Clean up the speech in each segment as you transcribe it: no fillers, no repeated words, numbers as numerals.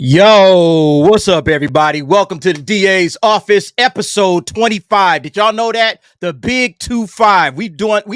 Yo, what's up, everybody? Welcome to the DA's office, episode 25. Did y'all know that? The big 25. We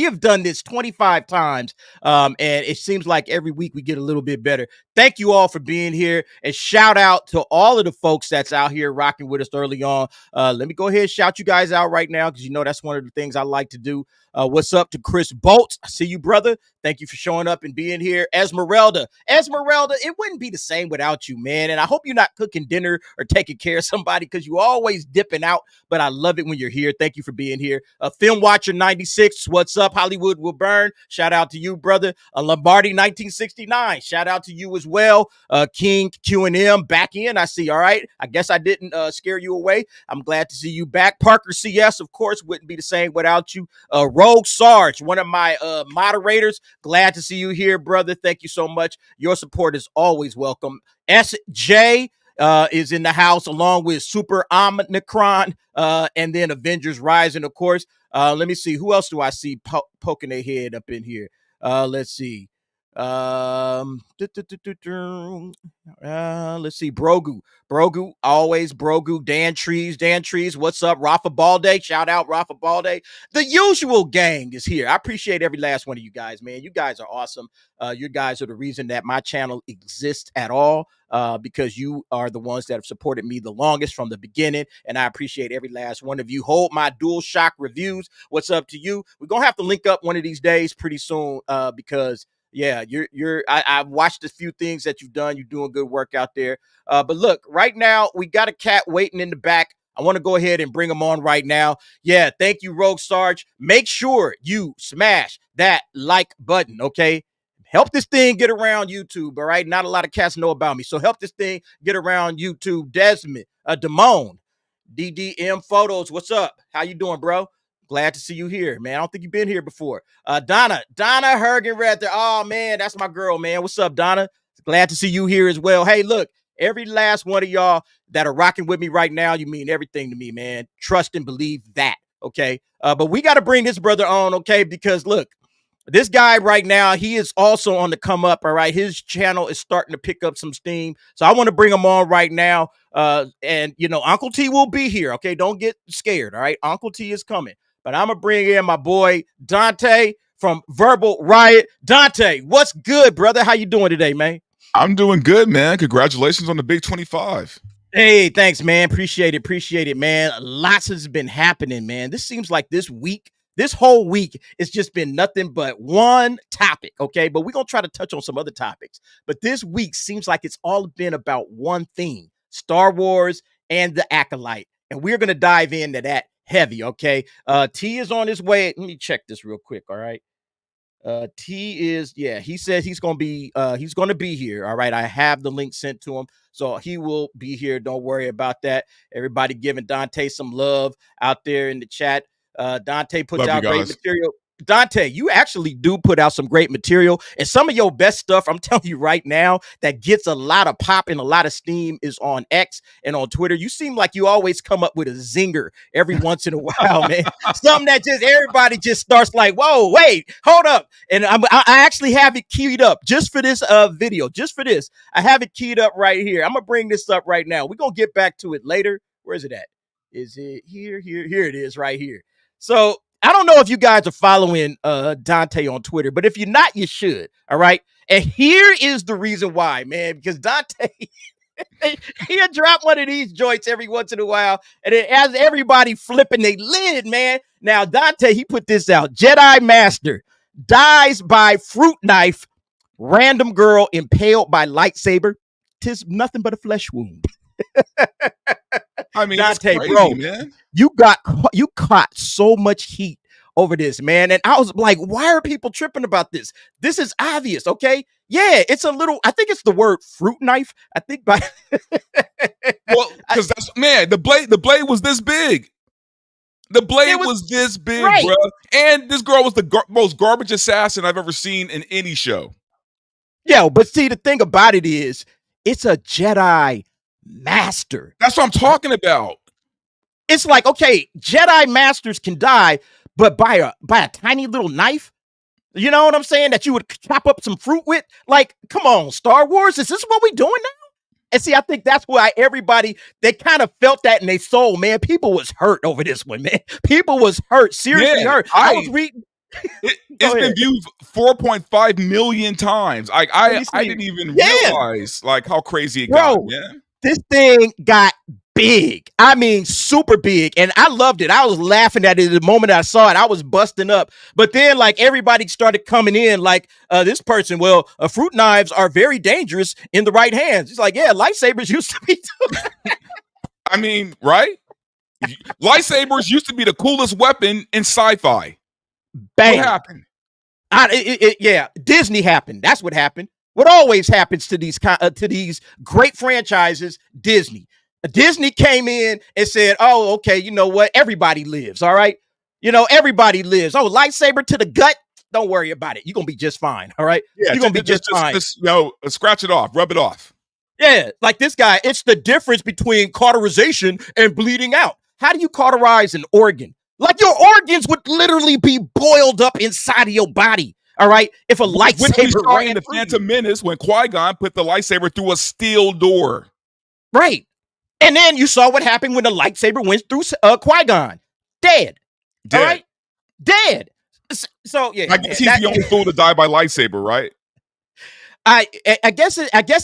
have done this 25 times, and it seems like every week we get a little bit better. Thank you all for being here, and shout out to all of the folks that's out here rocking with us early on. Let me go ahead and shout you guys out right now, because you know that's one of the things I like to do. What's up to Chris Bolt? I see you, brother. Thank you for showing up and being here. Esmeralda, it wouldn't be the same without you, man. And I hope you're not cooking dinner or taking care of somebody, because you always dipping out. But I love it when you're here. Thank you for being here. Film Watcher 96, what's up? Hollywood will burn. Shout out to you, brother. Lombardi 1969, shout out to you as well. King Q&M back in. I see. All right. I guess I didn't scare you away. I'm glad to see you back. Parker CS, of course, wouldn't be the same without you. Rogue Sarge, one of my moderators. Glad to see you here, brother. Thank you so much. Your support is always welcome. SJ is in the house, along with Super Omnicron, and then Avengers Rising, of course. Let me see. Who else do I see poking their head up in here? Let's see. Let's see. Brogu, always Brogu. Dan Trees, what's up? Rafa Balde, shout out Rafa Balde. The usual gang is here. I appreciate every last one of you guys, man. You guys are awesome. You guys are the reason that my channel exists at all, because you are the ones that have supported me the longest from the beginning, and I appreciate every last one of you. Hold my DualShock reviews, what's up to you? We're gonna have to link up one of these days pretty soon, because yeah, I've watched a few things that you've done. You're doing good work out there. But look, right now we got a cat waiting in the back. I want to go ahead and bring him on right now. Yeah, thank you, Rogue Sarge. Make sure you smash that like button, okay? Help this thing get around YouTube, all right? Not a lot of cats know about me, so help this thing get around YouTube. Desmond, Damone, DDM Photos, what's up? How you doing, bro? Glad to see you here, man. I don't think you've been here before. Donna Hergenrether. Oh, man, that's my girl, man. What's up, Donna? Glad to see you here as well. Hey, look, every last one of y'all that are rocking with me right now, you mean everything to me, man. Trust and believe that, okay? But we got to bring this brother on, okay? Because, look, this guy right now, he is also on the come up, all right? His channel is starting to pick up some steam. So I want to bring him on right now. And, you know, Uncle T will be here, okay? Don't get scared, all right? Uncle T is coming. But I'm going to bring in my boy, Dante from Verbal Riot. Dante, what's good, brother? How you doing today, man? I'm doing good, man. Congratulations on the big 25. Hey, thanks, man. Appreciate it, man. Lots has been happening, man. This seems like this whole week, it's just been nothing but one topic, okay? But we're going to try to touch on some other topics. But this week seems like it's all been about one thing, Star Wars and the Acolyte. And we're going to dive into that heavy, okay? T is on his way. Let me check this real quick, all right? T is, yeah, he said he's going to be here, all right? I have the link sent to him, so he will be here. Don't worry about that. Everybody giving Dante some love out there in the chat. Dante puts out great material. Dante, you actually do put out some great material, and some of your best stuff, I'm telling you right now, that gets a lot of pop and a lot of steam is on X and on Twitter. You seem like you always come up with a zinger every once in a while, man. Something that just everybody just starts like, whoa, wait, hold up. And I actually have it keyed up just for this video, just for this. I have it keyed up right here. I'm going to bring this up right now. We're going to get back to it later. Where is it at? Is it here? Here it is right here. So I don't know if you guys are following Dante on Twitter, but if you're not, you should. All right. And here is the reason why, man, because Dante, he'll drop one of these joints every once in a while, and it has everybody flipping their lid, man. Now, Dante, he put this out. Jedi Master dies by fruit knife. Random girl impaled by lightsaber. 'Tis nothing but a flesh wound. I mean, Dante, crazy, bro, man. You caught so much heat over this, man. And I was like, why are people tripping about this? This is obvious, okay? Yeah, it's a little, I think it's the word fruit knife. I think by well, because that's, man, the blade was this big. The blade was this big, right, bro. And this girl was the most garbage assassin I've ever seen in any show. Yeah, but see, the thing about it is, it's a Jedi Master. That's what I'm talking about. It's like, okay, Jedi Masters can die, but by a tiny little knife? You know what I'm saying? That you would chop up some fruit with? Like, come on, Star Wars, is this what we doing now? And see, I think that's why everybody, they kind of felt that in their soul, man. People was hurt over this one, man. People was hurt, seriously hurt. I was reading. It's been viewed 4.5 million times. I didn't even realize like how crazy it got. Yeah. This thing got big. I mean, super big. And I loved it. I was laughing at it the moment I saw it. I was busting up. But then like everybody started coming in like this person, well, fruit knives are very dangerous in the right hands. It's like, yeah, lightsabers used to be too. I mean, right? Lightsabers used to be the coolest weapon in sci-fi. Bang. What happened? Yeah, Disney happened. That's what happened. What always happens to these great franchises, Disney. Disney came in and said, oh, okay, you know what? Everybody lives, all right? You know, everybody lives. Oh, lightsaber to the gut? Don't worry about it. You're going to be just fine, all right? Yeah, you're going to be just fine. Scratch it off. Rub it off. Yeah, like this guy, it's the difference between cauterization and bleeding out. How do you cauterize an organ? Like your organs would literally be boiled up inside of your body. All right. If a lightsaber ran in the Phantom Menace when Qui-Gon put the lightsaber through a steel door. Right. And then you saw what happened when the lightsaber went through Qui-Gon. Dead. All right. Dead. So yeah. I guess he's the only fool to die by lightsaber, right? I guess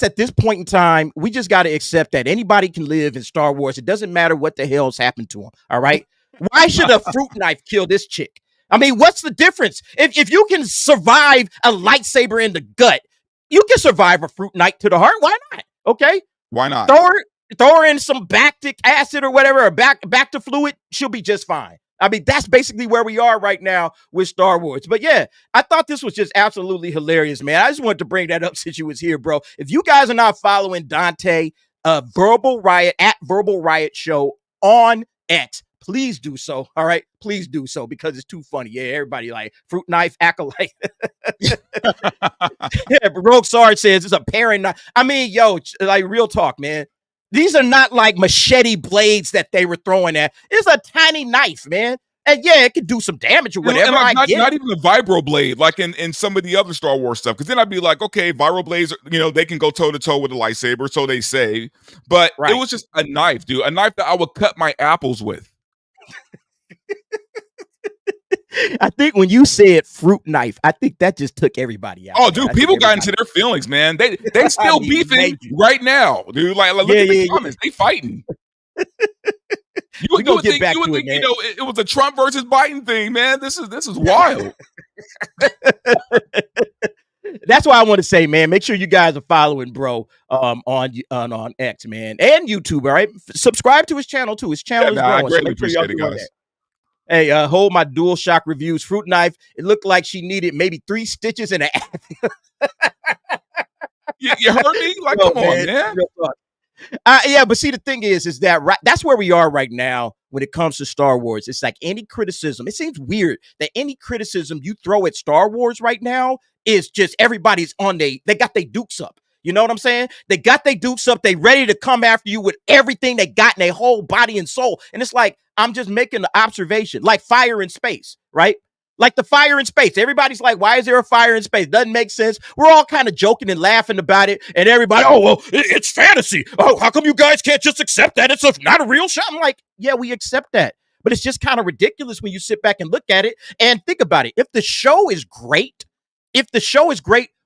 at this point in time, we just got to accept that anybody can live in Star Wars. It doesn't matter what the hell's happened to them. All right. Why should a fruit knife kill this chick? I mean, what's the difference? If you can survive a lightsaber in the gut, you can survive a fruit knife to the heart. Why not? Okay. Why not? Throw her in some lactic acid or whatever, or back to fluid. She'll be just fine. I mean, that's basically where we are right now with Star Wars. But yeah, I thought this was just absolutely hilarious, man. I just wanted to bring that up since you was here, bro. If you guys are not following Dante, Verbal Riot at Verbal Riot Show on X, please do so. All right. Please do so because it's too funny. Yeah. Everybody like fruit knife acolyte. Yeah. Rogue Sarge says it's a paring knife. I mean, yo, like real talk, man. These are not like machete blades that they were throwing at. It's a tiny knife, man. And yeah, it could do some damage or whatever. Like, not even a vibro blade, like in some of the other Star Wars stuff. Because then I'd be like, okay, vibro blades, they can go toe to toe with a lightsaber, so they say. But It was just a knife, dude. A knife that I would cut my apples with. I think when you said fruit knife, I think that just took everybody out. Oh, dude, people got into their feelings, man. They still beefing right now, dude. Like look at the comments. They fighting. You would think it was a Trump versus Biden thing, man. This is wild. That's why I want to say, man, make sure you guys are following bro on X, man, and YouTube. All right, subscribe to his channel too. His channel is growing. I greatly appreciate it, guys. Hey, hold my dual shock reviews. Fruit knife. It looked like she needed maybe 3 stitches and a half. You heard me? Like, come on, man. Yeah, but see, the thing is that that's where we are right now when it comes to Star Wars. It's like any criticism. It seems weird that any criticism you throw at Star Wars right now is just everybody's they got their dukes up. You know what I'm saying? They got their dukes up. They ready to come after you with everything they got in their whole body and soul. And it's like, I'm just making the observation, like fire in space, right? Like the fire in space. Everybody's like, why is there a fire in space? Doesn't make sense. We're all kind of joking and laughing about it. And everybody, oh, well, it's fantasy. Oh, how come you guys can't just accept that? It's not a real shot. I'm like, yeah, we accept that. But it's just kind of ridiculous when you sit back and look at it and think about it. If the show is great,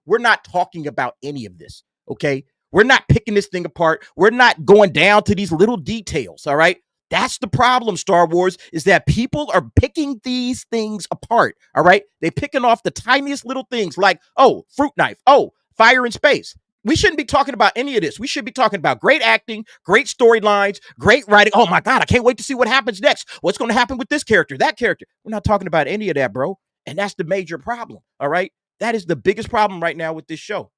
we're not talking about any of this, okay? We're not picking this thing apart. We're not going down to these little details, all right? That's the problem, Star Wars, is that people are picking these things apart, all right? They're picking off the tiniest little things like, oh, fruit knife, oh, fire in space. We shouldn't be talking about any of this. We should be talking about great acting, great storylines, great writing. Oh, my God, I can't wait to see what happens next. What's going to happen with this character, that character? We're not talking about any of that, bro. And that's the major problem, all right? That is the biggest problem right now with this show.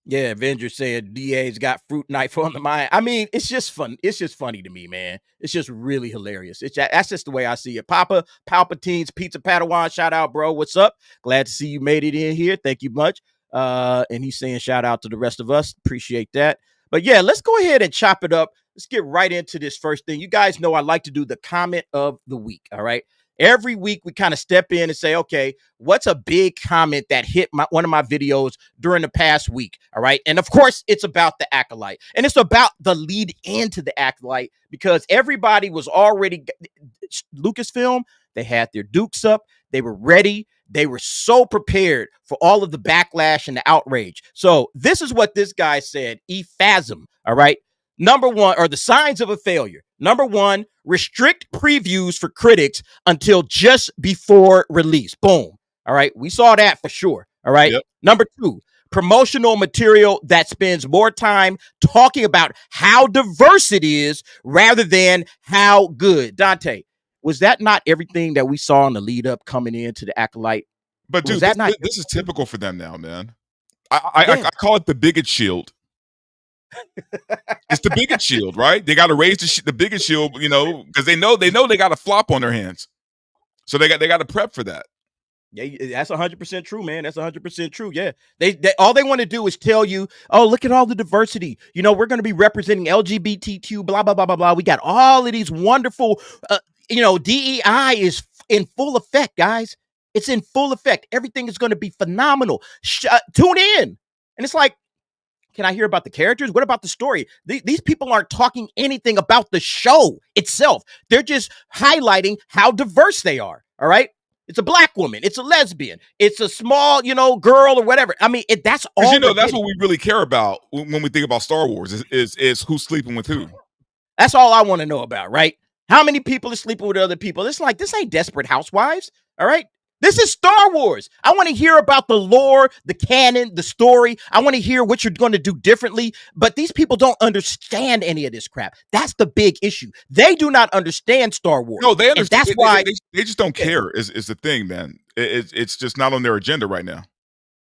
Yeah, Avengers said DA's got fruit knife on the mind. I mean, it's just fun. It's just funny to me, man. It's just really hilarious. That's just the way I see it. Papa Palpatine's Pizza Padawan, shout out, bro. What's up? Glad to see you made it in here. Thank you much. And he's saying shout out to the rest of us. Appreciate that. But yeah, let's go ahead and chop it up. Let's get right into this first thing. You guys know I like to do the comment of the week. All right. Every week we kind of step in and say, okay, what's a big comment that hit one of my videos during the past week? All right. And of course, it's about the Acolyte. And it's about the lead into the Acolyte because everybody was already Lucasfilm. They had their dukes up. They were ready. They were so prepared for all of the backlash and the outrage. So this is what this guy said, ephasm. All right. Number one, or the signs of a failure. Number one, restrict previews for critics until just before release. Boom. All right. We saw that for sure. All right. Yep. Number two, promotional material that spends more time talking about how diverse it is rather than how good. Dante, was that not everything that we saw in the lead up coming into the Acolyte? But dude, this is typical for them now, man. I call it the bigot shield. It's the bigot shield, right? They got to raise the bigot shield, you know, because they know they got a flop on their hands, so they got to prep for that. Yeah, that's 100% true, man. That's 100% true. Yeah, they all they want to do is tell you, oh, look at all the diversity. You know, we're going to be representing LGBTQ, blah blah blah blah blah. We got all of these wonderful, DEI is in full effect, guys. It's in full effect. Everything is going to be phenomenal. Tune in, and it's like, can I hear about the characters? What about the story? These people aren't talking anything about the show itself. They're just highlighting how diverse they are. All right. It's a black woman. It's a lesbian. It's a small, girl or whatever. I mean, that's all. That's what we really care about when we think about Star Wars is who's sleeping with who. That's all I want to know about, right? How many people are sleeping with other people? It's like, this ain't Desperate Housewives. All right. This is Star Wars. I want to hear about the lore, the canon, the story. I want to hear what you're going to do differently. But these people don't understand any of this crap. That's the big issue. They do not understand Star Wars. No, they understand. That's why they just don't care. Is the thing, man. It's just not on their agenda right now.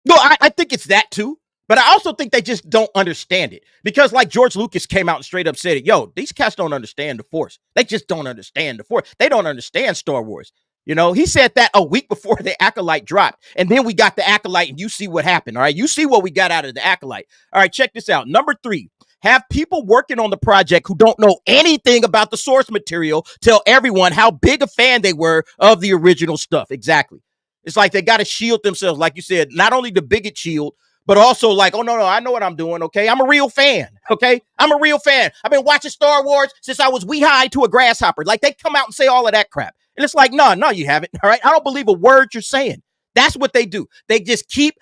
No, I think it's that too. But I also think they just don't understand it because, like George Lucas came out and straight up said it. Yo, these cats don't understand the Force. They just don't understand the Force. They don't understand Star Wars. He said that a week before the Acolyte dropped. And then we got the Acolyte and you see what happened. All right. You see what we got out of the Acolyte. All right. Check this out. Number 3, have people working on the project who don't know anything about the source material tell everyone how big a fan they were of the original stuff. Exactly. It's like they got to shield themselves. Like you said, not only the bigot shield, but also like, oh, no, I know what I'm doing. Okay. I'm a real fan. Okay. I'm a real fan. I've been watching Star Wars since I was wee-high to a grasshopper. Like they come out and say all of that crap. And it's like, no, you haven't. All right. I don't believe a word you're saying. That's what they do. They just keep,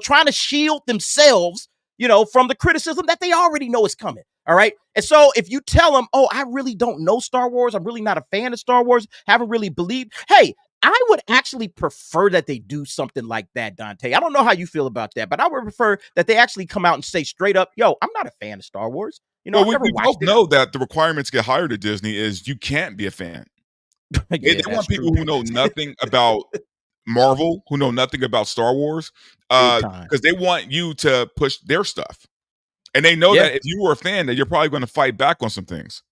trying to shield themselves, from the criticism that they already know is coming. All right. And so if you tell them, oh, I really don't know Star Wars, I'm really not a fan of Star Wars, haven't really believed. Hey, I would actually prefer that they do something like that, Dante. I don't know how you feel about that, but I would prefer that they actually come out and say straight up, yo, I'm not a fan of Star Wars. We both know that the requirements get higher to Disney is you can't be a fan. They want people who know nothing about Marvel, who know nothing about Star Wars, because they want you to push their stuff. And they know that if you were a fan, that you're probably going to fight back on some things.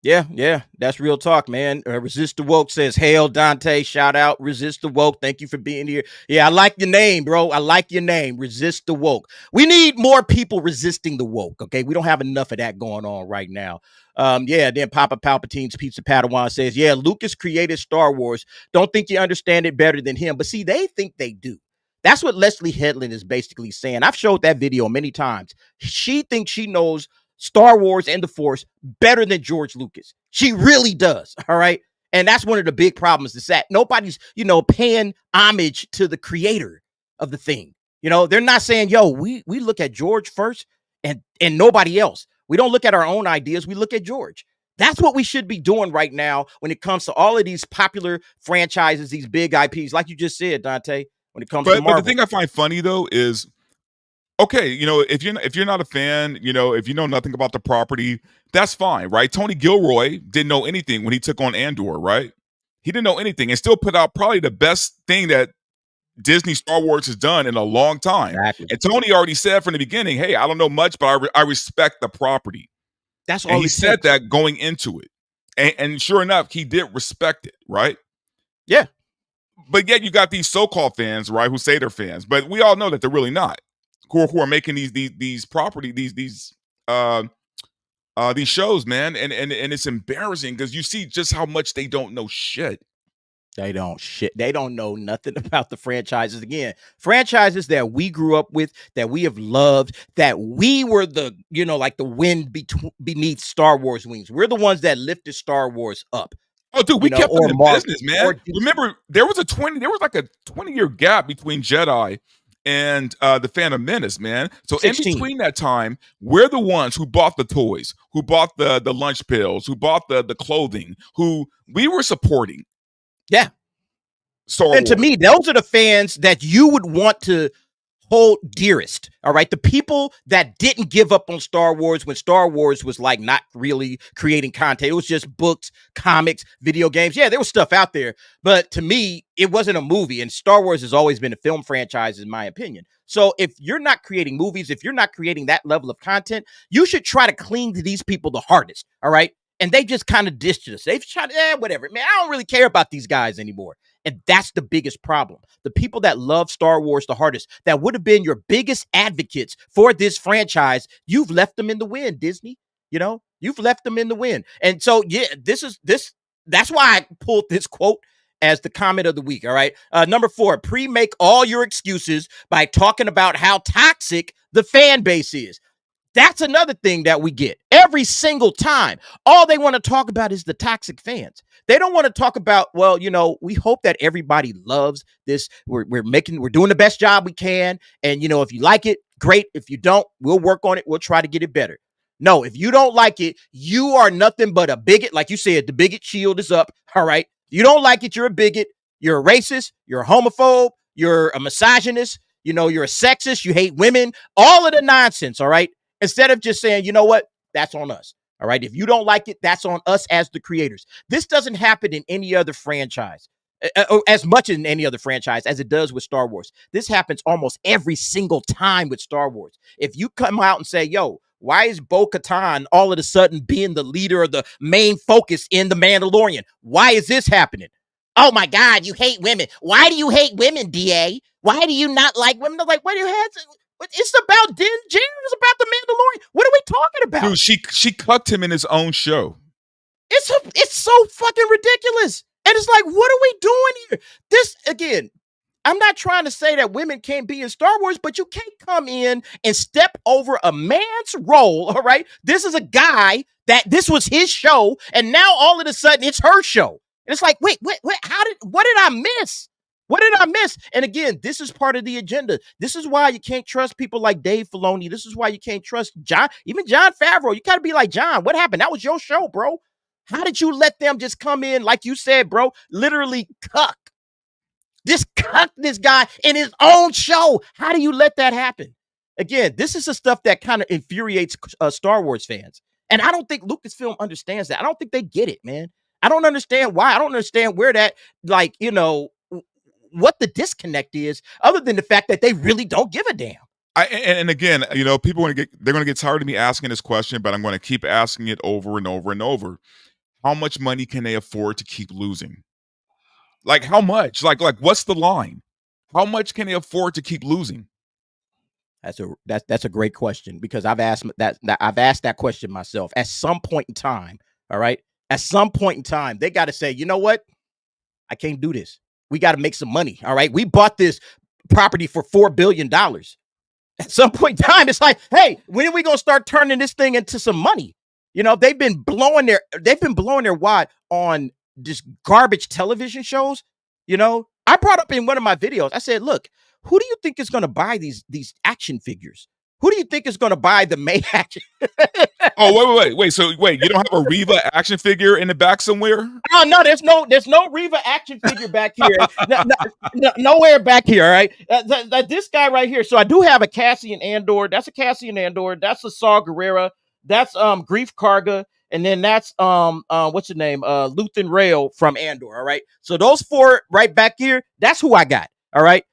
Yeah, that's real talk, man. Resist the Woke says, hail Dante, shout out, Resist the Woke. Thank you for being here. Yeah, I like your name, bro. I like your name, Resist the Woke. We need more people resisting the woke, okay? We don't have enough of that going on right now. Then Papa Palpatine's Pizza Padawan says, yeah, Lucas created Star Wars. Don't think you understand it better than him. But see, they think they do. That's what Leslye Headland is basically saying. I've showed that video many times. She thinks she knows Star Wars and the Force better than George Lucas. She really does. All right. And that's one of the big problems is that nobody's, paying homage to the creator of the thing. They're not saying, yo, we look at George first and nobody else. We don't look at our own ideas. We look at George. That's what we should be doing right now when it comes to all of these popular franchises, these big IPs, like you just said, Dante, when it comes to Marvel. But the thing I find funny, though, is, okay, if you're not a fan, if you know nothing about the property, that's fine, right? Tony Gilroy didn't know anything when he took on Andor, right? He didn't know anything and still put out probably the best thing that Disney Star Wars has done in a long time. Exactly. And Tony already said from the beginning, hey, I don't know much, but I respect the property. That's all and he said that going into it. And sure enough, he did respect it, right? Yeah. But yet you got these so-called fans, right, who say they're fans, but we all know that they're really not. Who are making these property, these shows, man. And it's embarrassing because you see just how much they don't know shit. They don't know nothing about the franchises. Again, franchises that we grew up with, that we have loved, that we were the, like the wind beneath Star Wars wings. We're the ones that lifted Star Wars up. Oh, dude, we kept them in business, man. Remember, there was like a 20-year gap between Jedi and the Phantom Menace, man. So 16. In between that time, we're the ones who bought the toys, who bought the lunch pills, who bought the clothing, who we were supporting. Yeah. And to me, those are the fans that you would want to hold dearest. All right. The people that didn't give up on Star Wars when Star Wars was like not really creating content. It was just books, comics, video games. Yeah, there was stuff out there. But to me, it wasn't a movie. And Star Wars has always been a film franchise, in my opinion. So if you're not creating movies, if you're not creating that level of content, you should try to cling to these people the hardest. All right. And they just kind of dished us. They've tried, whatever. Man, I don't really care about these guys anymore. And that's the biggest problem. The people that love Star Wars the hardest, that would have been your biggest advocates for this franchise, you've left them in the wind, Disney. You've left them in the wind. And so, yeah, that's why I pulled this quote as the comment of the week. All right. Number 4, pre-make all your excuses by talking about how toxic the fan base is. That's another thing that we get every single time. All they want to talk about is the toxic fans. They don't want to talk about, well, we hope that everybody loves this. We're doing the best job we can. And, if you like it, great. If you don't, we'll work on it. We'll try to get it better. No, if you don't like it, you are nothing but a bigot. Like you said, the bigot shield is up. All right. You don't like it. You're a bigot. You're a racist. You're a homophobe. You're a misogynist. You're a sexist. You hate women. All of the nonsense. All right. Instead of just saying, you know what, that's on us. All right. If you don't like it, that's on us as the creators. This doesn't happen in any other franchise, as much in any other franchise as it does with Star Wars. This happens almost every single time with Star Wars. If you come out and say, yo, why is Bo-Katan all of a sudden being the leader or the main focus in The Mandalorian? Why is this happening? Oh, my God, you hate women. Why do you hate women, DA? Why do you not like women? They're like, what do you have? It's about Din Djarin. It's about the Mandalorian. What are we talking about? Dude, she cucked him in his own show. It's so fucking ridiculous. And it's like, what are we doing here? This, again, I'm not trying to say that women can't be in Star Wars, but you can't come in and step over a man's role, all right? This is a guy that this was his show, and now all of a sudden it's her show. And it's like, wait, what did I miss? What did I miss? And again, this is part of the agenda. This is why you can't trust people like Dave Filoni. This is why you can't trust even Jon Favreau. You got to be like, John, what happened? That was your show, bro. How did you let them just come in, like you said, bro, literally cuck this guy in his own show? How do you let that happen? Again, this is the stuff that kind of infuriates Star Wars fans. And I don't think Lucasfilm understands that. I don't think they get it, man. I don't understand why. I don't understand where that, what the disconnect is, other than the fact that they really don't give a damn. And again, people they're going to get tired of me asking this question, but I'm going to keep asking it over and over and over. How much money can they afford to keep losing? Like how much? Like what's the line? How much can they afford to keep losing? That's a great question, because I've asked that question myself. At some point in time, all right, at some point in time, they got to say, you know what? I can't do this. We got to make some money. All right. We bought this property for $4 billion. At some point in time, it's like, hey, when are we going to start turning this thing into some money? They've been blowing their wad on just garbage television shows. I brought up in one of my videos, I said, look, who do you think is going to buy these action figures? Who do you think is going to buy the main action? Oh, wait. So you don't have a Reva action figure in the back somewhere? Oh no, there's no Reva action figure back here. Nowhere back here. All right, this guy right here. So I do have a Cassian Andor. That's a Cassian Andor. That's a Saw Gerrera. That's Grief Karga, and then that's what's the name? Luthen Rail from Andor. All right. So those 4 right back here. That's who I got. All right.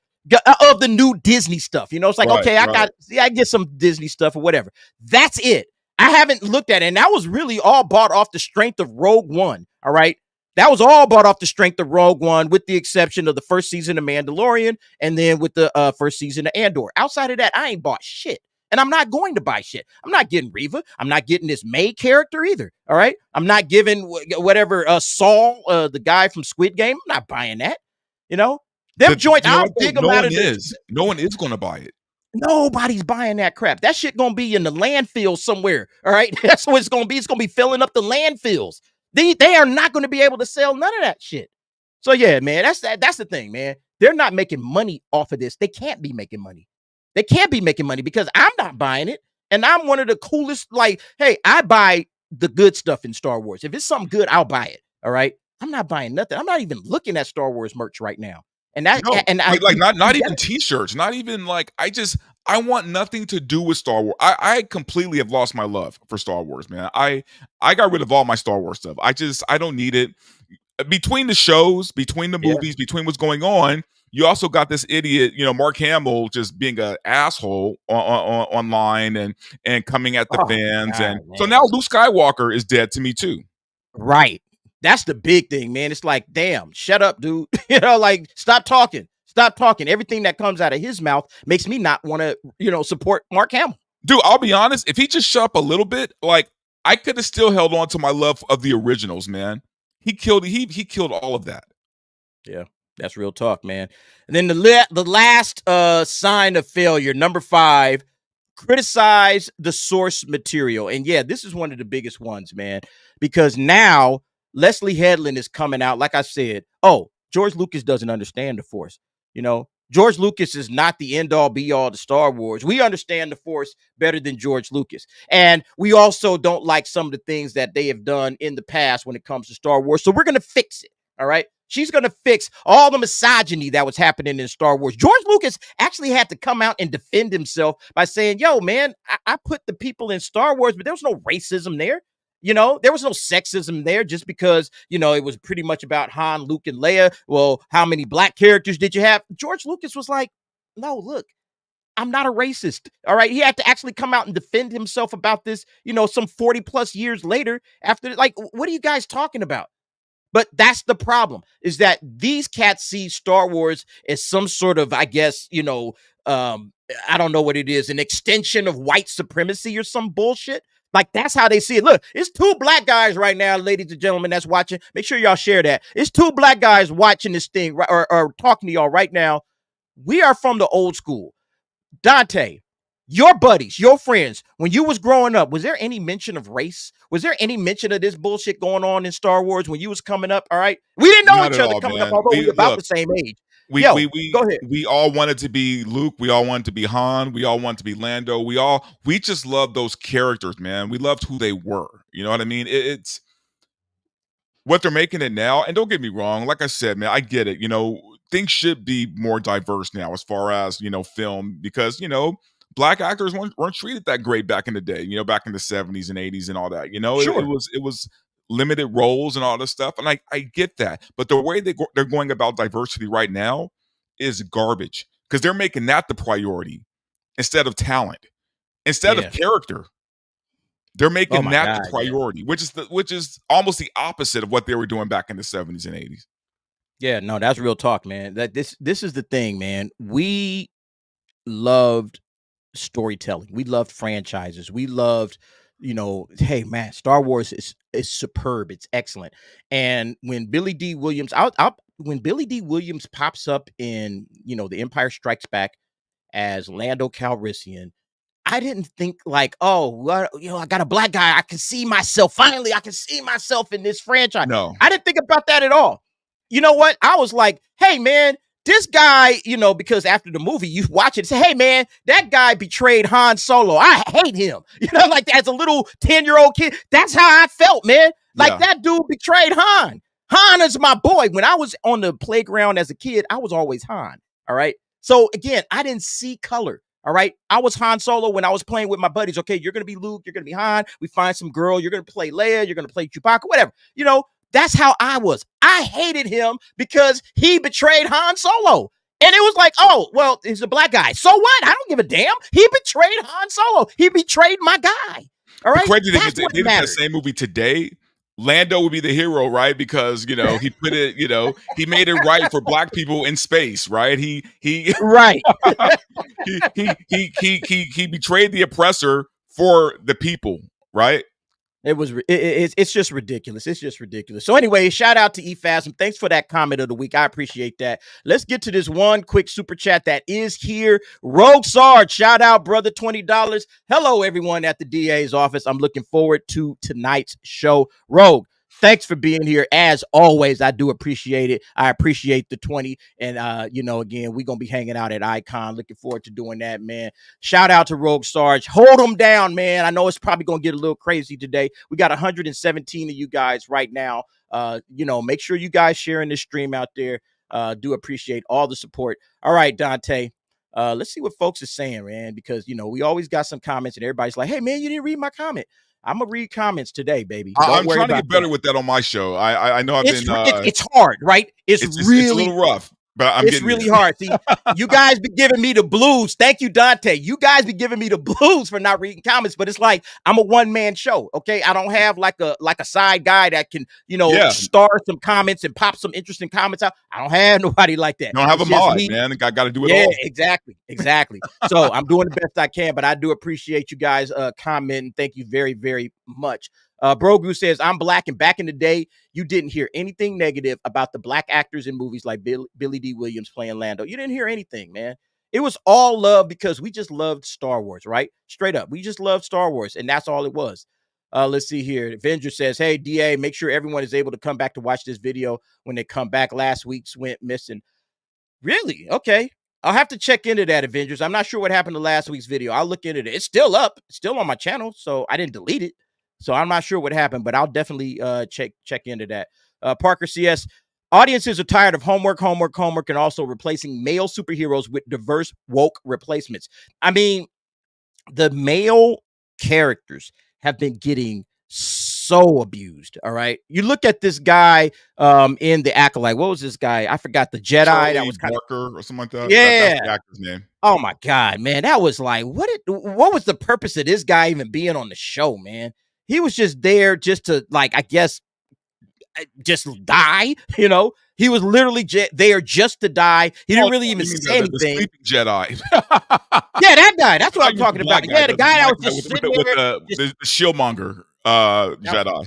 Of the new Disney stuff, it's like, right, okay, I get some Disney stuff or whatever. That's it. I haven't looked at it, and that was really all bought off the strength of Rogue One. All right, that was all bought off the strength of Rogue One, with the exception of the first season of Mandalorian, and then with the first season of Andor. Outside of that, I ain't bought shit. And I'm not going to buy shit. I'm not getting Reva. I'm not getting this May character either. All right. I'm not giving whatever Saul, the guy from Squid Game. I'm not buying that. You know, them joints, I'll dig them out of this. No one is going to buy it. Nobody's buying that crap. That shit gonna be in the landfill somewhere. All right. That's what it's gonna be. It's gonna be filling up the landfills. They are not gonna be able to sell none of that shit. So yeah, man, that's the thing, man. They're not making money off of this. They can't be making money. They can't be making money because I'm not buying it. And I'm one of the coolest, like, hey, I buy the good stuff in Star Wars. If it's something good, I'll buy it. All right. I'm not buying nothing. I'm not even looking at Star Wars merch right now. And that, no, and not even t-shirts, not even like, I want nothing to do with Star Wars. I completely have lost my love for Star Wars, man. I got rid of all my Star Wars stuff. I don't need it. Between the shows, between the movies, between what's going on, you also got this idiot, Mark Hamill just being an asshole online and coming at the fans. God, and man. So now Luke Skywalker is dead to me too. Right. That's the big thing, man. It's like, damn, shut up, dude. Like, stop talking. Stop talking. Everything that comes out of his mouth makes me not want to, support Mark Hamill. Dude, I'll be honest. If he just shut up a little bit, like, I could have still held on to my love of the originals, man. He killed all of that. Yeah, that's real talk, man. And then the last sign of failure, number 5, criticize the source material. And yeah, this is one of the biggest ones, man, because now Leslye Headland is coming out. Like I said, George Lucas doesn't understand the Force. George Lucas is not the end all be all to Star Wars. We understand the Force better than George Lucas. And we also don't like some of the things that they have done in the past when it comes to Star Wars. So we're going to fix it. All right. She's going to fix all the misogyny that was happening in Star Wars. George Lucas actually had to come out and defend himself by saying, yo, man, I put the people in Star Wars, but there was no racism there. There was no sexism there just because, it was pretty much about Han, Luke, and Leia. Well, how many black characters did you have? George Lucas was like, no, look, I'm not a racist. All right. He had to actually come out and defend himself about this, some 40 plus years later after, like, what are you guys talking about? But that's the problem, is that these cats see Star Wars as some sort of, I guess, I don't know what it is, an extension of white supremacy or some bullshit. Like, that's how they see it. Look, it's 2 black guys right now, ladies and gentlemen, that's watching. Make sure y'all share that. It's 2 black guys watching this thing or talking to y'all right now. We are from the old school. Dante, your buddies, your friends, when you was growing up, was there any mention of race? Was there any mention of this bullshit going on in Star Wars when you was coming up? All right. We didn't know each other coming up, although we were about the same age. We go ahead. We all wanted to be Luke. We all wanted to be Han. We all wanted to be Lando. We just loved those characters, man. We loved who they were. You know what I mean? It's what they're making it now. And don't get me wrong. Like I said, man, I get it. Things should be more diverse now as far as, film, because, black actors weren't treated that great back in the day, back in the 70s and 80s and all that. Sure. It was limited roles and all this stuff, and I get that, but the way they're going about diversity right now is garbage, because they're making that the priority instead of talent, instead of character. They're making that the priority, which is almost the opposite of what they were doing back in the 70s and 80s. Yeah, no, that's real talk, man. That this is the thing, man. We loved storytelling. We loved franchises. We loved, hey man, Star Wars is superb. It's excellent. And when Billy D. Williams, when Billy D. Williams pops up in, The Empire Strikes Back as Lando Calrissian, I didn't think like, I got a black guy. I can see myself. Finally, I can see myself in this franchise. No, I didn't think about that at all. You know what? I was like, hey man, this guy, because after the movie, you watch it and say, hey, man, that guy betrayed Han Solo. I hate him. Like as a little 10-year-old kid, that's how I felt, man. Like that dude betrayed Han. Han is my boy. When I was on the playground as a kid, I was always Han. All right. So again, I didn't see color. All right. I was Han Solo when I was playing with my buddies. Okay, you're going to be Luke. You're going to be Han. We find some girl. You're going to play Leia. You're going to play Chewbacca, whatever. That's how I was. I hated him because he betrayed Han Solo. And it was like, oh, well, he's a black guy. So what? I don't give a damn. He betrayed Han Solo. He betrayed my guy. All right. The crazy thing is, if they did that same movie today, Lando would be the hero, right? Because, he put it, he made it right for black people in space, right? He right. he betrayed the oppressor for the people, right? It's just ridiculous. It's just ridiculous. So anyway, shout out to eFasm. Thanks for that comment of the week. I appreciate that. Let's get to this one quick super chat that is here. Rogue Sarge, shout out, brother, $20. Hello, everyone at the DA's office. I'm looking forward to tonight's show. Rogue, thanks for being here. As always, I do appreciate it. I appreciate the 20. And, again, we're going to be hanging out at Icon. Looking forward to doing that, man. Shout out to Rogue Sarge. Hold them down, man. I know it's probably going to get a little crazy today. We got 117 of you guys right now. Make sure you guys sharing this stream out there. Do appreciate all the support. All right, Dante. Let's see what folks are saying, man, because, we always got some comments and everybody's like, hey, man, you didn't read my comment. I'm gonna read comments today, baby. I'm trying to get better with that on my show. I know it's hard, right? It's really a little rough, but it's really hard. See, you guys be giving me the blues. Thank you, Dante. You guys be giving me the blues for not reading comments, but it's like I'm a one-man show. Okay, I don't have like a side guy that can star some comments and pop some interesting comments out. I don't have nobody like that. Don't have a mod, man. I got to do it all. Yeah, exactly. So I'm doing the best I can, but I do appreciate you guys commenting. Thank you very, very much. Brogu says, I'm black, and back in the day, you didn't hear anything negative about the black actors in movies like Billy D. Williams playing Lando. You didn't hear anything, man. It was all love because we just loved Star Wars, right? Straight up. We just loved Star Wars, and that's all it was. Let's see here. Avengers says, hey, DA, make sure everyone is able to come back to watch this video when they come back. Last week's went missing. Really? Okay. I'll have to check into that, Avengers. I'm not sure what happened to last week's video. I'll look into it. It's still up. It's still on my channel, so I didn't delete it. So I'm not sure what happened, but I'll definitely check into that. Parker CS, audiences are tired of homework, and also replacing male superheroes with diverse woke replacements. I mean, the male characters have been getting so abused. All right. You look at this guy in the Acolyte. What was this guy? I forgot, the Jedi. Charlie that was Barker or something like that. Yeah. That's the actor's name. Oh my God, man. That was like, what was the purpose of this guy even being on the show, man? He was just there just to, like, I guess, just die, He was literally there just to die. He didn't really even say anything. The sleeping Jedi. Yeah, that guy. That's what I'm talking about. Yeah, the guy that was just sitting there. The shieldmonger Jedi.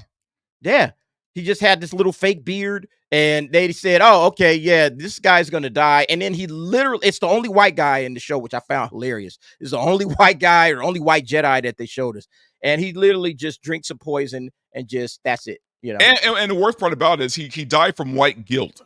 Yeah. He just had this little fake beard, and they said, oh, okay, yeah, this guy's going to die. And then it's the only white guy in the show, which I found hilarious. It's the only white guy or only white Jedi that they showed us. And he literally just drinks some poison and just, that's it. And the worst part about it is he died from white guilt.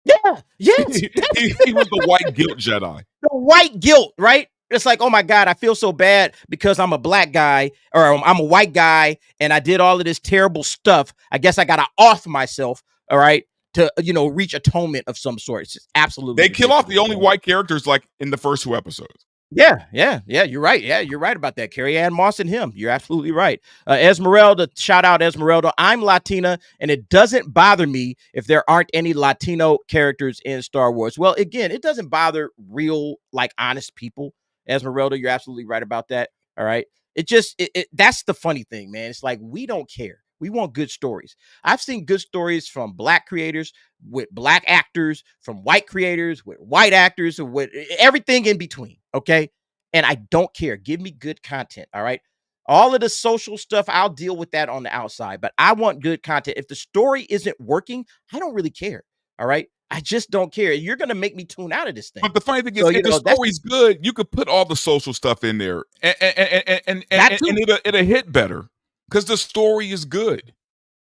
Yeah, yes. he was the white guilt Jedi. The white guilt, right? It's like, oh my God, I feel so bad because I'm a black guy or I'm a white guy and I did all of this terrible stuff. I guess I got to off myself, all right, to, reach atonement of some sort. It's just absolutely They kill off the only white characters like in the first 2 episodes. Yeah, you're right. Yeah, you're right about that. Carrie Ann Moss and him. You're absolutely right. Esmeralda, shout out Esmeralda. I'm Latina, and it doesn't bother me if there aren't any Latino characters in Star Wars. Well, again, it doesn't bother real, like, honest people. Esmeralda, you're absolutely right about that. All right. That's the funny thing, man. It's like, we don't care. We want good stories. I've seen good stories from black creators with black actors, from white creators with white actors, or with everything in between. Okay. And I don't care. Give me good content. All right. All of the social stuff, I'll deal with that on the outside, but I want good content. If the story isn't working, I don't really care. All right. I just don't care. You're going to make me tune out of this thing. But the funny thing is, if the story's good, you could put all the social stuff in there and it'll hit better because the story is good.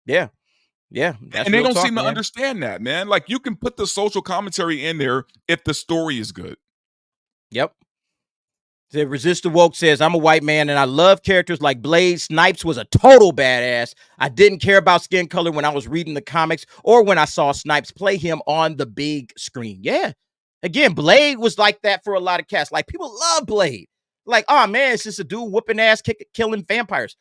Yeah. And they don't seem to understand that, man. Like, you can put the social commentary in there if the story is good. Yep. The Resist the Woke says, I'm a white man and I love characters like Blade. Snipes was a total badass. I didn't care about skin color when I was reading the comics or when I saw Snipes play him on the big screen. Yeah. Again, Blade was like that for a lot of cats. Like, people love Blade. Like, oh man, it's just a dude whooping ass, killing vampires.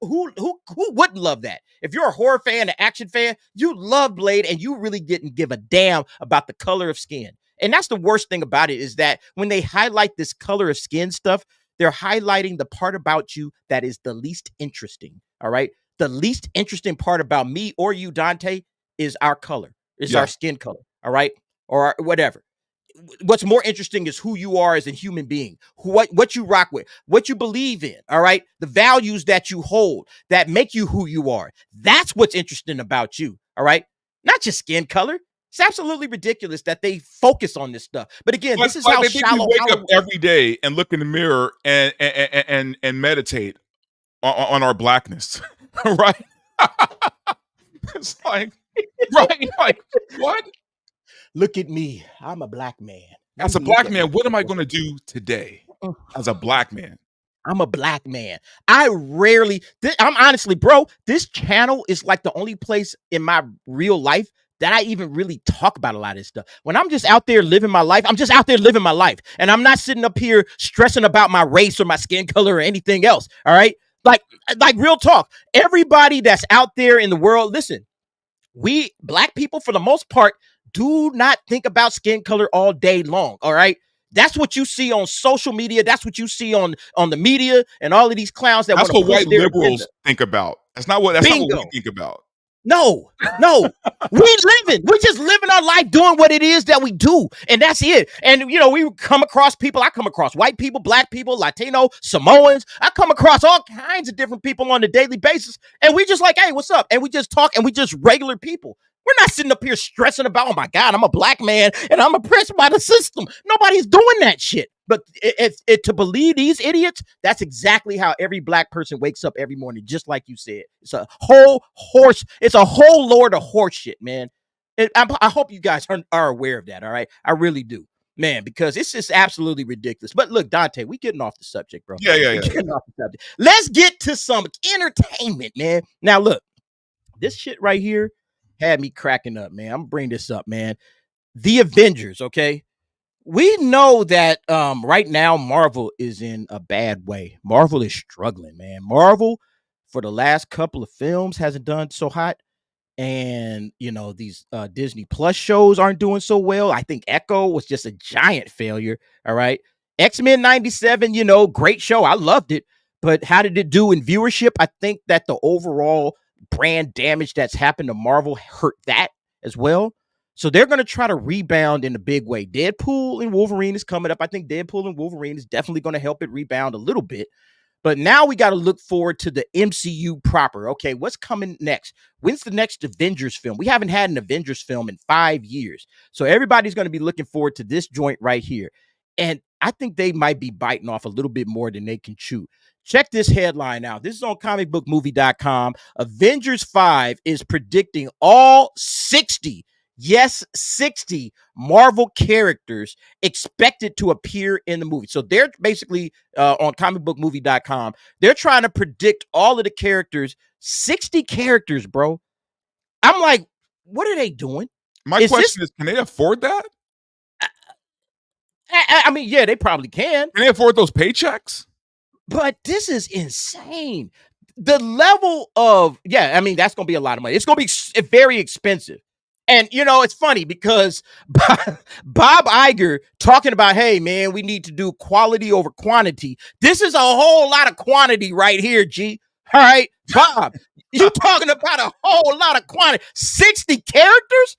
Who wouldn't love that? If you're a horror fan, an action fan, you love Blade and you really didn't give a damn about the color of skin. And that's the worst thing about it, is that when they highlight this color of skin stuff, they're highlighting the part about you that is the least interesting. All right. The least interesting part about me or you, Dante, is our color, is our skin color. All right. Or whatever. what's more interesting is who you are as a human being, what you rock with, what you believe in, all right? The values that you hold that make you who you are. That's what's interesting about you, all right? Not just skin color. It's absolutely ridiculous that they focus on this stuff. But again, this is how they think shallow. We wake up every day and look in the mirror and meditate on our blackness, right? It's like, right? Like, what? Look at me. I'm a black man. As a black man, what am I going to do today? As a black man. I'm a black man. I'm honestly, bro, this channel is like the only place in my real life that I even really talk about a lot of this stuff. When I'm just out there living my life, I'm just out there living my life. And I'm not sitting up here stressing about my race or my skin color or anything else. All right. Like real talk. Everybody that's out there in the world, listen, we black people, for the most part, do not think about skin color all day long. All right. That's what you see on social media. That's what you see on the media and all of these clowns that. That's what white liberals think about. That's not what we think about. No, we just living our life doing what it is that we do. And that's it. And, we come across people. I come across white people, black people, Latino, Samoans. I come across all kinds of different people on a daily basis. And we just like, hey, what's up? And we just talk and we just regular people. We're not sitting up here stressing about, oh my God, I'm a black man and I'm oppressed by the system. Nobody's doing that shit. But to believe these idiots, that's exactly how every black person wakes up every morning, just like you said. It's a whole load of horse shit, man. I hope you guys are aware of that, all right? I really do, man, because it's just absolutely ridiculous. But look, Dante, we getting off the subject, bro. Yeah. Getting off the subject. Let's get to some entertainment, man. Now, look, this shit right here had me cracking up, man. I'm gonna bring this up, man. The Avengers, okay? We know that right now Marvel is in a bad way. Marvel is struggling, man. Marvel, for the last couple of films, hasn't done so hot. And, these Disney Plus shows aren't doing so well. I think Echo was just a giant failure, all right? X-Men 97, great show. I loved it. But how did it do in viewership? I think that the overall brand damage that's happened to Marvel hurt that as well. So they're going to try to rebound in a big way. Deadpool and Wolverine is coming up. I think Deadpool and Wolverine is definitely going to help it rebound a little bit. But now we got to look forward to the MCU proper. Okay, what's coming next? When's the next Avengers film? We haven't had an Avengers film in 5 years. So everybody's going to be looking forward to this joint right here. And I think they might be biting off a little bit more than they can chew. Check this headline out. This is on comicbookmovie.com. Avengers 5 is predicting all 60 Marvel characters expected to appear in the movie. So they're basically on comicbookmovie.com. They're trying to predict all of the characters, 60 characters, bro. I'm like, what are they doing? My question is, can they afford that? I mean, yeah, they probably can. Can they afford those paychecks? But this is insane. The level of, that's going to be a lot of money. It's going to be very expensive. And, it's funny because Bob Iger talking about, hey, man, we need to do quality over quantity. This is a whole lot of quantity right here, G. All right, Bob, you talking about a whole lot of quantity. 60 characters?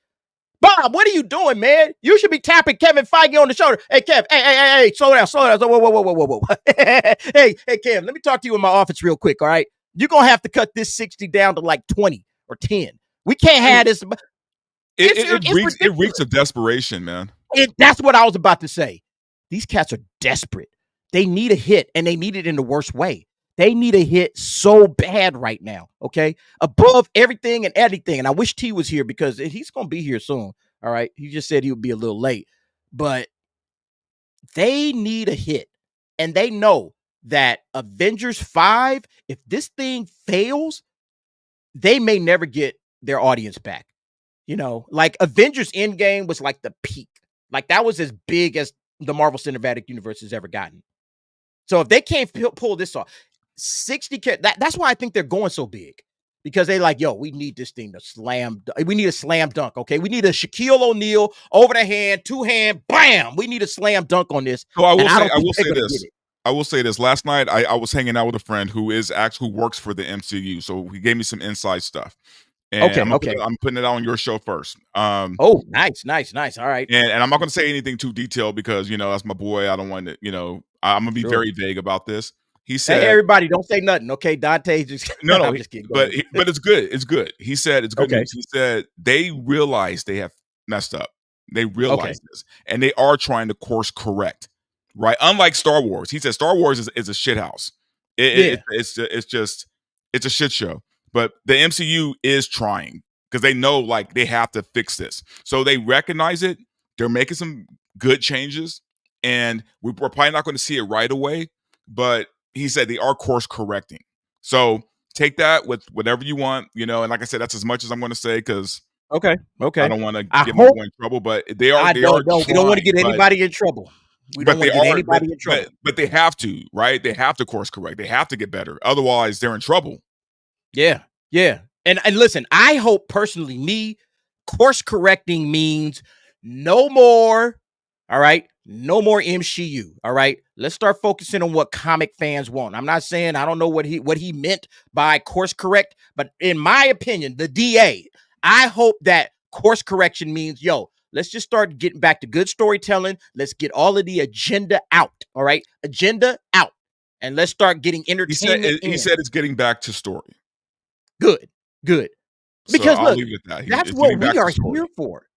Bob, what are you doing, man? You should be tapping Kevin Feige on the shoulder. Hey, Kev, hey, slow down. Whoa. hey, Kev, let me talk to you in my office real quick, all right? You're going to have to cut this 60 down to like 20 or 10. We can't have this. It reeks of desperation, man. That's what I was about to say. These cats are desperate. They need a hit, and they need it in the worst way. They need a hit so bad right now, okay? Above everything and anything. And I wish T was here because he's going to be here soon, all right? He just said he would be a little late. But they need a hit. And they know that Avengers 5, if this thing fails, they may never get their audience back. Like Avengers Endgame was like the peak. Like that was as big as the Marvel Cinematic Universe has ever gotten. So if they can't pull this off, 60, that's why I think they're going so big. Because they like, we need this thing to slam. We need a slam dunk, okay? We need a Shaquille O'Neal over the hand, two hand, bam. We need a slam dunk on this. So I will say this. Last night, I was hanging out with a friend who works for the MCU. So he gave me some inside stuff. And I'm putting it out on your show first. Oh, nice. All right. And I'm not going to say anything too detailed because, that's my boy. I don't want to, I'm going to be very vague about this. He said, "Hey, everybody, don't say nothing, okay?" Dante just no, I'm just kidding. But it's good. It's good. He said it's good news. He said they realize they have messed up. They realize this, and they are trying to course correct. Right? Unlike Star Wars, he said Star Wars is a shit house. It's a shit show. But the MCU is trying because they know like they have to fix this. So they recognize it. They're making some good changes, and we're probably not going to see it right away. But he said they are course correcting. So take that with whatever you want, And like I said, that's as much as I'm going to say because okay, I don't want to get my boy in trouble. But they are. We don't want to get anybody in trouble. We don't want to get anybody in trouble. But they have to, right? They have to course correct. They have to get better. Otherwise, they're in trouble. Yeah. And listen, I hope personally, course correcting means no more. All right. No more MCU. All right. Let's start focusing on what comic fans want. I'm not saying I don't know what he meant by course correct, but in my opinion, the DA, I hope that course correction means, let's just start getting back to good storytelling. Let's get all of the agenda out. All right. Agenda out. And let's start getting entertainment. He said it's getting back to story. Good. Because I'll leave it at that. That's what we are here for.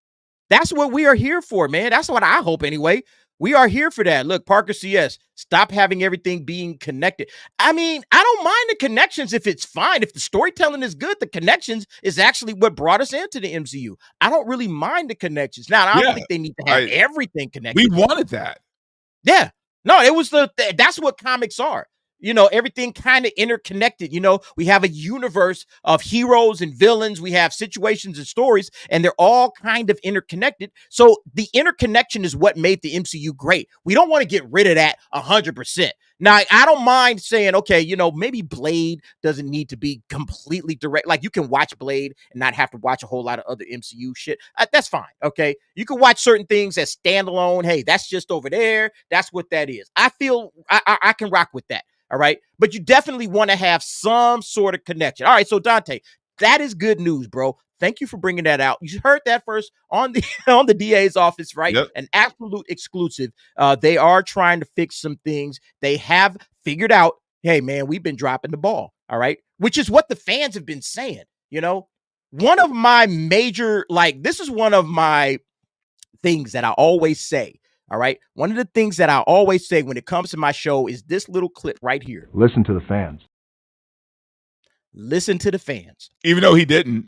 That's what we are here for, man. That's what I hope anyway. We are here for that. Look, Parker CS, stop having everything being connected. I mean, I don't mind the connections if it's fine. If the storytelling is good, the connections is actually what brought us into the MCU. I don't really mind the connections. Now, I don't think they need to have everything connected. We wanted that. Yeah. No, it was that's what comics are. Everything kind of interconnected. We have a universe of heroes and villains. We have situations and stories, and they're all kind of interconnected. So the interconnection is what made the MCU great. We don't want to get rid of that 100%. Now, I don't mind saying, okay, maybe Blade doesn't need to be completely direct. Like, you can watch Blade and not have to watch a whole lot of other MCU shit. That's fine, okay? You can watch certain things as standalone. Hey, that's just over there. That's what that is. I feel I can rock with that. All right. But you definitely want to have some sort of connection. All right. So Dante, that is good news, bro. Thank you for bringing that out. You heard that first on the DA's office, right? Yep. An absolute exclusive. They are trying to fix some things. They have figured out, hey, man, we've been dropping the ball. All right. Which is what the fans have been saying. One of my major, this is one of my things that I always say. All right. One of the things that I always say when it comes to my show is this little clip right here. Listen to the fans. Listen to the fans. Even though he didn't.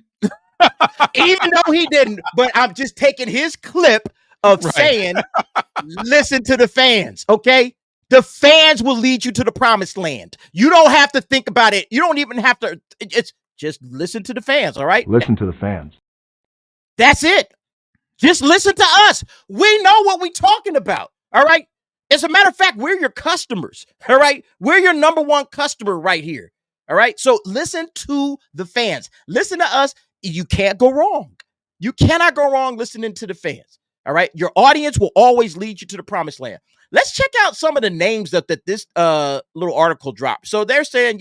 But I'm just taking his clip of saying, listen to the fans. Okay. The fans will lead you to the promised land. You don't have to think about it. You don't even have to. It's just listen to the fans. All right. Listen to the fans. That's it. Just listen to us. We know what we're talking about. All right. As a matter of fact, we're your customers. All right. We're your number one customer right here. All right. So listen to the fans. Listen to us. You can't go wrong. You cannot go wrong listening to the fans. All right. Your audience will always lead you to the promised land. Let's check out some of the names that this little article dropped. So they're saying,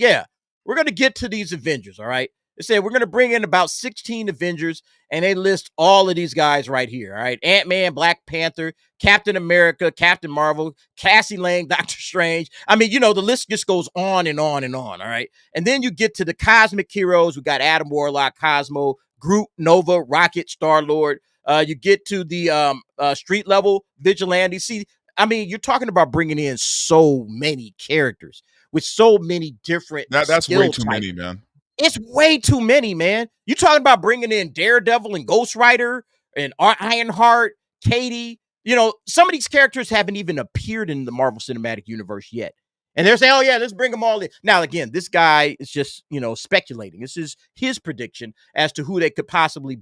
we're going to get to these Avengers. All right. They said we're going to bring in about 16 Avengers, and they list all of these guys right here. All right. Ant-Man, Black Panther, Captain America, Captain Marvel, Cassie Lang, Doctor Strange. I mean, the list just goes on and on and on. All right. And then you get to the cosmic heroes. We got Adam Warlock, Cosmo, Groot, Nova, Rocket, Star-Lord. You get to the street level vigilantes. See, I mean, you're talking about bringing in so many characters with so many different. That's way too many, man. It's way too many, man. You're talking about bringing in Daredevil and Ghostrifter and Ironheart, Katie. Some of these characters haven't even appeared in the Marvel Cinematic Universe yet. And they're saying, oh, yeah, let's bring them all in. Now, again, this guy is just, speculating. This is his prediction as to who they could possibly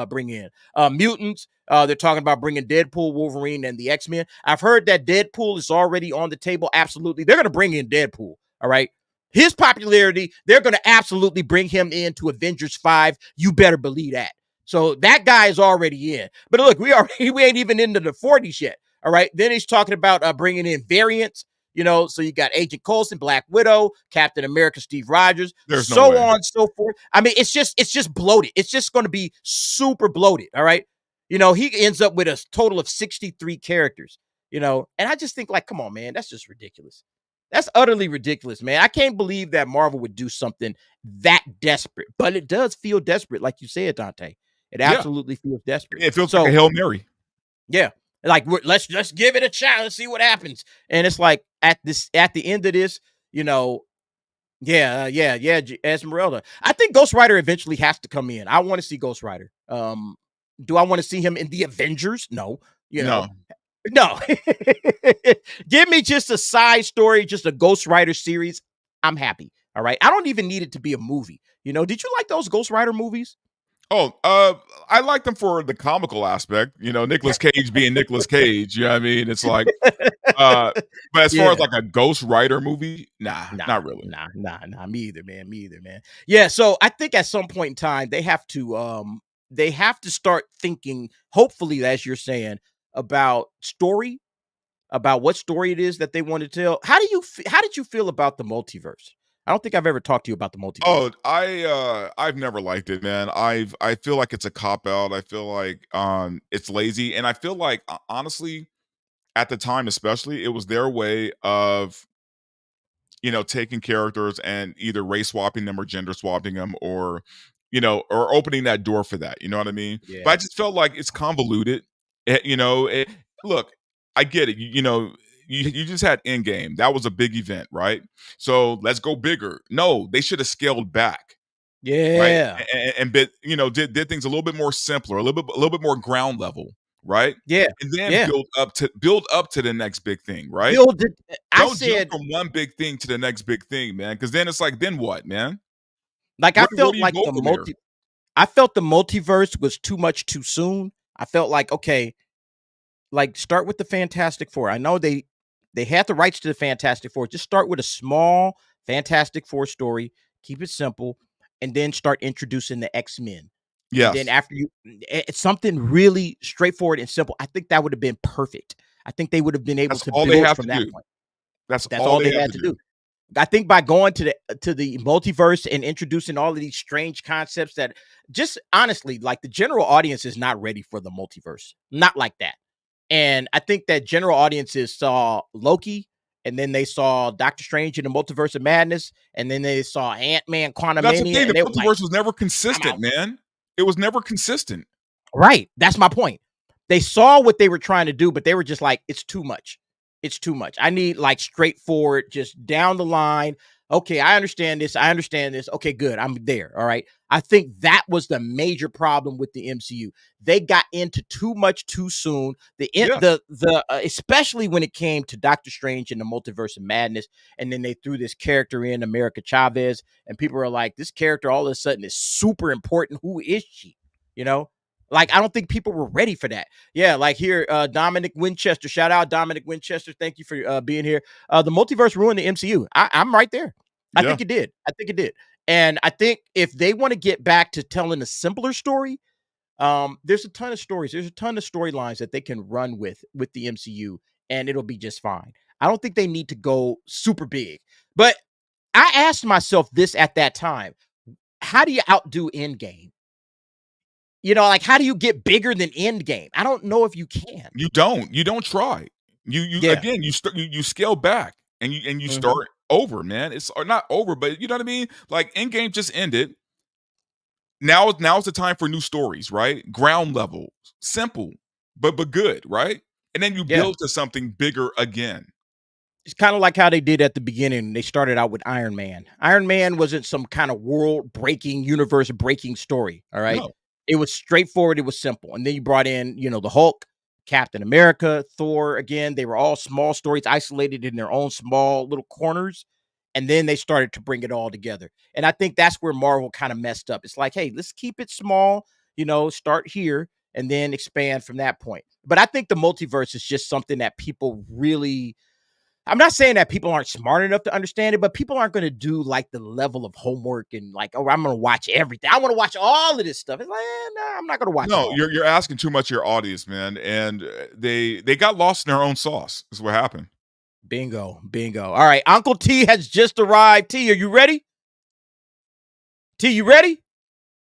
bring in. Mutants, they're talking about bringing Deadpool, Wolverine, and the X-Men. I've heard that Deadpool is already on the table. Absolutely. They're going to bring in Deadpool. All right. His popularity, they're going to absolutely bring him into Avengers 5. You better believe that. So that guy is already in. But look, we ain't even into the 40s yet. All right. Then he's talking about bringing in variants. So you got Agent Coulson, Black Widow, Captain America, Steve Rogers, There's no so way. on, so forth. I mean, it's just bloated. It's just going to be super bloated. All right. He ends up with a total of 63 characters, and I just think, like, come on, man, that's just ridiculous. That's utterly ridiculous, man. I can't believe that Marvel would do something that desperate, but it does feel desperate, like you said, Dante. It absolutely feels desperate. It feels like a Hail Mary. Yeah. Like, let's give it a shot. Let's see what happens. And it's like at the end of this, Esmeralda. I think Ghost Rider eventually has to come in. I want to see Ghost Rider. Do I want to see him in the Avengers? No. No. Give me just a side story, just a Ghost Rider series. I'm happy. All right. I don't even need it to be a movie. Did you like those Ghost Rider movies? Oh, I like them for the comical aspect. Nicolas Cage being Nicolas Cage. You know what I mean? It's like, but as far as like a Ghost Rider movie, nah, not really. Nah. Me either, man. Yeah. So I think at some point in time they have to start thinking, hopefully, as you're saying, about story, about what story it is that they want to tell. How did you feel about the multiverse? I don't think I've ever talked to you about the multiverse. Oh, I've never liked it, man. I feel like it's a cop out. I feel like it's lazy, and I feel like honestly, at the time especially, it was their way of taking characters and either race swapping them or gender swapping them, or or opening that door for that. You know what I mean? Yeah. But I just felt like it's convoluted. Look, I get it. You just had Endgame. That was a big event, right? So let's go bigger. No, they should have scaled back. Yeah. Right? And bit, did things a little bit more simpler, a little bit more ground level, right? Yeah. And then build up to the next big thing, right? Don't jump from one big thing to the next big thing, man. Because then it's like, then what, man? Like, I felt like the multiverse was too much too soon. I felt like, okay, like, start with the Fantastic Four. I know they had the rights to the Fantastic Four. Just start with a small Fantastic Four story, keep it simple, and then start introducing the X-Men. Yeah. Then after it's something really straightforward and simple. I think that would have been perfect. I think they would have been able to build from that point. That's all they had to do. I think by going to the multiverse and introducing all of these strange concepts that just honestly, like, the general audience is not ready for the multiverse. Not like that. And I think that general audiences saw Loki, and then they saw Doctor Strange in the Multiverse of Madness, and then they saw Ant-Man, Quantumania. That's the thing. The multiverse was never consistent, man. It was never consistent. Right. That's my point. They saw what they were trying to do, but they were just like, it's too much. It's too much. I need, like, straightforward, just down the line. Okay, I understand this. Okay, good. I'm there. All right. I think that was the major problem with the MCU. They got into too much too soon. Especially when it came to Doctor Strange and the Multiverse of Madness, and then they threw this character in, America Chavez, and people are like, this character all of a sudden is super important. Who is she? Like, I don't think people were ready for that. Yeah, like here, Dominic Winchester. Shout out Dominic Winchester. Thank you for being here. The multiverse ruined the MCU. I'm right there. I think it did. And I think if they want to get back to telling a simpler story, there's a ton of stories. There's a ton of storylines that they can run with the MCU, and it'll be just fine. I don't think they need to go super big. But I asked myself this at that time. How do you outdo Endgame? Like, how do you get bigger than Endgame? I don't know if you can. You don't try. Again, you scale back and you start over, man. It's not over, but you know what I mean? Like, Endgame just ended. Now's the time for new stories, right? Ground level, simple, but good, right? And then you build to something bigger again. It's kind of like how they did at the beginning. They started out with Iron Man. Iron Man wasn't some kind of world-breaking, universe-breaking story, all right? No. It was straightforward. It was simple. And then you brought in, the Hulk, Captain America, Thor. Again, they were all small stories, isolated in their own small little corners. And then they started to bring it all together. And I think that's where Marvel kind of messed up. It's like, hey, let's keep it small, start here and then expand from that point. But I think the multiverse is just something that people really... I'm not saying that people aren't smart enough to understand it, but people aren't going to do, like, the level of homework and, like, I'm going to watch everything. I want to watch all of this stuff. It's like, nah, I'm not going to watch. No, you're asking too much of your audience, man. And they got lost in their own sauce is what happened. Bingo. All right, Uncle T has just arrived. T, are you ready? T, you ready?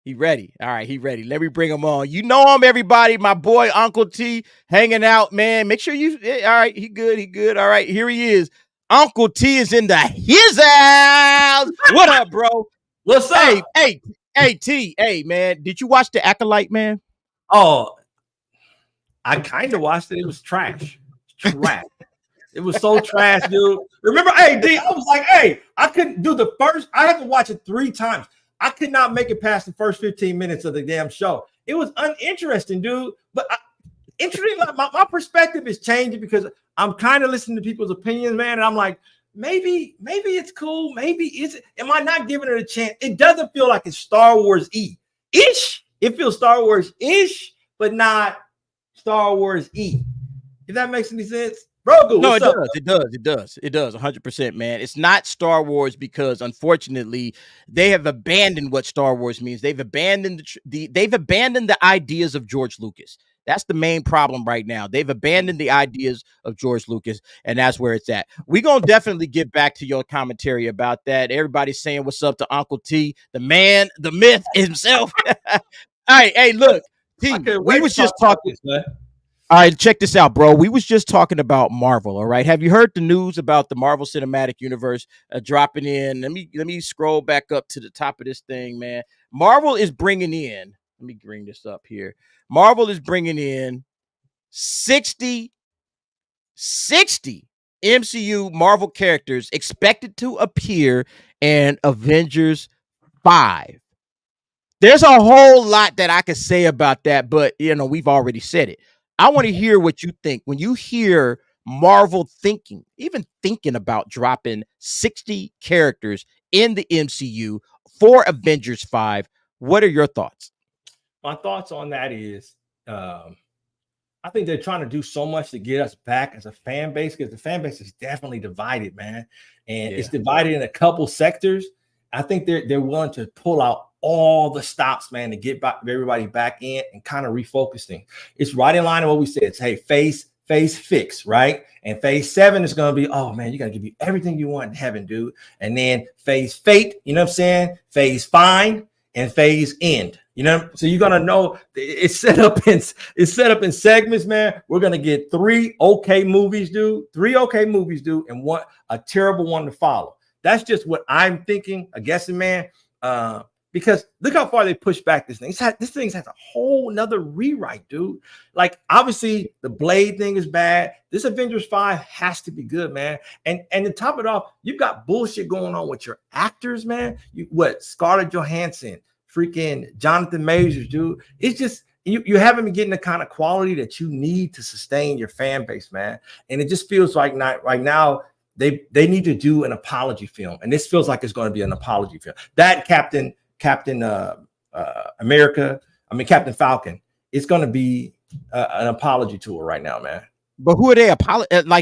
He ready. All right, he ready. Let me bring him on. You know him, everybody. My boy Uncle T hanging out, man. Make sure you. All right, he good. All right, here he is. Uncle T is in his house. What up, bro? What's up? Hey, T. Hey, man. Did you watch the Acolyte, man? Oh, I kind of watched it. It was trash. It was so trash, dude. Remember, hey, D, I was like, hey, I couldn't do the first. I had to watch it 3 times. I could not make it past the first 15 minutes of the damn show. It was uninteresting, dude. But interesting, my perspective is changing because I'm kind of listening to people's opinions, man. And I'm like, maybe it's cool. Maybe it's. Am I not giving it a chance? It doesn't feel like it's Star Wars-ish. It feels Star Wars-ish, but not Star Wars-y. If that makes any sense. Bro, no, it does. 100%, man. It's not Star Wars because, unfortunately, they have abandoned what Star Wars means. They've abandoned the ideas of George Lucas. That's the main problem right now. They've abandoned the ideas of George Lucas, and that's where it's at. We're going to definitely get back to your commentary about that. Everybody's saying what's up to Uncle T, the man, the myth himself. All right, hey, look, T, we was just talking. All right, check this out, bro. We was just talking about Marvel, all right? Have you heard the news about the Marvel Cinematic Universe dropping in? Let me scroll back up to the top of this thing, man. Marvel is bringing in, let me bring this up here. Marvel is bringing in 60 MCU Marvel characters expected to appear in Avengers 5. There's a whole lot that I could say about that, but, we've already said it. I want to hear what you think when you hear Marvel thinking about dropping 60 characters in the MCU for Avengers 5. What are your thoughts? My thoughts on that is, I think they're trying to do so much to get us back as a fan base because the fan base is definitely divided, man. And it's divided in a couple sectors. I think they're willing to pull out all the stops, man, to get everybody back in and kind of refocusing. It's right in line with what we said. It's, hey, phase fix, right? And phase 7 is going to be, oh, man, you got to give you everything you want in heaven, dude. And then phase fate, you know what I'm saying? Phase find and phase end. So you're going to know it's set up in segments, man. We're going to get 3 okay movies, dude. 3 okay movies, dude, and a terrible one to follow. That's just what I'm thinking, a guessing, man. Because look how far they pushed back this thing. This thing has a whole nother rewrite, dude. Like, obviously, the Blade thing is bad. This Avengers 5 has to be good, man. And to top it off, you've got bullshit going on with your actors, man. Scarlett Johansson, freaking Jonathan Majors, dude. It's just you haven't been getting the kind of quality that you need to sustain your fan base, man. And it just feels like right now they need to do an apology film, and this feels like it's going to be an apology film. That Captain America, Captain Falcon, it's going to be an apology tour right now, man. But who are they?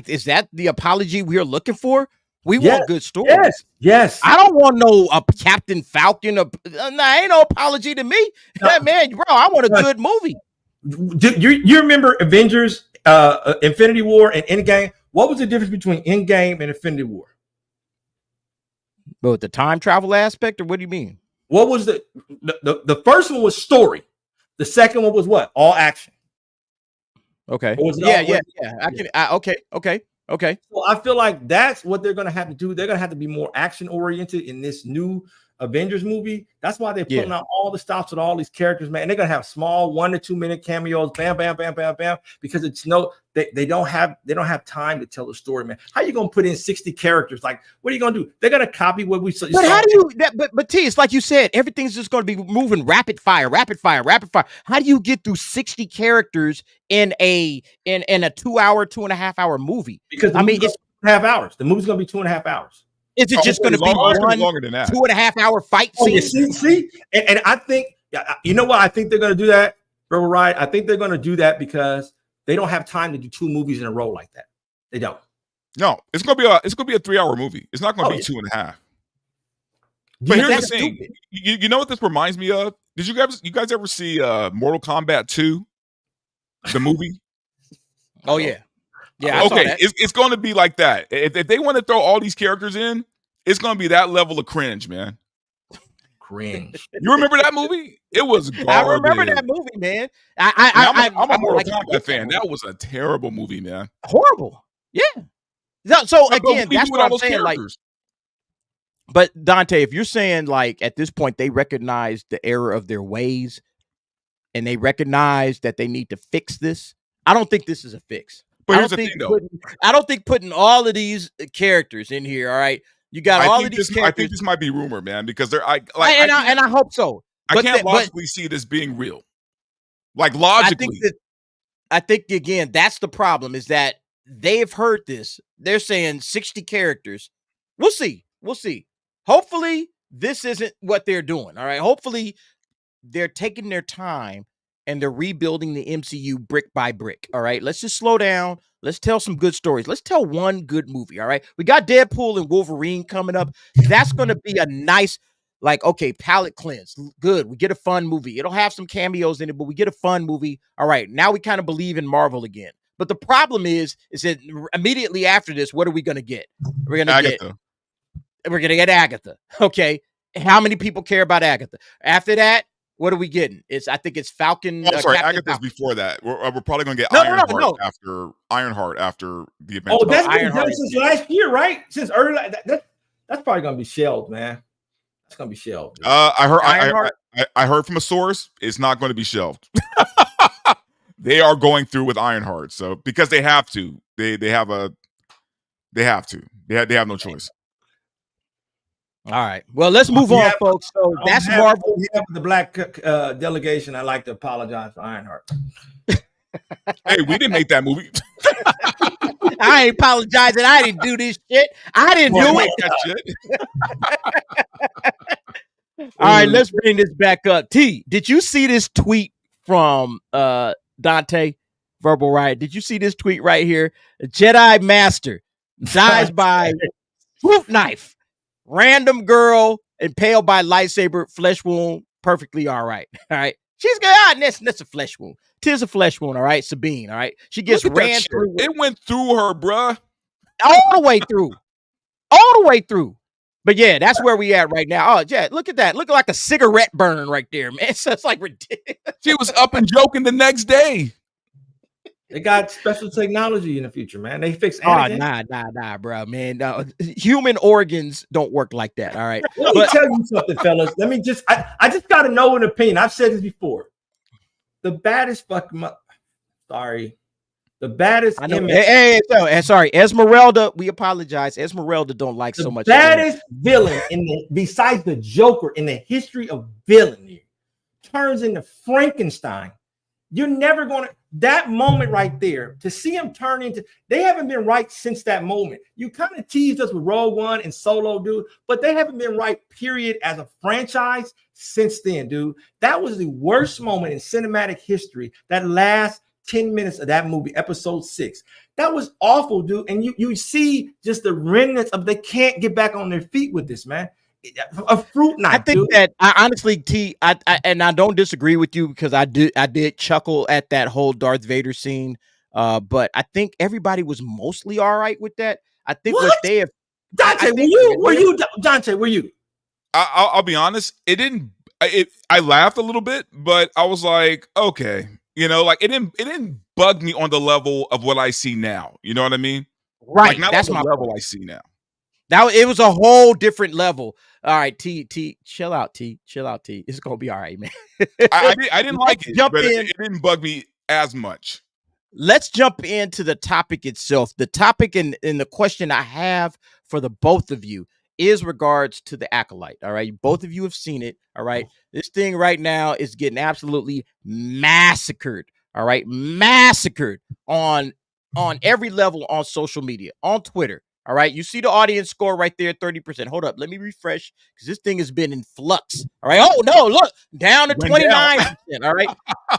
Is that the apology we're looking for? We want good stories. Yes. I don't want no Captain Falcon. Ain't no apology to me. No. Man, bro, I want a good movie. Do you remember Avengers, Infinity War, and Endgame? What was the difference between Endgame and Infinity War? But the time travel aspect, or what do you mean? What was the first one was story. The second one was what? All action. Okay. Yeah. Okay. So I feel like that's what they're going to have to do. They're going to have to be more action oriented in this new Avengers movie. That's why they're putting out all the stops with all these characters, man. And they're going to have small 1 to 2 minute cameos, bam, because they don't have time to tell the story, man. How you going to put in 60 characters? Like, what are you going to do? They're going to copy what we saw. But how do you but T, it's like you said, everything's just going to be moving rapid fire. How do you get through 60 characters in a 2-hour, 2.5-hour movie? Because it's 2.5 hours. The movie's going to be 2.5 hours. Is it just going to be one longer than that 2.5-hour fight scene? See? And I think, you know what? I think they're going to do that, Rebel Ride. I think they're going to do that because they don't have time to do 2 movies in a row like that. They don't. No, it's going to be a 3-hour movie. It's not going to be 2.5. But here's the thing. You know what this reminds me of? Did you guys ever see Mortal Kombat 2, the movie? Oh yeah. Yeah, okay, it's going to be like that. If they want to throw all these characters in, it's going to be that level of cringe, man. Cringe. You remember that movie? It was garbage. I remember that movie, man. I'm a Mortal Kombat fan. That was a terrible movie, man. Horrible. Yeah. So again, that's what I'm saying. Like, but Dante, if you're saying like at this point they recognize the error of their ways and they recognize that they need to fix this, I don't think this is a fix. But here's the thing, though. I don't think putting all of these characters in here. All right, you got all of these characters. I think this might be rumor, man, because they're and I hope so. I can't logically see this being real. Like logically, I think again that's the problem is that they've heard this. They're saying 60 characters. We'll see. Hopefully, this isn't what they're doing. All right. Hopefully, they're taking their time and they're rebuilding the MCU brick by brick. All right. Let's just slow down. Let's tell some good stories. Let's tell one good movie. All right. We got Deadpool and Wolverine coming up. That's going to be a nice, like, okay, palate cleanse. Good. We get a fun movie. It'll have some cameos in it, but we get a fun movie. All right. Now we kind of believe in Marvel again. But the problem is that immediately after this, what are we going to get? We're going to get Agatha. Okay. How many people care about Agatha? After that, what are we getting? I think it's Falcon. Oh, sorry, Agatha's Falcon. Before that. We're probably going to get Ironheart after the Avengers. Oh, that's been done since last year, right? Since early. That's probably going to be shelved, man. That's going to be shelved. I heard from a source it's not going to be shelved. They are going through with Ironheart, so because they have to. They have to. They have no choice. All right. Well, let's move on, folks. So that's Marvel. The black delegation. I'd like to apologize for Ironheart. Hey, we didn't make that movie. I ain't apologizing. I didn't do this shit. I didn't do it. All right, let's bring this back up. T, did you see this tweet from Dante Verbal Riot? Did you see this tweet right here? A Jedi Master dies by fruit knife. Random girl impaled by lightsaber, flesh wound, perfectly all right. All right. She's good. That's a flesh wound. Tis a flesh wound, all right. Sabine, all right. She gets ran through. It went through her, bruh. All the way through. All the way through. But yeah, that's where we at right now. Oh, yeah, look at that. Looking like a cigarette burn right there, man. So it's like ridiculous. She was up and joking the next day. They got special technology in the future, man. They fix anything. Nah, bro, man. Human organs don't work like that. All right. Let me tell you something, fellas. I just got to know an opinion. I've said this before. The baddest the baddest image. Sorry, Esmeralda. We apologize. Esmeralda don't like so much. The baddest villain besides the Joker in the history of villainy turns into Frankenstein. You're never going to, that moment right there, to see him turn into, they haven't been right since that moment. You kind of teased us with Rogue One and Solo, dude, but they haven't been right, period, as a franchise since then, dude. That was the worst moment in cinematic history, that last 10 minutes of that movie, episode 6. That was awful, dude. And you see just the remnants of, they can't get back on their feet with this, man. A fruit knife. I think that honestly, T, I don't disagree with you because I did chuckle at that whole Darth Vader scene. But I think everybody was mostly all right with that. I think what they have. Dante, were you? Dante, were you? I'll be honest. It didn't. I laughed a little bit, but I was like, okay, like it didn't bug me on the level of what I see now. You know what I mean? Right. Like, not that's on the my level point. I see now. It was a whole different level. All right, T, chill out, T. It's gonna be all right, man. I didn't like it, but it didn't bug me as much. Let's jump into the topic itself. The topic and the question I have for the both of you is regards to the Acolyte. All right, both of you have seen it. All right, this thing right now is getting absolutely massacred. All right, massacred on every level on social media, on Twitter. All right, you see the audience score right there, 30%. Hold up, let me refresh because this thing has been in flux. All right, oh no, look, down to 29%. All right,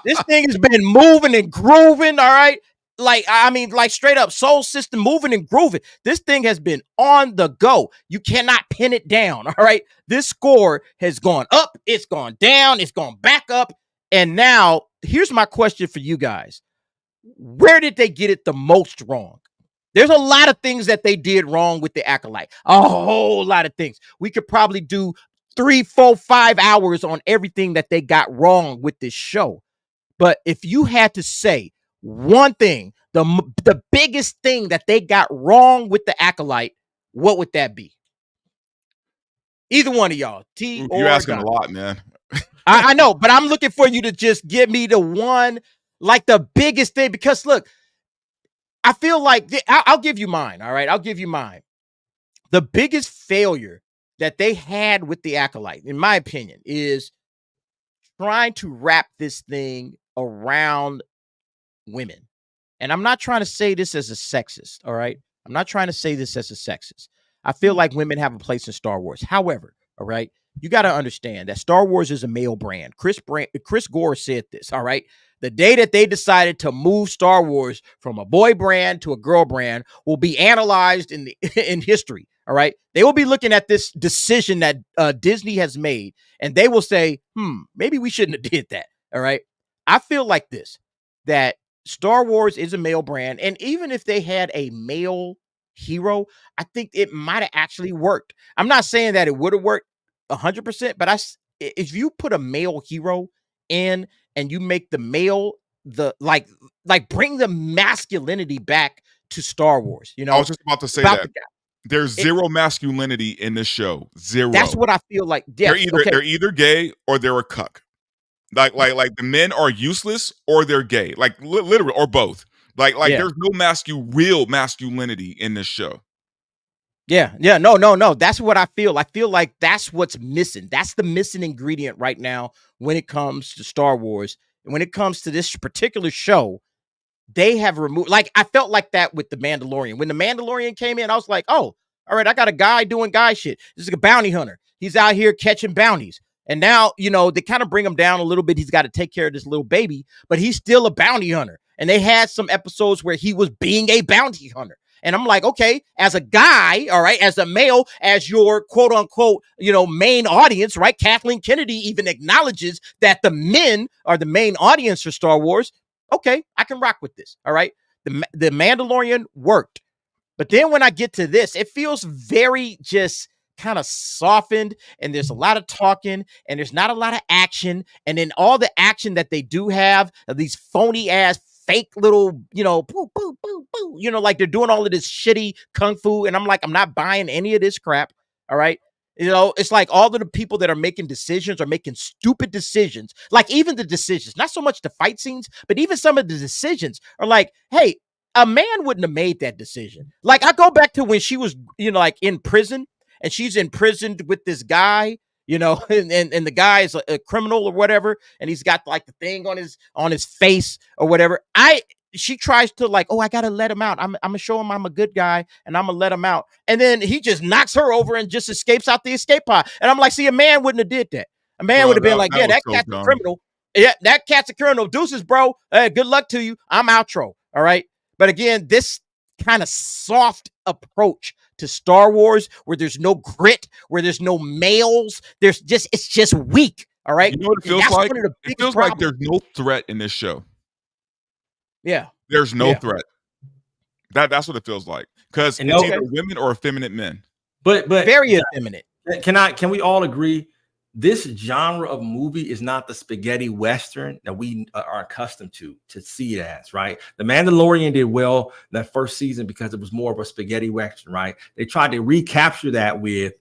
this thing has been moving and grooving. All right, like straight up soul system moving and grooving. This thing has been on the go. You cannot pin it down. All right, this score has gone up, it's gone down, it's gone back up, and now here's my question for you guys: where did they get it the most wrong? There's a lot of things that they did wrong with the Acolyte. A whole lot of things. We could probably do 3, 4, 5 hours on everything that they got wrong with this show. But if you had to say one thing, the biggest thing that they got wrong with the Acolyte, what would that be? Either one of y'all, T or you're asking Don. a lot, man. I know, but I'm looking for you to just give me the one, like the biggest thing. Because look, I feel like I'll give you mine. All right, I'll give you mine. The biggest failure that they had with the Acolyte, in my opinion, is trying to wrap this thing around women. And I'm not trying to say this as a sexist, all right? I'm not trying to say this as a sexist. I feel like women have a place in Star Wars. However, all right, you got to understand that Star Wars is a male brand. Chris Gore said this, all right? The day that they decided to move Star Wars from a boy brand to a girl brand will be analyzed in history, all right? They will be looking at this decision that Disney has made, and they will say, maybe we shouldn't have did that, all right? I feel like this, that Star Wars is a male brand, and even if they had a male hero, I think it might have actually worked. I'm not saying that it would have worked 100%, but if you put a male hero in and you make the male like bring the masculinity back to Star Wars, you know. I was just about to say that. There's zero masculinity in this show. Zero. That's what I feel like. Yes, they're either gay or they're a cuck. Like the men are useless or they're gay. Like literally, or both. Like there's no real masculinity in this show. Yeah. No. That's what I feel. I feel like that's what's missing. That's the missing ingredient right now when it comes to Star Wars. And when it comes to this particular show, they have removed, like, I felt like that with The Mandalorian. When The Mandalorian came in, I was like, oh, all right, I got a guy doing guy shit. This is a bounty hunter. He's out here catching bounties. And now, you know, they kind of bring him down a little bit. He's got to take care of this little baby, but he's still a bounty hunter. And they had some episodes where he was being a bounty hunter. And I'm like, okay, as a guy, all right, as a male, as your quote unquote, you know, main audience, right? Kathleen Kennedy even acknowledges that the men are the main audience for Star Wars. Okay, I can rock with this. All right. The Mandalorian worked. But then when I get to this, it feels very just kind of softened, and there's a lot of talking, and there's not a lot of action. And then all the action that they do have, these phony ass fake little, you know, boo, boo, boo, boo, you know, like they're doing all of this shitty kung fu. And I'm like, I'm not buying any of this crap. All right. You know, it's like all of the people that are making decisions are making stupid decisions. Like even the decisions, not so much the fight scenes, but even some of the decisions are like, hey, a man wouldn't have made that decision. Like I go back to when she was, you know, like in prison, and she's imprisoned with this guy, you know, and the guy is a criminal or whatever, and he's got like the thing on his face or whatever. She tries to like, oh, I gotta let him out. I'm gonna show him I'm a good guy, and I'm gonna let him out. And then he just knocks her over and just escapes out the escape pod. And I'm like, see, a man wouldn't have did that. A man would have been like, yeah, that cat's a criminal. Yeah, that cat's a criminal. Deuces, bro. Hey, good luck to you. I'm outro. All right. But again, this kind of soft approach to Star Wars, where there's no grit, where there's no males, it's just weak. All right. You know what it feels like? It feels like there's no threat in this show. Yeah. There's no threat. That's what it feels like. Because it's either women or effeminate men. But very effeminate. Can we all agree? This genre of movie is not the spaghetti western that we are accustomed to see it as, right? The Mandalorian did well that first season because it was more of a spaghetti western, right? They tried to recapture that with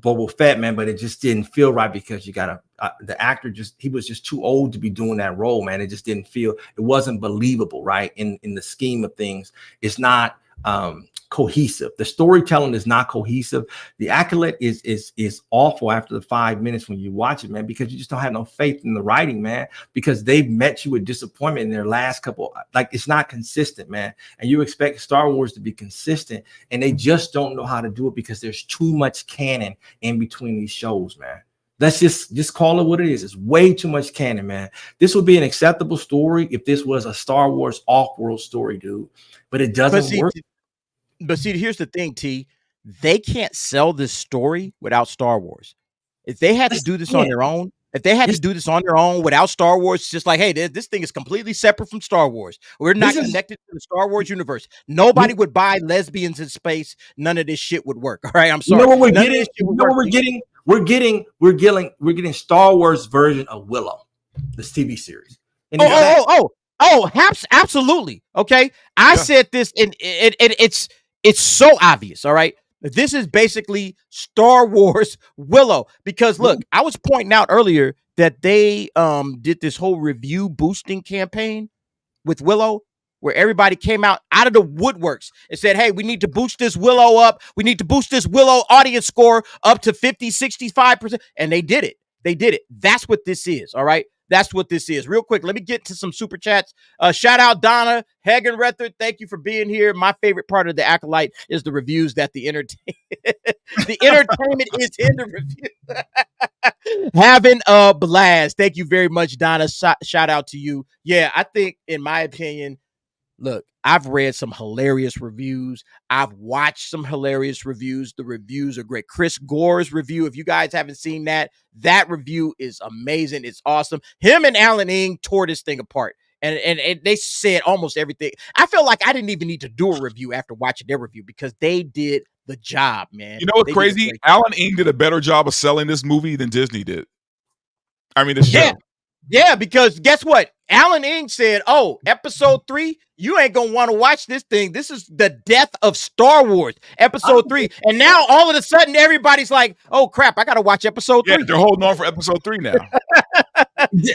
Boba Fett, man, but it just didn't feel right because you got the actor he was just too old to be doing that role, man. It just didn't feel, it wasn't believable, right? In the scheme of things, it's not cohesive. The storytelling is not cohesive. The Acolyte is awful after the 5 minutes when you watch it, man, because you just don't have no faith in the writing, man, because they've met you with disappointment in their last couple. Like, it's not consistent, man. And you expect Star Wars to be consistent, and they just don't know how to do it because there's too much canon in between these shows, man. Let's just call it what it is. It's way too much canon, man. This would be an acceptable story if this was a Star Wars off-world story, dude. But it doesn't work. But see, here's the thing, T. They can't sell this story without Star Wars. If they had to do this on their own, If they had to do this on their own without Star Wars, it's just like, hey, this thing is completely separate from Star Wars. We're not connected to the Star Wars universe. Nobody would buy lesbians in space. None of this shit would work. All right, I'm sorry. You know what we're getting? You know what we're getting? We're getting Star Wars version of Willow, this TV series. And absolutely. Okay, I said this, and it's so obvious. All right. This is basically Star Wars Willow, because look, I was pointing out earlier that they did this whole review boosting campaign with Willow, where everybody came out of the woodworks and said, hey, we need to boost this Willow up. We need to boost this Willow audience score up to 50, 65%. And they did it. That's what this is. All right. That's what this is. Real quick, let me get to some super chats. Shout out Donna Hagenrether. Thank you for being here. My favorite part of the Acolyte is the reviews that the entertainment is in the review. Having a blast. Thank you very much, Donna. Shout out to you. Yeah, I think, in my opinion, look, I've read some hilarious reviews. I've watched some hilarious reviews. The reviews are great. Chris Gore's review, if you guys haven't seen that review is amazing. It's awesome. Him and Alan Ng tore this thing apart. And they said almost everything. I feel like I didn't even need to do a review after watching their review, because they did the job, man. You know what's crazy? Alan Ng did a better job of selling this movie than Disney did. I mean, this show. Yeah, because guess what? Alan Ng said, episode 3, you ain't going to want to watch this thing. This is the death of Star Wars, episode 3. And now all of a sudden, everybody's like, oh, crap, I got to watch episode 3. Yeah, they're holding on for episode 3 now.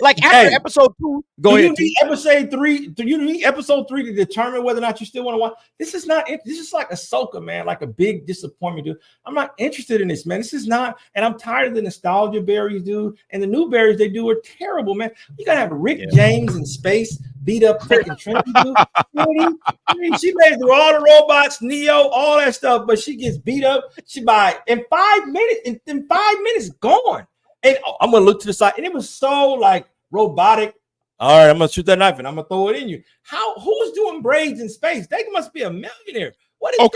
Like after episode 2, go ahead. Do you need episode 3 to determine whether or not you still want to watch? This is like Ahsoka, man, like a big disappointment, dude. I'm not interested in this, man. This is not, and I'm tired of the nostalgia berries, dude. And the new berries they do are terrible, man. You gotta have Rick James in space beat up freaking Trinity, dude. She made through all the robots, Neo, all that stuff, but she gets beat up. In 5 minutes, gone. And I'm gonna look to the side, and it was so like robotic. All right, I'm gonna shoot that knife and I'm gonna throw it in you. Who's doing braids in space? They must be a millionaire. What is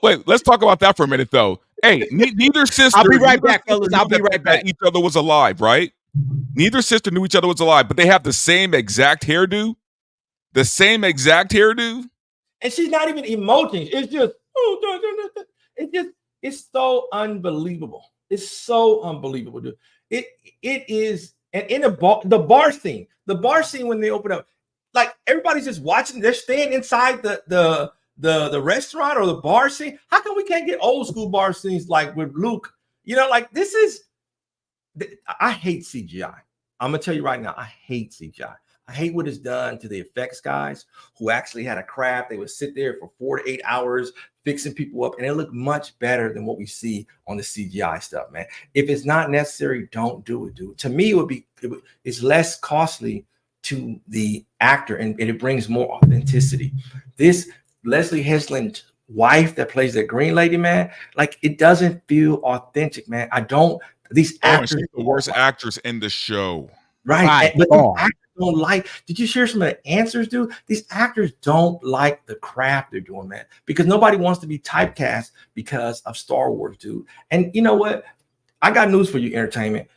wait. Let's talk about that for a minute, though. Hey, neither sister. I'll be right back, fellas. I'll be right back. Each other was alive, right? Neither sister knew each other was alive, but they have the same exact hairdo. And she's not even emoting. It's just, it's so unbelievable. It's so unbelievable, dude. It is, and in the bar scene when they open up, like everybody's just watching. They're staying inside the restaurant or the bar scene. How come we can't get old school bar scenes like with Luke? You know, like this is. I hate CGI. I'm gonna tell you right now, I hate CGI. I hate what it's done to the effects guys who actually had a craft. They would sit there for 4 to 8 hours fixing people up, and it looked much better than what we see on the CGI stuff, man. If it's not necessary, don't do it, dude. To me, it's less costly to the actor, and it brings more authenticity. This Leslye Headland wife that plays that green lady, man, like it doesn't feel authentic, man. These actors, she's the worst actress in the show, right? But these actors don't like. Did you share some of the answers, dude? These actors don't like the craft they're doing, man, because nobody wants to be typecast because of Star Wars, dude. And you know what? I got news for you, entertainment.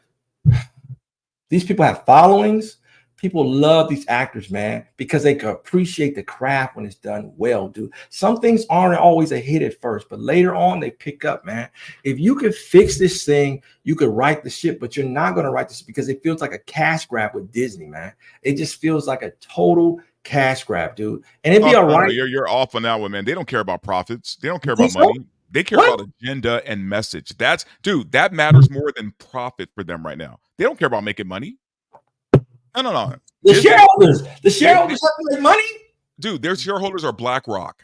These people have followings. People love these actors, man, because they can appreciate the craft when it's done well, dude. Some things aren't always a hit at first, but later on they pick up, man. If you could fix this thing, you could write the ship, but you're not going to write this because it feels like a cash grab with Disney, man. It just feels like a total cash grab, dude. And it'd be all right. You're off on that one, man. They don't care about profits. They don't care about money. They care about agenda and message. That matters more than profit for them right now. They don't care about making money. No. The shareholders have to make money. Dude, their shareholders are BlackRock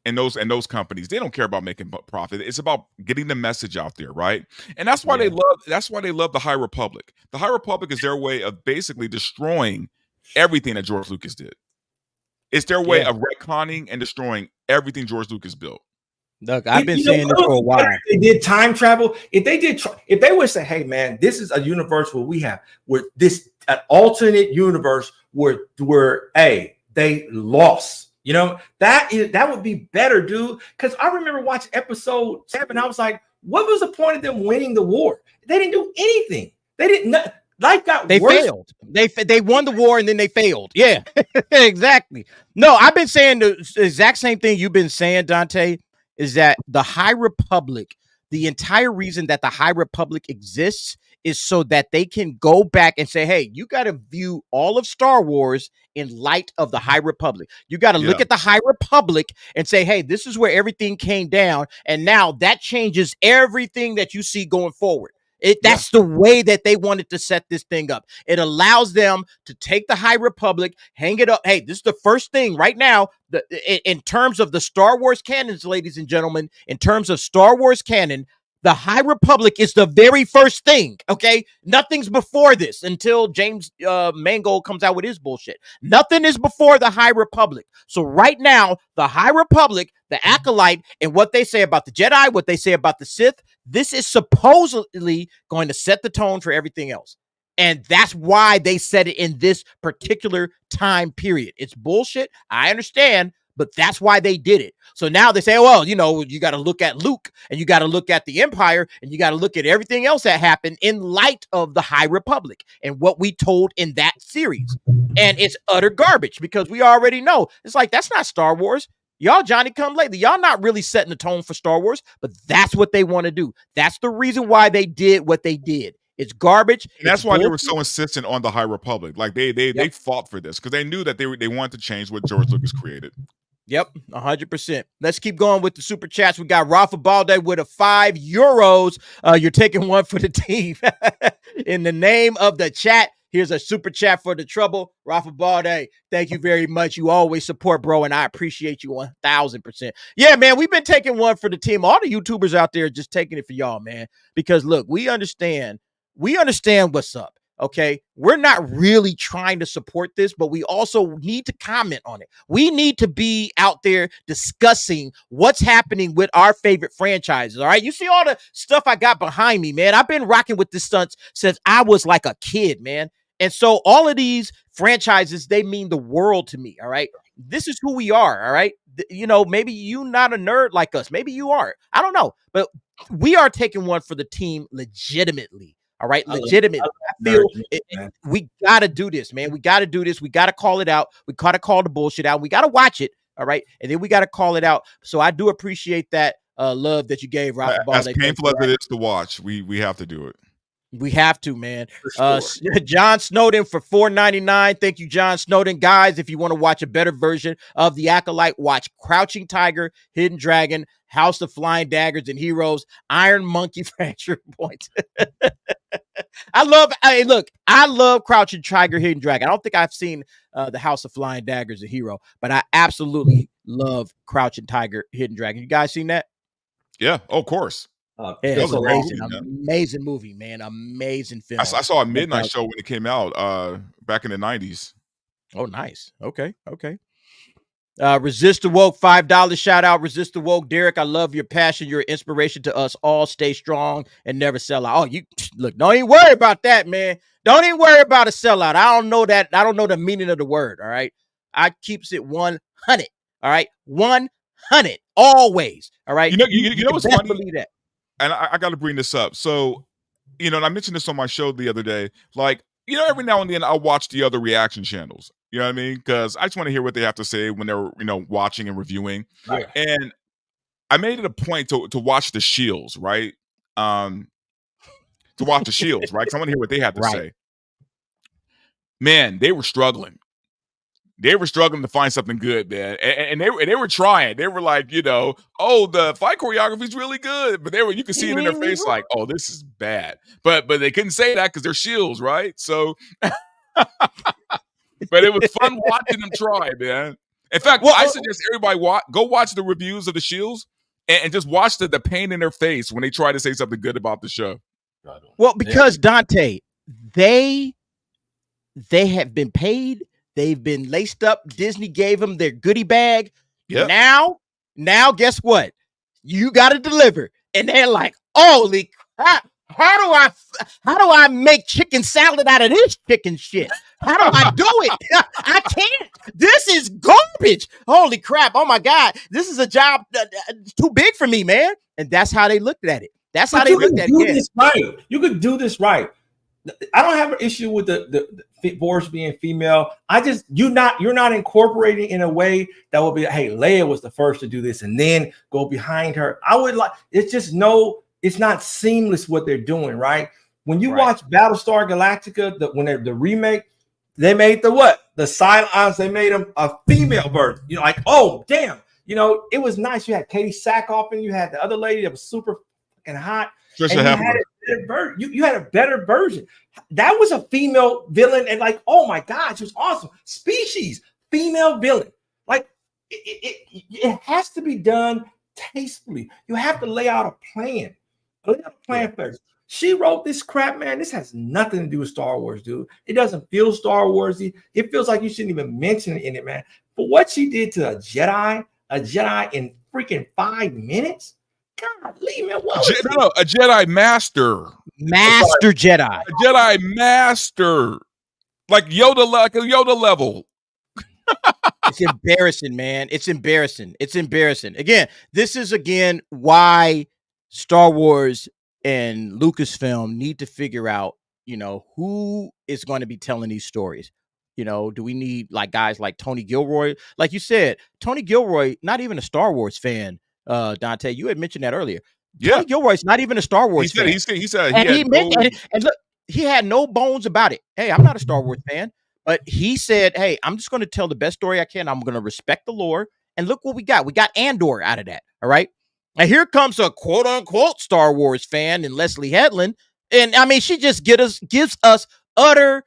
and those companies. They don't care about making profit. It's about getting the message out there, right? And that's why they love the High Republic. The High Republic is their way of basically destroying everything that George Lucas did. It's their way of retconning and destroying everything George Lucas built. Look, I've been saying this for a while. If they did time travel, if they would say, "Hey, man, this is a universe where an alternate universe where they lost." You know, that would be better, dude. Because I remember watching episode 7. I was like, "What was the point of them winning the war? They didn't do anything. They didn't. Life got they worse. failed. They won the war and then they failed. Yeah, exactly. No, I've been saying the exact same thing you've been saying, Dante, is that the High Republic, the entire reason that the High Republic exists is so that they can go back and say, hey, you got to view all of Star Wars in light of the High Republic. You got to look at the High Republic and say, hey, this is where everything came down. And now that changes everything that you see going forward. That's the way that they wanted to set this thing up. It allows them to take the High Republic, hang it up. Hey, this is the first thing right now. In terms of the Star Wars canons, ladies and gentlemen, in terms of Star Wars canon, the High Republic is the very first thing, okay? Nothing's before this until James Mangold comes out with his bullshit. Nothing is before the High Republic. So right now, the High Republic, the Acolyte, and what they say about the Jedi, what they say about the Sith, this is supposedly going to set the tone for everything else. And that's why they said it in this particular time period. It's bullshit. I understand. But that's why they did it. So now they say, well, you know, you got to look at Luke and you got to look at the Empire and you got to look at everything else that happened in light of the High Republic and what we told in that series. And it's utter garbage because we already know. It's like, that's not Star Wars. Y'all Johnny come lately. Y'all not really setting the tone for Star Wars, but that's what they want to do. That's the reason why they did what they did. It's garbage. And that's why they were so insistent on the High Republic. Like they fought for this because they knew that they wanted to change what George Lucas created. Yep, 100%. Let's keep going with the super chats. We got Rafa Balde with a €5. You're taking one for the team. In the name of the chat, here's a super chat for the trouble. Rafa Balde, thank you very much. You always support, bro, and I appreciate you 1,000%. Yeah, man, we've been taking one for the team. All the YouTubers out there just taking it for y'all, man. Because, look, we understand what's up. Okay, we're not really trying to support this, but we also need to comment on it. We need to be out there discussing what's happening with our favorite franchises. All right, you see all the stuff I got behind me, man. I've been rocking with this stunt since I was like a kid, man. And so all of these franchises, they mean the world to me. All right, this is who we are. All right, you know, maybe you not a nerd like us. Maybe you are. I don't know, but we are taking one for the team legitimately. All right, legitimate. I feel we got to do this, man. We got to do this. We got to call it out. We got to call the bullshit out. We got to watch it. All right, and then we got to call it out. So I do appreciate that love that you gave, Rafa. As painful as it is to watch, we have to do it. We have to, man. Sure. John Snowden for $4.99. Thank you, John Snowden. Guys, if you want to watch a better version of the Acolyte, watch Crouching Tiger, Hidden Dragon, House of Flying Daggers and Heroes, Iron Monkey Fracture Points. I love Crouching Tiger, Hidden Dragon. I don't think I've seen the House of Flying Daggers and Hero, but I absolutely love Crouching Tiger, Hidden Dragon. You guys seen that? Yeah, of course. It's amazing movie, man. Amazing film. I saw a midnight show when it came out back in the 90s. Oh, nice. Okay. Resist the Woke, $5 shout out. Resist the Woke, Derek. I love your passion. You're an inspiration to us all. Stay strong and never sell out. Oh, you look, don't even worry about that, man. Don't even worry about a sellout. I don't know that. I don't know the meaning of the word. All right. I keeps it 100. All right. 100 always. All right. You know what's funny? Believe that. And I got to bring this up. So, you know, and I mentioned this on my show the other day. Like, you know, every now and then I'll watch the other reaction channels. You know what I mean? Because I just want to hear what they have to say when they're, you know, watching and reviewing. Right. And I made it a point to watch the Shields, right? To watch the Shields, right? Because I want to hear what they have to say. Man, they were struggling. They were struggling to find something good, man. And they were trying. They were like, you know, oh, the fight choreography is really good. But you could see it in their face like, oh, this is bad. But they couldn't say that because they're Shields, right? So, but it was fun watching them try, man. In fact, I suggest everybody go watch the reviews of the Shields and just watch the pain in their face when they try to say something good about the show. Well, because Dante, they have been paid. They've been laced up. Disney gave them their goodie bag. Yep. Now, guess what? You got to deliver. And they're like, holy crap. How do I make chicken salad out of this chicken shit? How do I do it? I can't. This is garbage. Holy crap. Oh my God. This is a job too big for me, man. And that's how they looked at it. That's how they looked at it. This right. You could do this right. I don't have an issue with the Boris being female. You're not incorporating in a way that will be, hey, Leia was the first to do this, and then go behind her. I would like, it's not seamless what they're doing, right? When you watch Battlestar Galactica, when the remake, they made the Cylons, they made them a female version. You know, like, oh damn, you know, it was nice. You had Katie Sackhoff and you had the other lady that was super fucking hot. And you had a better version. That was a female villain, and like, oh my gosh, it was awesome. Species, female villain. Like, it has to be done tastefully. You have to lay out a plan. First. She wrote this crap, man. This has nothing to do with Star Wars, dude. It doesn't feel Star Warsy. It feels like you shouldn't even mention it in it, man. But what she did to a Jedi in freaking 5 minutes. God, leave me alone. A Jedi Master. Jedi. A Jedi Master. Like Yoda level. It's embarrassing, man. It's embarrassing. Again, this is why Star Wars and Lucasfilm need to figure out, you know, who is going to be telling these stories. You know, do we need like guys like Tony Gilroy? Like you said, Tony Gilroy, not even a Star Wars fan. Dante, you had mentioned that earlier. Yeah, Tony Gilroy's not even a Star Wars fan. He said, and look, he had no bones about it. Hey, I'm not a Star Wars fan, but he said, hey, I'm just going to tell the best story I can. I'm going to respect the lore. And look what we got. We got Andor out of that. All right. And here comes a quote unquote Star Wars fan in Leslye Headland. And I mean, she just gives us utter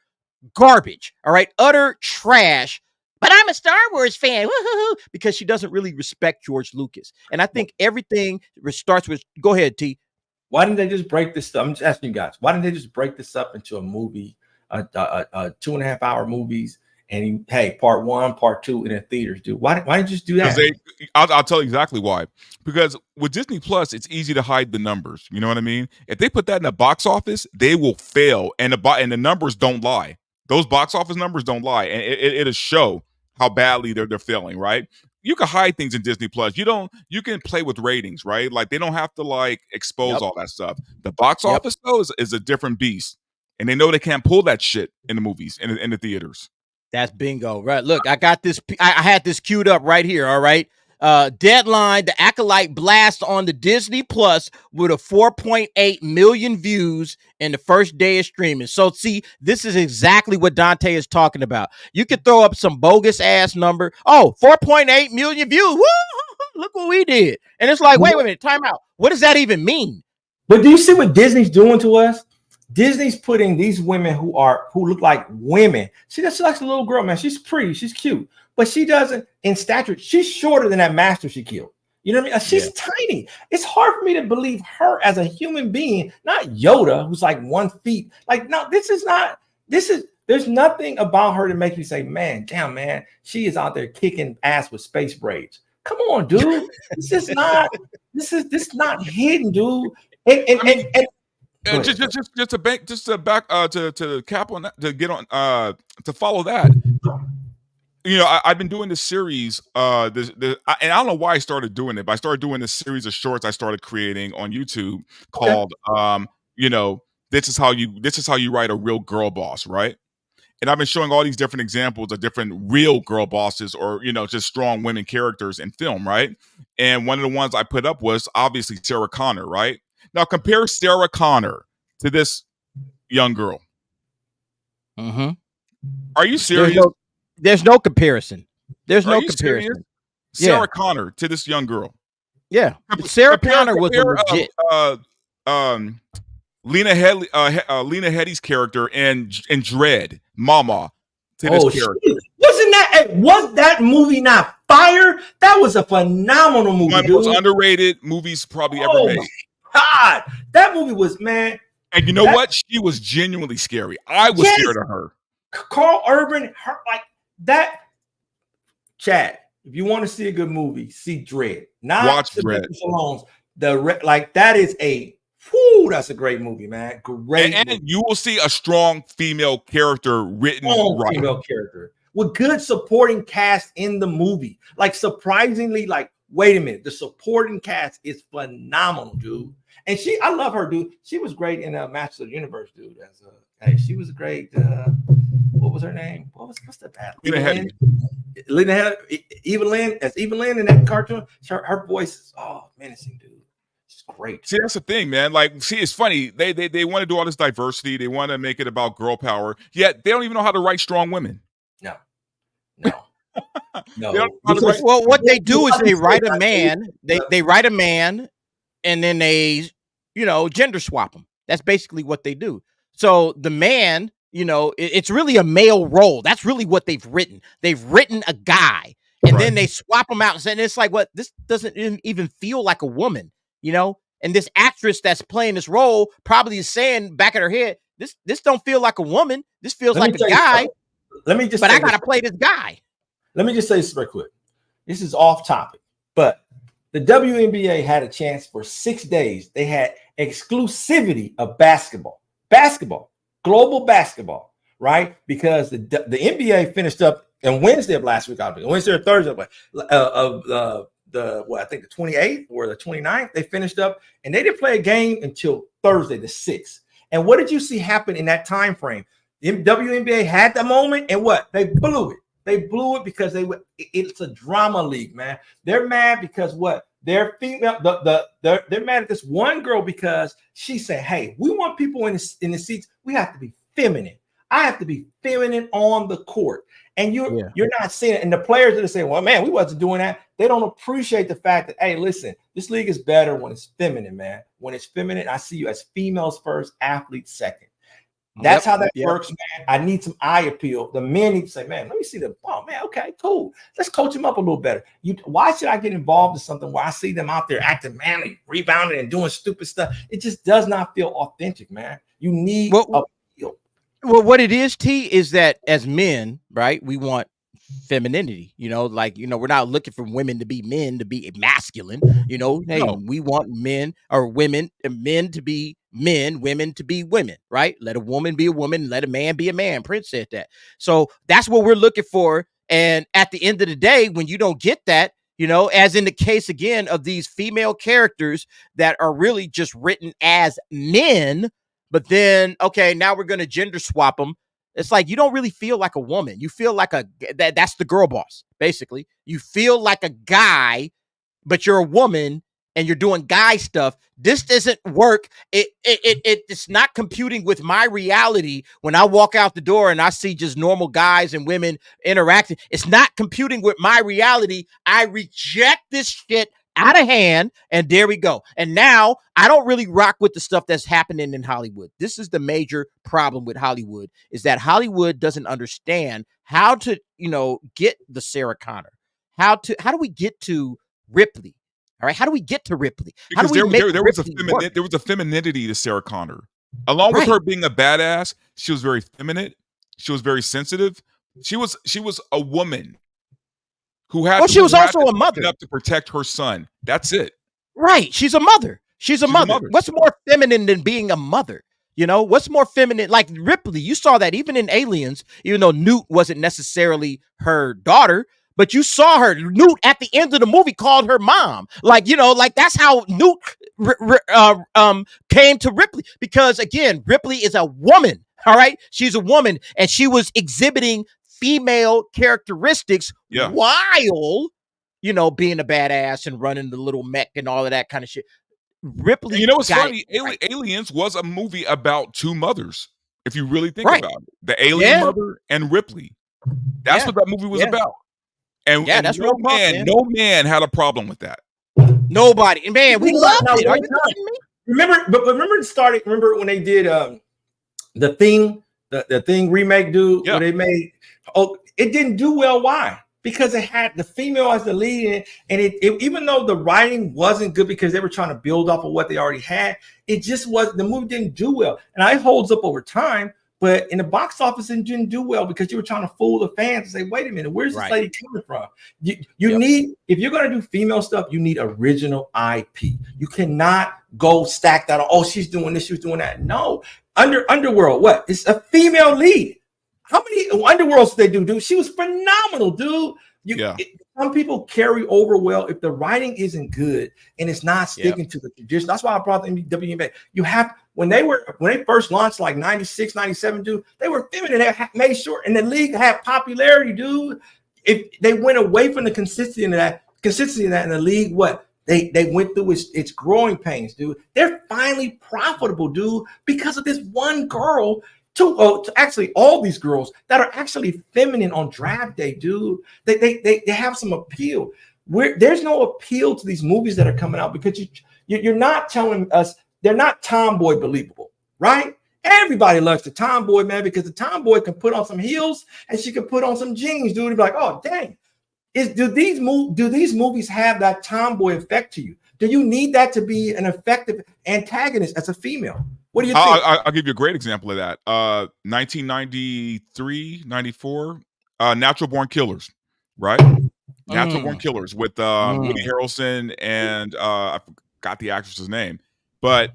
garbage. All right. Utter trash. But I'm a Star Wars fan, woo-hoo-hoo, because she doesn't really respect George Lucas. And I think everything starts with, go ahead, T. Why didn't they just break this up? I'm just asking you guys. Why didn't they just break this up into a movie, 2.5 hour movies, and hey, part 1, part 2 in the theaters, dude? Why didn't you just do that? I'll tell you exactly why. Because with Disney Plus, it's easy to hide the numbers. You know what I mean? If they put that in the box office, they will fail, and the numbers don't lie. Those box office numbers don't lie, and it'll show how badly they're failing, right? You can hide things in Disney Plus. You can play with ratings, right? Like, they don't have to like expose all that stuff. The box office though is a different beast, and they know they can't pull that shit in the movies, in the theaters. That's bingo, right? Look, I got this. I had this queued up right here. All right. Deadline, the Acolyte blast on the Disney Plus with a 4.8 million views in the first day of streaming. So see, this is exactly what Dante is talking about. You could throw up some bogus ass number. Oh, 4.8 million views. Woo! Look what we did. And it's like, wait a minute, time out. What does that even mean? But do you see what Disney's doing to us? Disney's putting these women who look like women. She just likes a little girl, man. She's pretty, she's cute, but she doesn't in stature. She's shorter than that master she killed. You know what I mean? She's tiny. It's hard for me to believe her as a human being, not Yoda, who's like 1 feet. Like, no, there's nothing about her to make you say, man, damn, man, she is out there kicking ass with space braids. Come on, dude. This is not hidden, dude. And just to cap on that, to get on to follow that, you know, I've been doing this series and I don't know why I started doing it, but I started doing this series of shorts I started creating on YouTube called you know, this is how you write a real girl boss, right? And I've been showing all these different examples of different real girl bosses, or, you know, just strong women characters in film, right? And one of the ones I put up was obviously Sarah Connor, right? Now compare Sarah Connor to this young girl. Mm-hmm. Are you serious? There's no comparison. There's no comparison. Sarah Connor to this young girl. Yeah, Sarah Connor was legit. Lena Headey's character in Dread, Mama, to this character. Was that movie not fire? That was a phenomenal movie. One of the most underrated movies probably ever made. God, that movie was, man. And you know what? She was genuinely scary. I was scared of her. Carl Urban, like that. Chad, if you want to see a good movie, see Dread. Watch Dread. That is that's a great movie, man. Great. And you will see a strong female character written female character with good supporting cast in the movie. Like, surprisingly, like wait a minute, the supporting cast is phenomenal, dude. And I love her, dude. She was great in Masters of the Universe, dude. She was great. What was her name? What's the bad? Eva Lynn in that cartoon. Her voice is menacing, dude. It's great. See, that's the thing, man. Like, see, it's funny. They want to do all this diversity. They want to make it about girl power. Yet they don't even know how to write strong women. No. Well, what they do is they write a man. They write a man, and then they, gender swap them. That's basically what they do. So the man, it's really a male role. That's really what they've written. They've written a guy, and then they swap him out, and it's like, what? This doesn't even feel like a woman, And this actress that's playing this role probably is saying back in her head, this don't feel like a woman. This feels like a guy. But I gotta play this guy. Let me just say this real quick. This is off topic, but the WNBA had a chance for 6 days. They had exclusivity of basketball, global basketball, right? Because the NBA finished up on Wednesday of last week, Wednesday or Thursday of I think the 28th or the 29th, they finished up, and they didn't play a game until Thursday, the 6th. And what did you see happen in that time frame? The WNBA had the moment, and what? They blew it. They blew it because it's a drama league, man. They're mad because what? They're female. They're mad at this one girl because she said, "Hey, we want people in the seats. We have to be feminine. I have to be feminine on the court." And you're not seeing it. And the players that are saying, "Well, man, we wasn't doing that." They don't appreciate the fact that, hey, listen, this league is better when it's feminine, man. When it's feminine, I see you as females first, athletes second. That's how that works, man. I need some eye appeal. The men need to say, man, let me see man, okay, cool. Let's coach them up a little better. Why should I get involved in something where I see them out there acting manly, rebounding, and doing stupid stuff? It just does not feel authentic, man. You need appeal. Well, what it is, T, is that as men, right, we want femininity, we're not looking for women to be men, to be masculine, we want men to be men, women to be women, right? Let a woman be a woman, let a man be a man. Prince said that. So that's what we're looking for. And at the end of the day, when you don't get that, as in the case again of these female characters that are really just written as men, but then, okay, now we're going to gender swap them. It's like you don't really feel like a woman. You feel like that's the girl boss, basically. You feel like a guy, but you're a woman and you're doing guy stuff. This doesn't work. It's not computing with my reality when I walk out the door and I see just normal guys and women interacting. It's not computing with my reality. I reject this shit out of hand, and there we go. And now I don't really rock with the stuff that's happening in Hollywood. This is the major problem with Hollywood, is that Hollywood doesn't understand how to, get the Sarah Connor. How do we get to Ripley? All right, how do we get to Ripley? Because there was a femininity to Sarah Connor. Along with her being a badass, she was very feminine. She was very sensitive. She was a woman who had she was also a mother to protect her son. That's it. Right. She's a mother. She's a mother. What's more feminine than being a mother? What's more feminine? Like Ripley, you saw that even in Aliens, even though Newt wasn't necessarily her daughter, but you saw her. Newt at the end of the movie called her mom. Like that's how Newt came to Ripley, because again, Ripley is a woman. All right. She's a woman, and she was exhibiting female characteristics while, being a badass and running the little mech and all of that kind of shit. Ripley, what's funny? Aliens was a movie about two mothers. If you really think about it, the alien mother and Ripley. That's what that movie was about. And that's no man had a problem with that. Nobody, man, we loved it. Are you kidding me? Remember when they did the Thing remake, dude? Yeah. Where they made it didn't do well. Why? Because it had the female as the lead in it, and it even though the writing wasn't good because they were trying to build off of what they already had, it just was the movie didn't do well. And it holds up over time, but in the box office it didn't do well because you were trying to fool the fans and say, wait a minute, where's this lady coming from? You need, if you're gonna do female stuff, you need original IP. You cannot go stack that on, oh, she's doing this, she's doing that. No. Underworld, what? It's a female lead. How many Underworlds did they do, dude? She was phenomenal, dude. some people carry over well if the writing isn't good and it's not sticking to the tradition. That's why I brought the WNBA. You have when they first launched like 96, 97, dude, they were feminine. They made sure, and the league had popularity, dude. If they went away from the consistency of that in the league, what? They went through its growing pains, dude. They're finally profitable, dude, because of this one girl. Actually, all these girls that are actually feminine on draft day, dude. They have some appeal. There's no appeal to these movies that are coming out because you're not telling us they're not tomboy believable, right? Everybody loves the tomboy, man, because the tomboy can put on some heels and she can put on some jeans, dude. And be like, oh, dang. Do these movies have that tomboy effect to you? Do you need that to be an effective antagonist as a female? What do you think? I'll give you a great example of that. 1993, 94, Natural Born Killers, right? Natural Born Killers with Woody Harrelson and I forgot the actress's name, but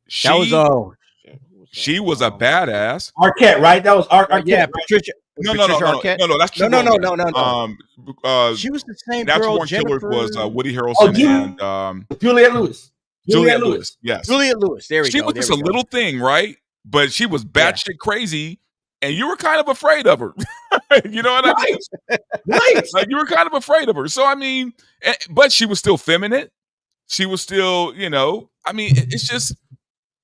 she was a badass. Arquette, right? That was Arquette. Yeah, right? Patricia. No, Patricia Arquette? No. That's no. she was the same Natural girl. Born Jennifer... Killers was Woody Harrelson and Juliette Lewis. Juliette Lewis, yes. Juliette Lewis. There we go. She was just a little thing, right? But she was batshit crazy, and you were kind of afraid of her. You know what I mean? Right. Like you were kind of afraid of her. So I mean, but she was still feminine. She was still, I mean, it's just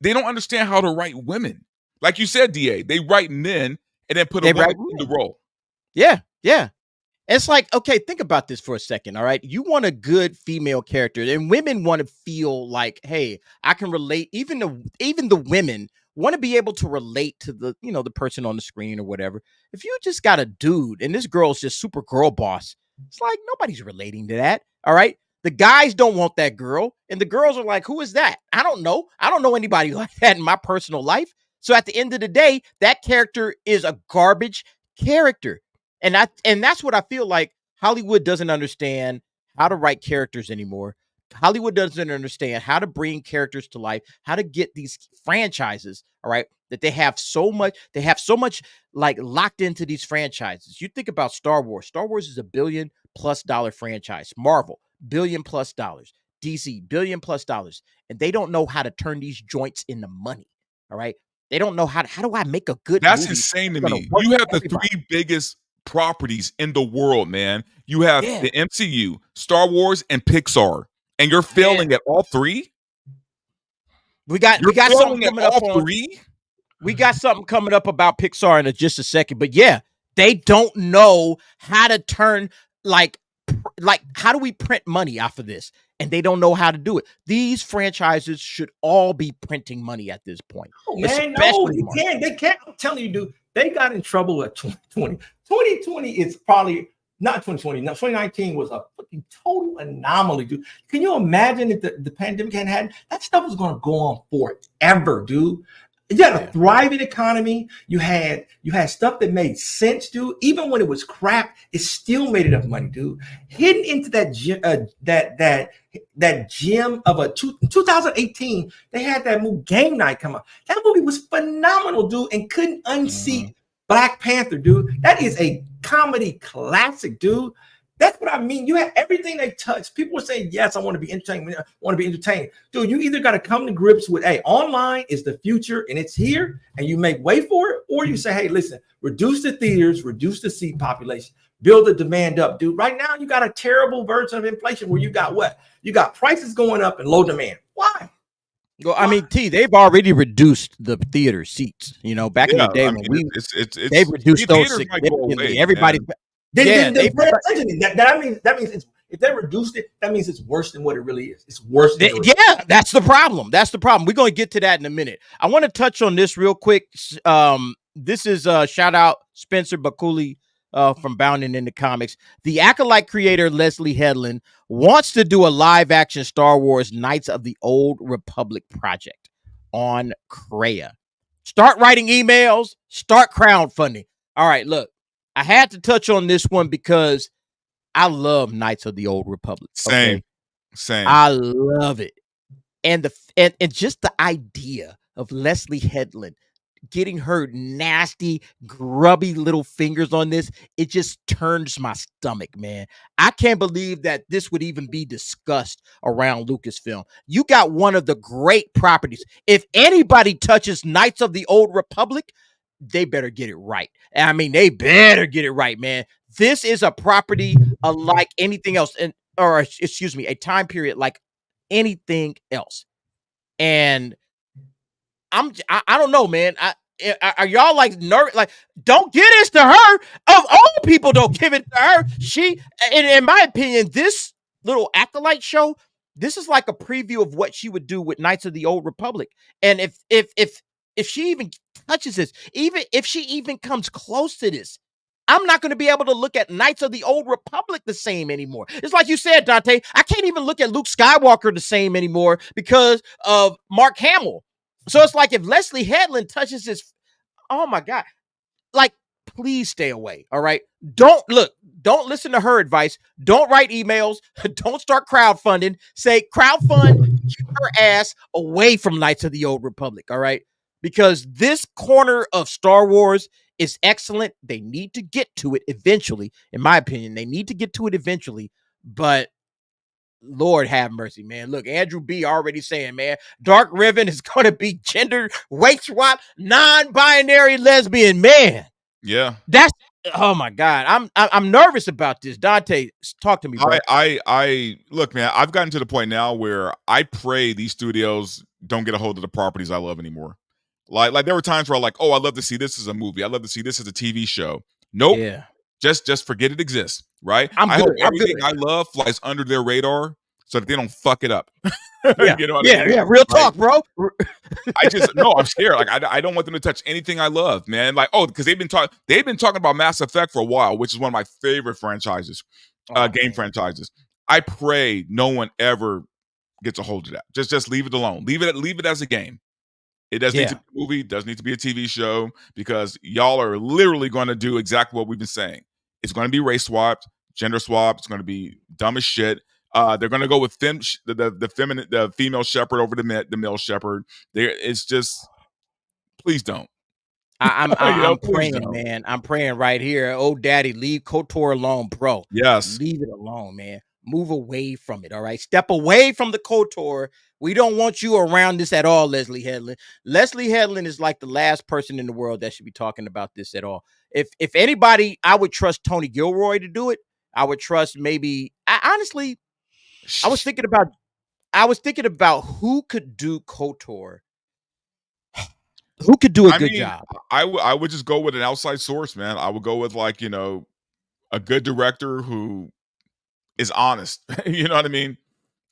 they don't understand how to write women. Like you said, DA, they write men and then put a woman in the role. Yeah. It's like, okay, think about this for a second, all right? You want a good female character, and women want to feel like, hey, I can relate. Even the women want to be able to relate to the, the person on the screen or whatever. If you just got a dude and this girl's just super girl boss, it's like nobody's relating to that, all right? The guys don't want that girl, and the girls are like, who is that? I don't know. I don't know anybody like that in my personal life. So at the end of the day, that character is a garbage character. And that's what I feel like Hollywood doesn't understand how to write characters anymore. Hollywood doesn't understand how to bring characters to life, how to get these franchises, all right, that they have so much like locked into these franchises. You think about Star Wars. Star Wars is $1 billion+ franchise. Marvel, $1 billion+. DC, $1 billion+. And they don't know how to turn these joints into money. All right. They don't know how do I make a good That's movie insane to me. You have the three biggest properties in the world, man. You have the MCU, Star Wars, and Pixar, and you're failing at all three. We got something coming up on three. We got something coming up about Pixar in just a second, but yeah, they don't know how to turn like how do we print money off of this? And they don't know how to do it. These franchises should all be printing money at this point. Oh, man, no, they can't. I'm telling you, dude, they got in trouble at 2020. 2020 is probably not 2020. No, 2019 was a fucking total anomaly, dude. Can you imagine if the pandemic hadn't had that stuff was going to go on forever, dude? You had a thriving economy. You had stuff that made sense, dude. Even when it was crap, it still made enough money, dude. Hidden into that gem of 2018, they had that movie Game Night come out. That movie was phenomenal, dude, and couldn't unseat Black Panther, dude. That is a comedy classic, dude. That's what I mean. You have everything they touch. People were saying, yes, I want to be entertained. I want to be entertained. Dude, you either got to come to grips with, hey, online is the future and it's here and you make way for it, or you say, hey, listen, reduce the theaters, reduce the seat population, build the demand up, dude. Right now, you got a terrible version of inflation where you got what? You got prices going up and low demand. Why? Well, I mean, they've already reduced the theater seats. Back in the day when they've reduced those significantly. Everybody... That means it's, if they reduced it, that means it's worse than what it really is. It's worse. That's the problem. We're going to get to that in a minute. I want to touch on this real quick. This is shout out Spencer Bakuli from Bounding in the Comics. The Acolyte creator Leslye Headland wants to do a live action Star Wars Knights of the Old Republic project on Craya. Start writing emails. Start crowdfunding. All right, look. I had to touch on this one because I love Knights of the Old Republic. Okay? Same. I love it. And just the idea of Leslye Headland getting her nasty, grubby little fingers on this, it just turns my stomach, man. I can't believe that this would even be discussed around Lucasfilm. You got one of the great properties. If anybody touches Knights of the Old Republic, they better get it right. I mean, they better get it right, man. This is a property unlike anything else, or excuse me, a time period like anything else. And I don't know, man. Are y'all like nervous? Like, don't give this to her. Of all people, don't give it to her. She, in my opinion, this little Acolyte show, this is like a preview of what she would do with Knights of the Old Republic. And if she even touches this, even if she even comes close to this, I'm not going to be able to look at Knights of the Old Republic the same anymore. It's like you said, Dante. I can't even look at Luke Skywalker the same anymore because of Mark Hamill. So it's like if Leslye Headland touches this, oh my God, like, please stay away. All right. Don't listen to her advice. Don't write emails. Don't start crowdfunding. Say crowdfund, keep her ass away from Knights of the Old Republic. All right. Because this corner of Star Wars is excellent. They need to get to it eventually. In my opinion, they need to get to it eventually. But Lord have mercy, man. Look, Andrew B already saying, man, Dark Riven is going to be gender weight swap, non-binary lesbian, man. Yeah. That's, oh my God. I'm nervous about this. Dante, talk to me, bro. I look, man, I've gotten to the point now where I pray these studios don't get a hold of the properties I love anymore. Like there were times where I'm like, oh, I'd love to see this as a movie. I'd love to see this as a TV show. Nope. Yeah. Just forget it exists, right? I hope everything I love flies under their radar so that they don't fuck it up. Yeah, you know what I mean? Yeah, real talk, bro. I'm scared. Like I don't want them to touch anything I love, man. Like, oh, because they've been talking about Mass Effect for a while, which is one of my favorite franchises, game franchises. I pray no one ever gets a hold of that. Just leave it alone. Leave it as a game. It doesn't need to be a movie, it doesn't need to be a TV show, because y'all are literally going to do exactly what we've been saying. It's going to be race swapped, gender swapped. It's going to be dumb as shit. They're going to go with the female shepherd over the male shepherd. It's just, please don't. I'm praying, don't. Man. I'm praying right here. Oh, daddy, leave KOTOR alone, bro. Yes. Leave it alone, man. Move away from it, all right? Step away from the KOTOR. We don't want you around this at all, Leslye Headland. Leslye Headland is like the last person in the world that should be talking about this at all. If anybody, I would trust Tony Gilroy to do it. I would trust maybe, honestly, I was thinking about who could do KOTOR. Who could do a good job? I would just go with an outside source, man. I would go with, like, you know, a good director who is honest. You know what I mean?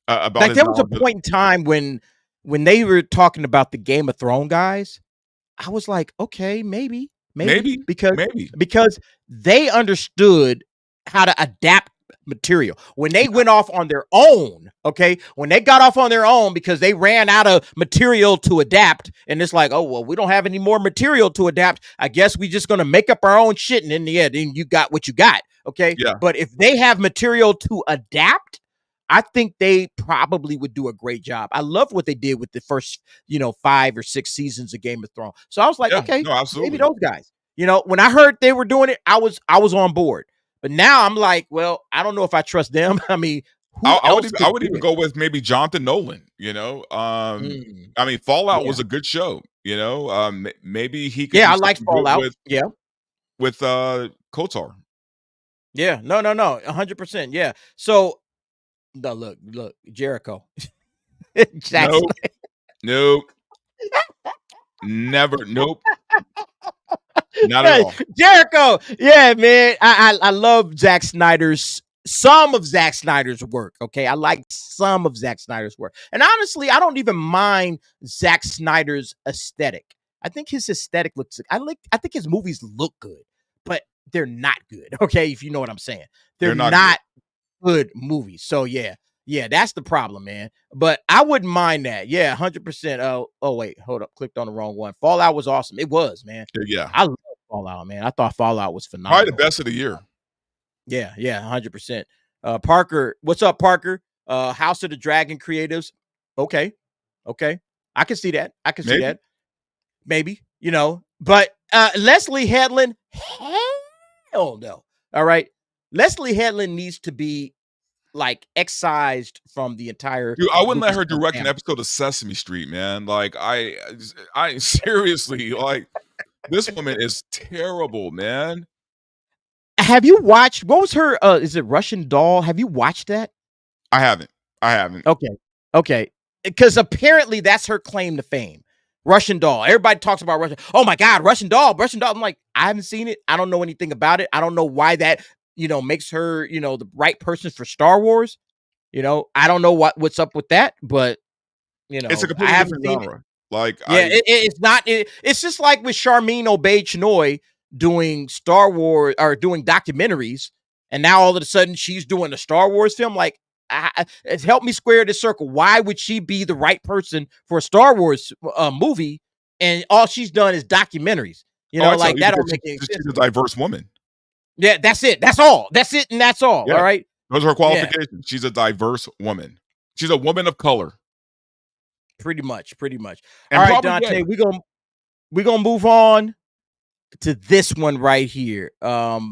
About like, there was a point in time when they were talking about the Game of Thrones guys. I was like, okay, maybe because they understood how to adapt material. When they went off on their own, okay, when they got off on their own because they ran out of material to adapt, and it's like, oh, well, we don't have any more material to adapt. I guess we just going to make up our own shit, and in the end, then you got what you got, okay? Yeah. But if they have material to adapt, I think they probably would do a great job. I love what they did with the first, 5 or 6 seasons of Game of Thrones. So I was like, okay, maybe those guys. When I heard they were doing it, I was on board. But now I'm like, well, I don't know if I trust them. I mean, I would even go with maybe Jonathan Nolan. I mean, Fallout was a good show. Maybe he could. Yeah, I like Fallout. With KOTOR. Yeah, no, 100%. Yeah. So, no, look, Jericho. Nope. Never. Nope. Not at all. Jericho. Yeah, man. I love some of Zack Snyder's work. Okay. I like some of Zack Snyder's work. And honestly, I don't even mind Zack Snyder's aesthetic. I think his aesthetic looks, I think his movies look good, but they're not good. Okay. If you know what I'm saying. They're not good movies. So yeah, that's the problem, man. But I wouldn't mind that. Yeah, 100%. Oh wait, hold up, clicked on the wrong one. Fallout was awesome. It was, man. Yeah, I love Fallout, man. I thought Fallout was phenomenal. Probably the best of the year. Yeah, 100%. Parker, what's up, Parker? House of the Dragon creatives. Okay, I can see that. See that. Maybe. you know. But Leslye Headland, hell no. All right, Leslye Headland needs to be like excised from the entire. Dude, I wouldn't let her Lucasfilm direct an family. episode of Sesame Street, man. Like, I seriously, like, this woman is terrible, man. Have you watched? What was her? Is it Russian Doll? Have you watched that? I haven't. Okay. Because apparently that's her claim to fame. Russian Doll. Everybody talks about Russian. Oh my God, Russian Doll. I'm like, I haven't seen it. I don't know anything about it. I don't know why that, makes her, the right person for Star Wars. I don't know what's up with that, but It's a completely different genre. Like, yeah, it's not. It's just like with Charmin Obey-Chinoy doing Star Wars or doing documentaries, and now all of a sudden she's doing a Star Wars film. Like, it's helped me square this circle. Why would she be the right person for a Star Wars movie? And all she's done is documentaries. Like that don't make any sense. She's a diverse woman. Yeah, that's it. That's all. That's it, and that's all. Yeah. All right. Those are her qualifications. Yeah. She's a diverse woman. She's a woman of color. Pretty much. And all right, Dante, we're gonna move on to this one right here. Box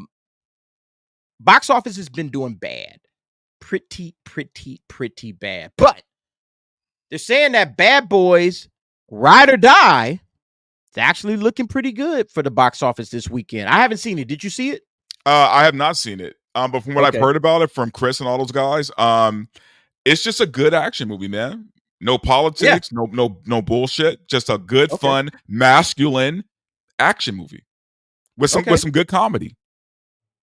office has been doing bad. Pretty bad. But they're saying that Bad Boys Ride or Die is actually looking pretty good for the box office this weekend. I haven't seen it. Did you see it? I have not seen it. But from what I've heard about it from Chris and all those guys, it's just a good action movie, man. No politics, no bullshit. Just a good, fun, masculine action movie with some good comedy.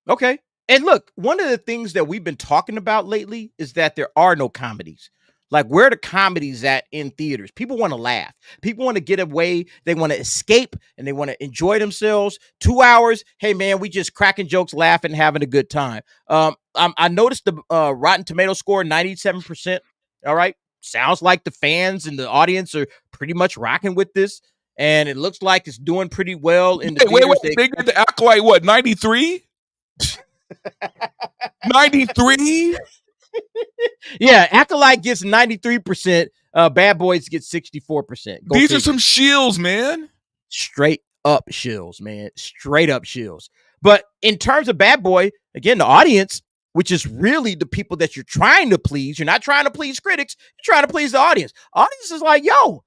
Okay. And look, one of the things that we've been talking about lately is that there are no comedies. Like, where are the comedies at in theaters? People want to laugh. People want to get away. They want to escape and they want to enjoy themselves. 2 hours. Hey, man, we just cracking jokes, laughing, having a good time. I noticed the Rotten Tomato score, 97%. All right. Sounds like the fans and the audience are pretty much rocking with this. And it looks like it's doing pretty well in the theaters. Wait. They get the Acolyte, what, 93? 93? Yeah, Acolyte gets 93%. Bad Boys get 64%. These are some shills, man. Straight up shills, man. Straight up shills. But in terms of Bad Boy, again, the audience, which is really the people that you're trying to please. You're not trying to please critics. You're trying to please the audience. Audience is like, yo,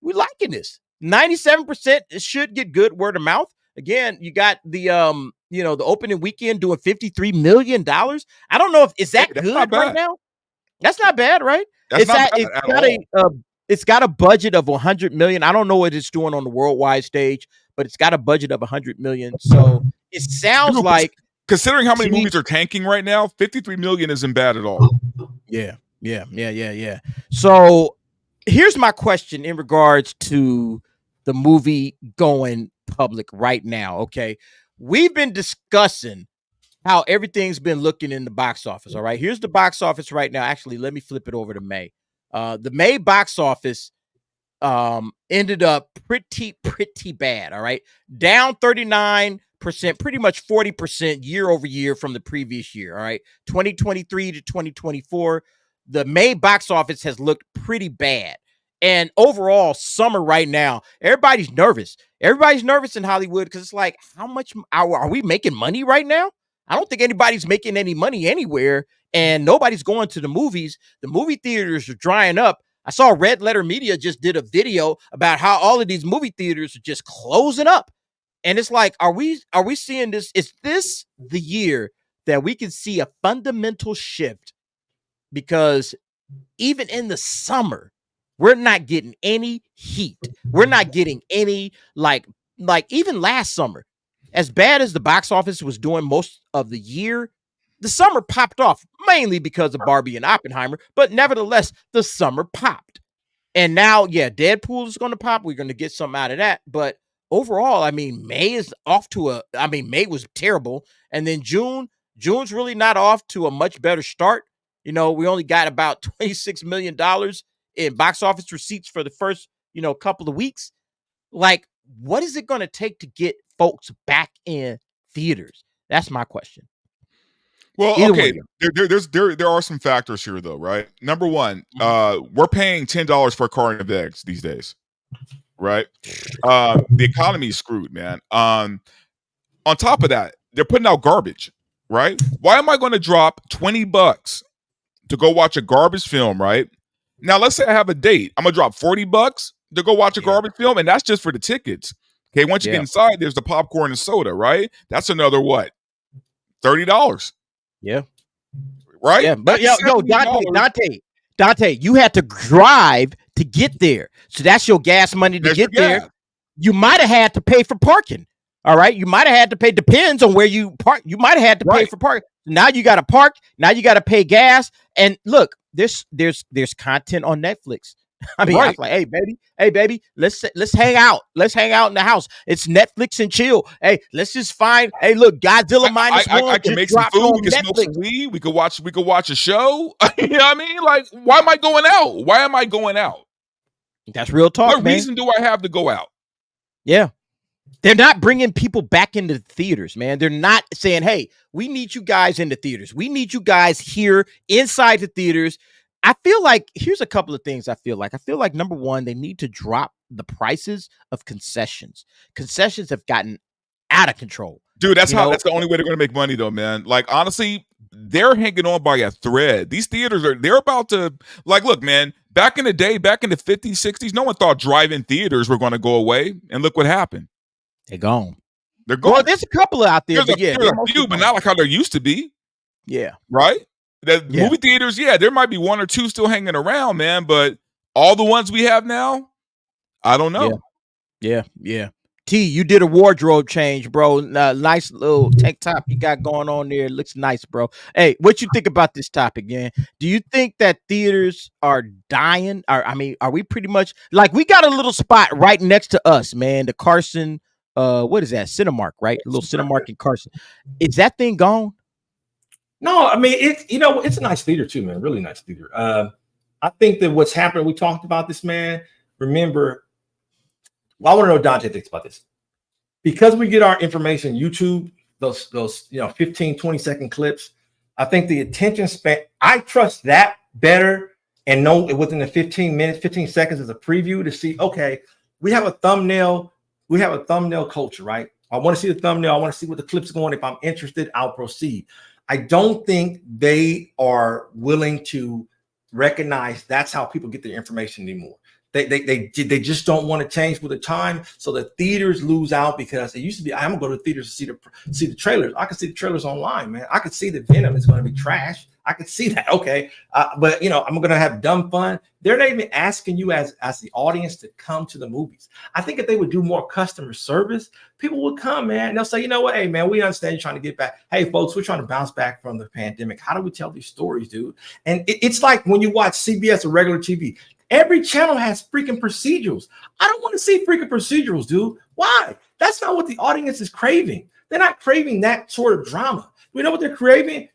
we liking this. 97% should get good word of mouth. Again, you got the the opening weekend doing $53 million. I don't know if is that good right now. That's not bad, right? It's got a budget of 100 million. I don't know what it's doing on the worldwide stage, but it's got a budget of 100 million. So it sounds like, considering how many movies are tanking right now, 53 million isn't bad at all. Yeah. So here's my question in regards to the movie going public right now. Okay. We've been discussing how everything's been looking in the box office. All right. Here's the box office right now. Actually, let me flip it over to May. The May box office ended up pretty bad. All right. Down 39%, pretty much 40% year over year from the previous year. All right. 2023 to 2024. The May box office has looked pretty bad. And overall, summer right now, everybody's nervous. Everybody's nervous in Hollywood because it's like, how much are we making money right now? I don't think anybody's making any money anywhere, and nobody's going to the movies. The movie theaters are drying up. I saw Red Letter Media just did a video about how all of these movie theaters are just closing up. And it's like, are we seeing this? Is this the year that we can see a fundamental shift? Because even in the summer, we're not getting any heat. We're not getting any, like even last summer, as bad as the box office was doing most of the year, the summer popped off mainly because of Barbie and Oppenheimer. But nevertheless, the summer popped. And now, Deadpool is going to pop. We're going to get something out of that. But overall, I mean, May is off to May was terrible. And then June's really not off to a much better start. We only got about $26 million in box office receipts for the first, couple of weeks. Like, what is it going to take to get folks back in theaters? That's my question. Well, okay, there are some factors here, though, right? Number one, we're paying $10 for a carton of eggs these days. right? The economy is screwed, man. On top of that, they're putting out garbage, right? Why am I going to drop $20 to go watch a garbage film, right? Now, let's say I have a date. I'm going to drop $40 to go watch a garbage film, and that's just for the tickets. Okay, once you get inside, there's the popcorn and soda, right? That's another what? $30. Yeah. Right? Yeah, but Dante, you had to drive to get there. So that's your gas money to get there. You might have had to pay for parking. All right. You might have had to pay, depends on where you park. You might have had to pay for parking. Now you got to park. Now you got to pay gas. And look, there's content on Netflix. I mean, I was like, hey baby, let's hang out. Let's hang out in the house. It's Netflix and chill. Hey, let's just find. Hey, look, Godzilla -1. I can make some food. We can smoke some weed. We could watch a show. You know what I mean? Like, why am I going out? Why am I going out? That's real talk. What reason do I have to go out? Yeah. They're not bringing people back into the theaters, man. They're not saying, hey, we need you guys in the theaters. We need you guys here inside the theaters. I feel like here's a couple of things I feel like number one, they need to drop the prices of concessions. Concessions have gotten out of control. Dude, that's the only way they're going to make money though, man. Like, honestly, they're hanging on by a thread. These theaters they're about to, like, look, man, back in the day, back in the 50s, 60s, no one thought drive-in theaters were going to go away. And look what happened. They're gone. They're gone. Well, there's a couple out there. There's a few, but not like how there used to be. Yeah. Right? The movie theaters, there might be one or two still hanging around, man, but all the ones we have now, I don't know. Yeah. T, you did a wardrobe change, bro. Nice little tank top you got going on there. It looks nice, bro. Hey, what you think about this topic, man? Do you think that theaters are dying? Are we pretty much like we got a little spot right next to us, man? The Carson, what is that? Cinemark, right? A little Cinemark in Carson. Is that thing gone? No, I mean, it's a nice theater too, man. Really nice theater. I think that what's happened, we talked about this, man. Remember, I want to know what Dante thinks about this. Because we get our information YouTube, those 15, 20-second clips, I think the attention span, I trust that better and know within the 15 seconds as a preview to see, okay, we have a thumbnail culture, right? I want to see the thumbnail. I want to see what the clip's going. If I'm interested, I'll proceed. I don't think they are willing to recognize that's how people get their information anymore. They just don't want to change with the time. So the theaters lose out because it used to be, I'm gonna go to the theaters to see the trailers. I can see the trailers online, man. I could see that Venom is going to be trash. I could see that. Okay. But I'm going to have dumb fun. They're not even asking you as the audience to come to the movies. I think if they would do more customer service, people would come, man. And they'll say, you know what? Hey, man, we understand you're trying to get back. Hey, folks, we're trying to bounce back from the pandemic. How do we tell these stories, dude? And it's like when you watch CBS or regular TV, every channel has freaking procedurals. I don't want to see freaking procedurals, dude. Why? That's not what the audience is craving. They're not craving that sort of drama. You know what they're craving?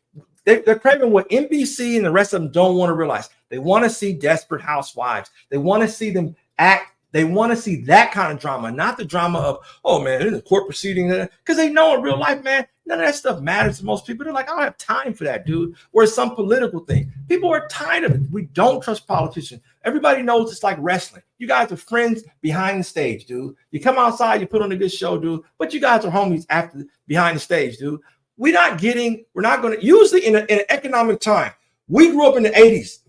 They're craving what NBC and the rest of them don't want to realize. They want to see Desperate Housewives. They want to see them act. They want to see that kind of drama, not the drama of, oh, man, there's a court proceeding. Because they know in real life, man, none of that stuff matters to most people. They're like, I don't have time for that, dude. Or it's some political thing. People are tired of it. We don't trust politicians. Everybody knows it's like wrestling. You guys are friends behind the stage, dude. You come outside, you put on a good show, dude. But you guys are homies behind the stage, dude. We're not going to, usually in an economic time, we grew up in the 80s,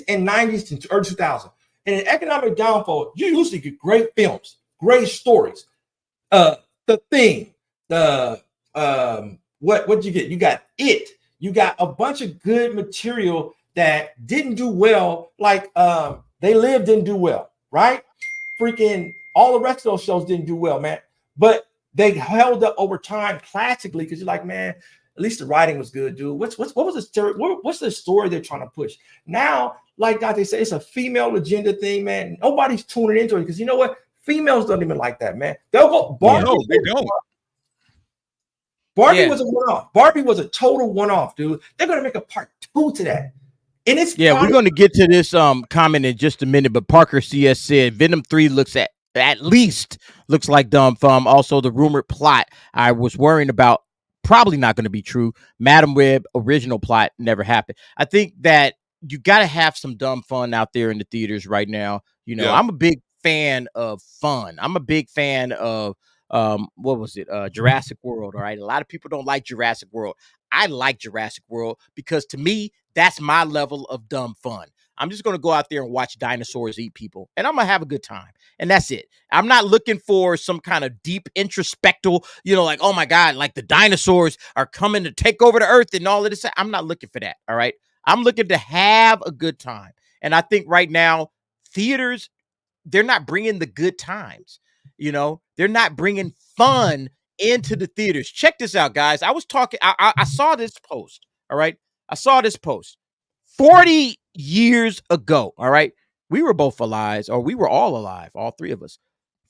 and 90s and early 2000s. In an economic downfall, you usually get great films, great stories. The Thing, what'd you get? You got It. You got a bunch of good material that didn't do well, like They Live didn't do well, right? Freaking all the rest of those shows didn't do well, man. But they held up over time classically because you're like, man, at least the writing was good, dude. What's the story they're trying to push? Now, like Dante said, it's a female agenda thing, man. Nobody's tuning into it because you know what? Females don't even like that, man. They'll go Barbie. No, they don't. Barbie was a one-off. Barbie was a total one-off, dude. They're gonna make a part 2 to that. And it's we're gonna get to this comment in just a minute, but Parker CS said Venom 3 looks at least looks like dumb fun. Also, the rumored plot I was worrying about probably not going to be true. Madam Web original plot never happened. I think that you got to have some dumb fun out there in the theaters right now. I'm a big fan of fun. I'm a big fan of what was it? Jurassic World. All right. A lot of people don't like Jurassic World. I like Jurassic World because to me, that's my level of dumb fun. I'm just going to go out there and watch dinosaurs eat people, and I'm going to have a good time. And that's it. I'm not looking for some kind of deep introspectual, like, oh my God, like the dinosaurs are coming to take over the earth and all of this. I'm not looking for that. All right. I'm looking to have a good time. And I think right now, theaters, they're not bringing the good times. They're not bringing fun into the theaters. Check this out, guys. I was talking, I saw this post. All right. I saw this post 40 years ago. All right. We were both alive, or we were all alive, all three of us,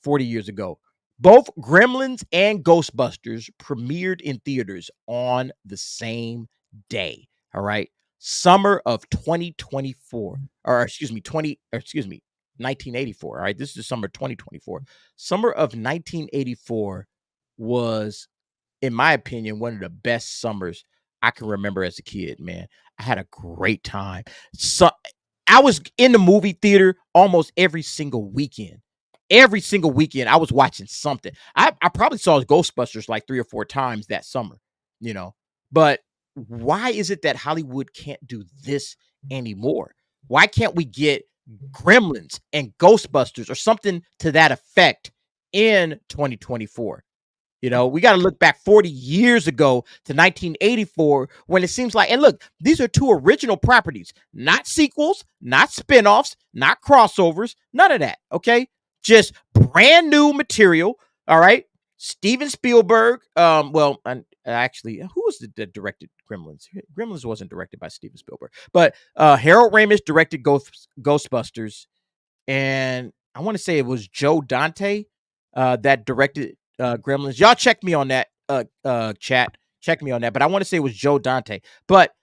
40 years ago. Both Gremlins and Ghostbusters premiered in theaters on the same day. All right. Summer of 2024, or excuse me, 1984. All right. This is the summer of 2024. Summer of 1984 was, in my opinion, one of the best summers I can remember as a kid, man. I had a great time. So I was in the movie theater almost every single weekend. Every single weekend, I was watching something. I probably saw Ghostbusters like 3 or 4 times that summer, But why is it that Hollywood can't do this anymore? Why can't we get Gremlins and Ghostbusters or something to that effect in 2024? We got to look back 40 years ago to 1984 when it seems like, and look, these are 2 original properties, not sequels, not spinoffs, not crossovers, none of that. Okay. Just brand new material. All right. Steven Spielberg. Actually, who was the directed Gremlins? Gremlins wasn't directed by Steven Spielberg, but Harold Ramis directed Ghostbusters. And I want to say it was Joe Dante that directed Gremlins. Y'all check me on that chat. Check me on that. But I want to say it was Joe Dante. But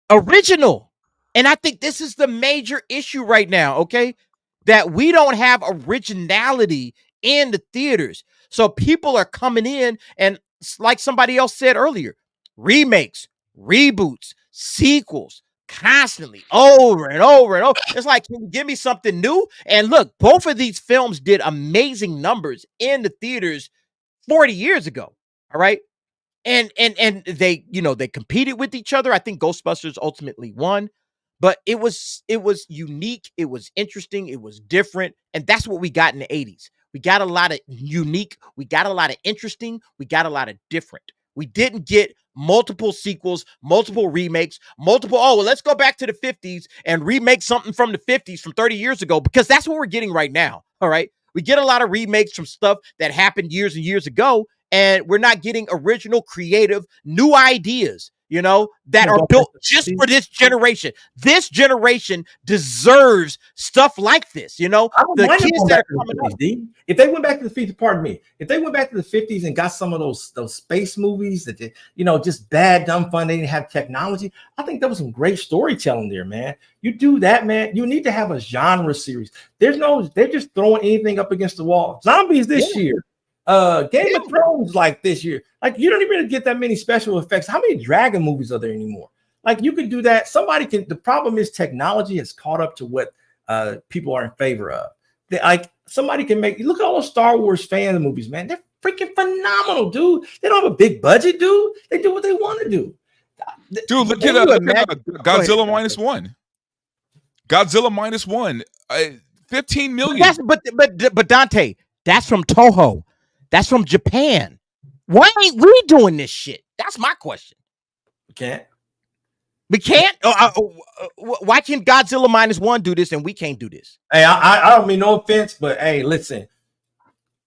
original. And I think this is the major issue right now, okay? That we don't have originality in the theaters. So people are coming in and, like somebody else said earlier, remakes, reboots, sequels, constantly over and over and over. It's like, can you give me something new? And look, both of these films did amazing numbers in the theaters 40 years ago. All right. And they, they competed with each other. I think Ghostbusters ultimately won, but it was unique. It was interesting. It was different. And that's what we got in the 80s. We got a lot of unique. We got a lot of interesting. We got a lot of different. We didn't get multiple sequels, multiple remakes, let's go back to the 50s and remake something from the 50s from 30 years ago, because that's what we're getting right now. All right. We get a lot of remakes from stuff that happened years and years ago, and we're not getting original, creative, new ideas, that are built just for this generation. This generation deserves stuff like this, the kids that are coming up. If they went back to the 50s, pardon me, if they went back to the 50s and got some of those space movies that, just bad, dumb fun, they didn't have technology, I think there was some great storytelling there, man. You do that, man. You need to have a genre series. They're just throwing anything up against the wall. Zombies this year. Game of Thrones like this year. Like, you don't even get that many special effects. How many dragon movies are there anymore? Like, you could do that. The problem is technology has caught up to what people are in favor of. Somebody can look at all those Star Wars fan movies, man. They're freaking phenomenal, dude. They don't have a big budget, dude. They do what they want to do. Dude, look at Godzilla minus one. Godzilla minus one. 15 million. But Dante, that's from Toho. That's from Japan. Why ain't we doing this shit? That's my question. We can't? Why can't Godzilla minus one do this and we can't do this? Hey, I don't mean no offense, but hey, listen.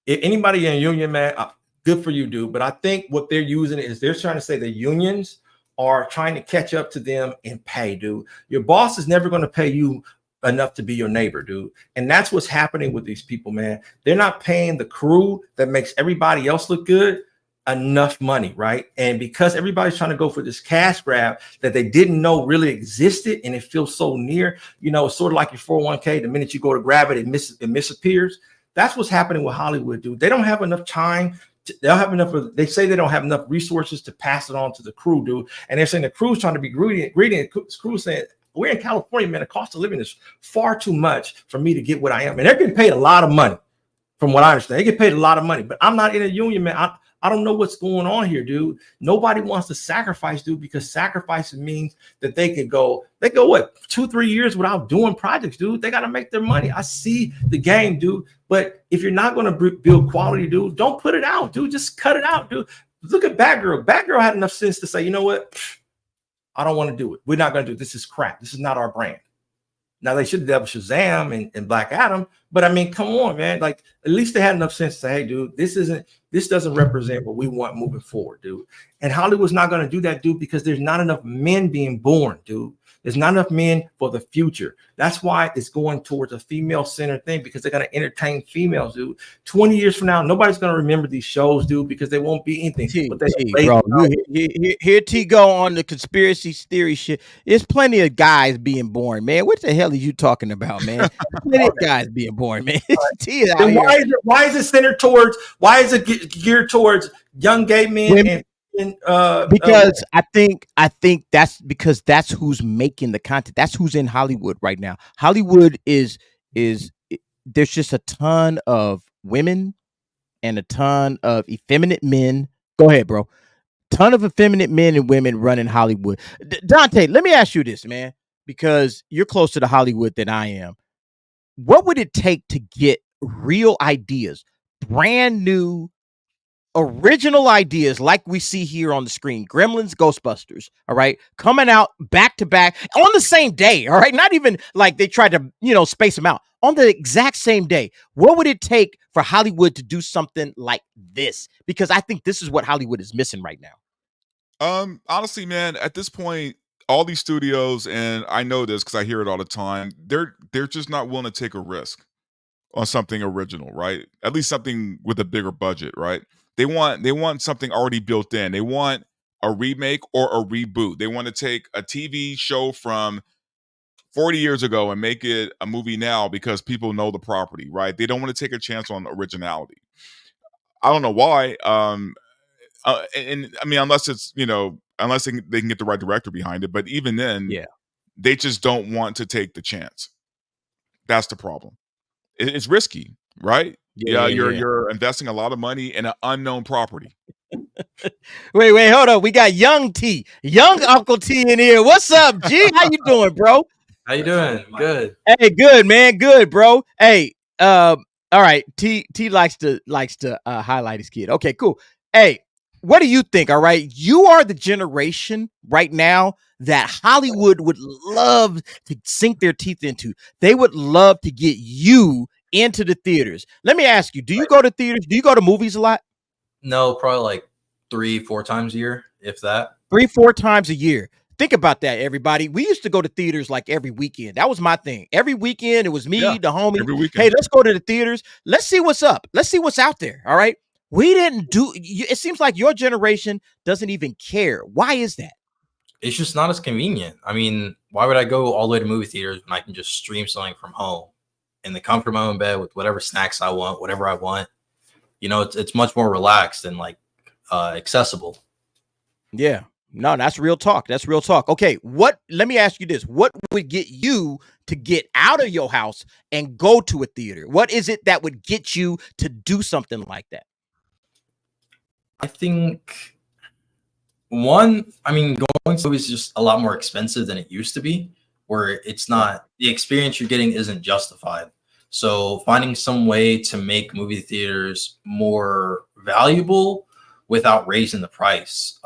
If anybody in a union, man, good for you, dude. But I think what they're using is they're trying to say the unions are trying to catch up to them in pay, dude. Your boss is never going to pay you enough to be your neighbor, dude. And that's what's happening with these people, man. They're not paying the crew that makes everybody else look good enough money, right? And because everybody's trying to go for this cash grab that they didn't know really existed, and it feels so near, it's sort of like your 401k. The minute you go to grab it, it disappears. That's what's happening with Hollywood, dude. They don't have enough time. They say they don't have enough resources to pass it on to the crew, dude. And they're saying the crew's trying to be greedy. The crew's saying, we're in California, man. The cost of living is far too much for me to get what I am. And they're getting paid a lot of money, from what I understand. They get paid a lot of money, but I'm not in a union, man. I don't know what's going on here, dude. Nobody wants to sacrifice, dude, because sacrificing means that they go what, 2-3 years without doing projects, dude. They got to make their money. I see the game, dude. But if you're not going to build quality, dude, don't put it out, dude. Just cut it out, dude. Look at Batgirl. Batgirl had enough sense to say, you know what? I don't want to do it. We're not going to do it. This is crap. This is not our brand. Now, they should have Shazam and Black Adam, but I mean, come on, man. Like, at least they had enough sense to say, hey, dude, this doesn't represent what we want moving forward, dude. And Hollywood's not going to do that, dude, because there's not enough men being born, dude. There's not enough men for the future. That's why it's going towards a female-centered thing, because they're going to entertain females, dude. 20 years from now, nobody's going to remember these shows, dude, because they won't be anything. Bro, here T go on the conspiracy theory shit. There's plenty of guys being born, man. What the hell are you talking about, man? Plenty of guys being born, man. T is out here. Why is it centered towards? Why is it geared towards young gay men? Women. Because I think that's because that's who's making the content. That's who's in Hollywood right now. Hollywood is there's just a ton of women and a ton of effeminate men. Go ahead, bro. Ton of effeminate men and women running Hollywood. Dante, let me ask you this, man, because you're closer to Hollywood than I am. What would it take to get real ideas, brand new, original ideas like we see here on the screen? Gremlins, Ghostbusters, all right, coming out back to back on the same day, all right, not even like they tried to space them out, on the exact same day. What would it take for Hollywood to do something like this? Because I think this is what Hollywood is missing right now. Honestly, man, at this point, all these studios, and I know this because I hear it all the time, they're just not willing to take a risk on something original, right? At least something with a bigger budget, right? They want something already built in. They want a remake or a reboot. They want to take a TV show from 40 years ago and make it a movie now because people know the property, right? They don't want to take a chance on originality. I don't know why. And I mean, unless it's, unless they can get the right director behind it. But even then, they just don't want to take the chance. That's the problem. It's risky, right? You're investing a lot of money in an unknown property. Wait, hold on. We got young Uncle T in here. What's up, G? How you doing, bro? How you doing? Good. Hey, good, man. Good, bro. Hey, all right. T likes to highlight his kid. Okay, cool. Hey, what do you think? All right, you are the generation right now that Hollywood would love to sink their teeth into. They would love to get you into the theaters. Let me ask you, do you go to theaters? Do you go to movies a lot? No, probably like 3-4 times a year, if that. 3-4 times a year. Think about that, everybody. We used to go to theaters like every weekend. That was my thing. Every weekend, it was me, the homie. Every weekend. Hey, let's go to the theaters. Let's see what's up. Let's see what's out there. All right. We didn't do. It seems like your generation doesn't even care. Why is that? It's just not as convenient. I mean, why would I go all the way to movie theaters when I can just stream something from home in the comfort of my own bed with whatever snacks I want, whatever I want? It's much more relaxed and like accessible. Yeah. No, that's real talk. That's real talk. Okay, let me ask you this. What would get you to get out of your house and go to a theater? What is it that would get you to do something like that? I think going to movies is just a lot more expensive than it used to be, where it's not, the experience you're getting isn't justified. So finding some way to make movie theaters more valuable without raising the price.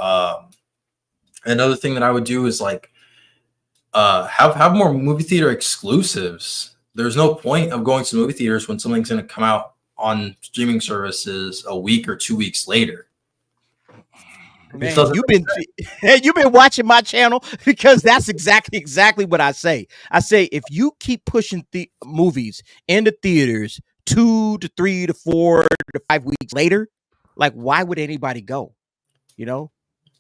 Another thing that I would do is like have more movie theater exclusives. There's no point of going to movie theaters when something's going to come out on streaming services a week or 2 weeks later. Man, you've been watching my channel, because that's exactly what I say. I say, if you keep pushing movies into theaters 2 to 3 to 4 to 5 weeks later, like, why would anybody go?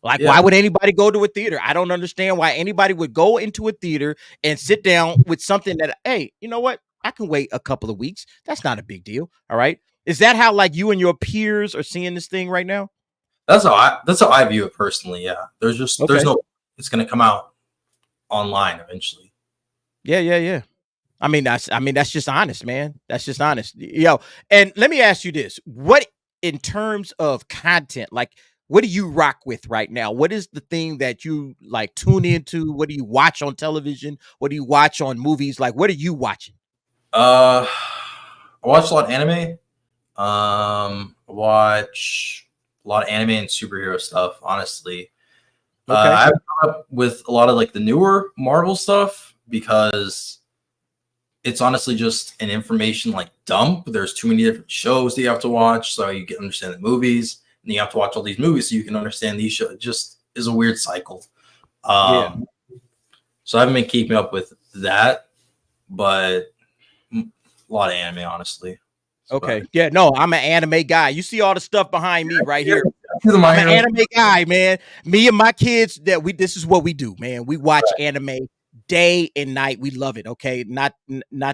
Why would anybody go to a theater? I don't understand why anybody would go into a theater and sit down with something that, hey, you know what? I can wait a couple of weeks. That's not a big deal. All right. Is that how like you and your peers are seeing this thing right now? That's how I view it personally. Yeah. There's no, it's going to come out online eventually. Yeah. I mean, that's just honest, man. That's just honest. Yo, and let me ask you this. What, in terms of content, like, what do you rock with right now? What is the thing that you like tune into? What do you watch on television? What do you watch on movies? Like, what are you watching? I watch a lot of anime. Watch a lot of anime and superhero stuff, honestly. Okay. I've grown up with a lot of like the newer Marvel stuff because it's honestly just an information like dump. There's too many different shows that you have to watch, so you can understand the movies, and you have to watch all these movies so you can understand these shows. It just is a weird cycle. Yeah. So I haven't been keeping up with that, but a lot of anime, honestly. Okay. But, Yeah, no, I'm an anime guy. You see all the stuff behind me right here. I'm an anime guy, man. Me and my kids, this is what we do, man. We watch anime day and night. We love it. Okay. Not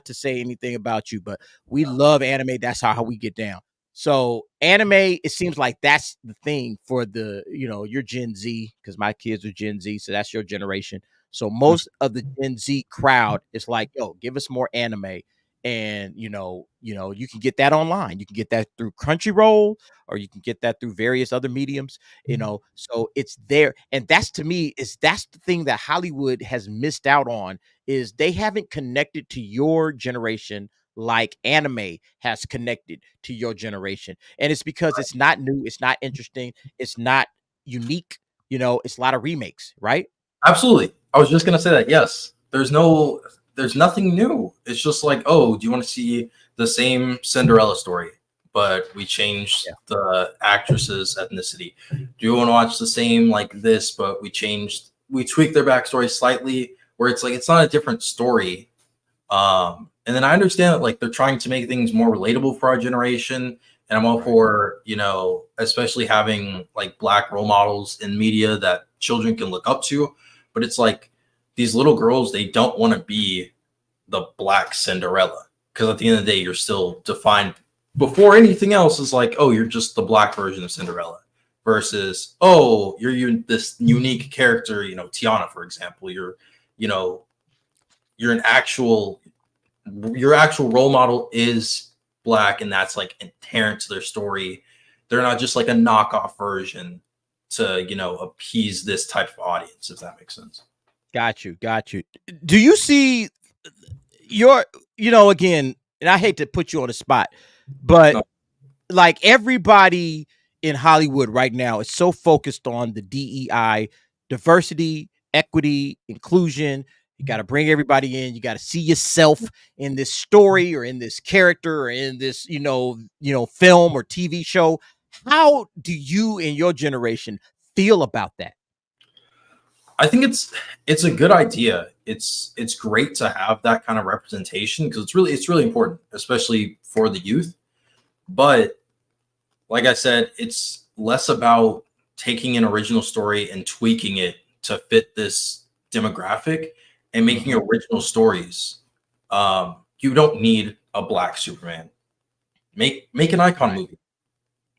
to say anything about you, but we love anime. That's how we get down. So anime, it seems like that's the thing for the, your Gen Z, because my kids are Gen Z. So that's your generation. So most of the Gen Z crowd is like, yo, give us more anime. And you can get that online. You can get that through Crunchyroll, or you can get that through various other mediums. So it's there. And that's, to me, that's the thing that Hollywood has missed out on, is they haven't connected to your generation like anime has connected to your generation. And it's because it's not new, it's not interesting, it's not unique. It's a lot of remakes, right? Absolutely. I was just gonna say that. Yes, there's nothing new. It's just like, oh, do you want to see the same Cinderella story, but we changed the actress's ethnicity? Do you want to watch the same like this, but we tweaked their backstory slightly, where it's like it's not a different story. And then I understand that like they're trying to make things more relatable for our generation, and I'm all for, especially having like Black role models in media that children can look up to. But it's like these little girls, they don't want to be the Black Cinderella, because at the end of the day, you're still defined before anything else is like, oh, you're just the Black version of Cinderella, versus, oh, you're this unique character, Tiana, for example. You're your actual role model is Black, and that's like inherent to their story. They're not just like a knockoff version to, appease this type of audience, if that makes sense. Got you. Do you see again, and I hate to put you on the spot, but like everybody in Hollywood right now is so focused on the DEI, diversity, equity, inclusion. You got to bring everybody in. You got to see yourself in this story, or in this character, or in this, film or TV show. How do you and your generation feel about that? I think it's a good idea. It's great to have that kind of representation, because it's really important, especially for the youth. But like I said, it's less about taking an original story and tweaking it to fit this demographic and making original stories. You don't need a Black Superman. Make an icon movie.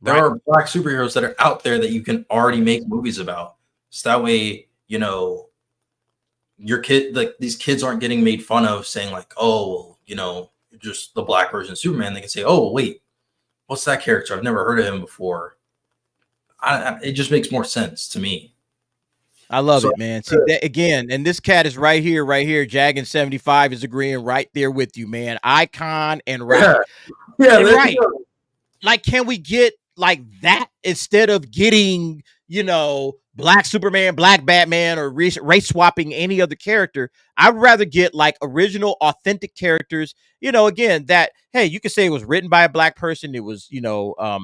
There are Black superheroes that are out there that you can already make movies about. So that way, your kid, like these kids aren't getting made fun of saying like, oh, you're just the Black version of Superman. They can say, oh, wait, what's that character? I've never heard of him before. It just makes more sense to me. I love it, man. See that again, and this cat is right here. Jaggin 75 is agreeing right there with you, man. Icon and right. Yeah, and right. Like, can we get like that instead of getting, Black Superman, Black Batman, or race swapping any other character? I'd rather get like original, authentic characters, again, that, hey, you could say it was written by a Black person. It was,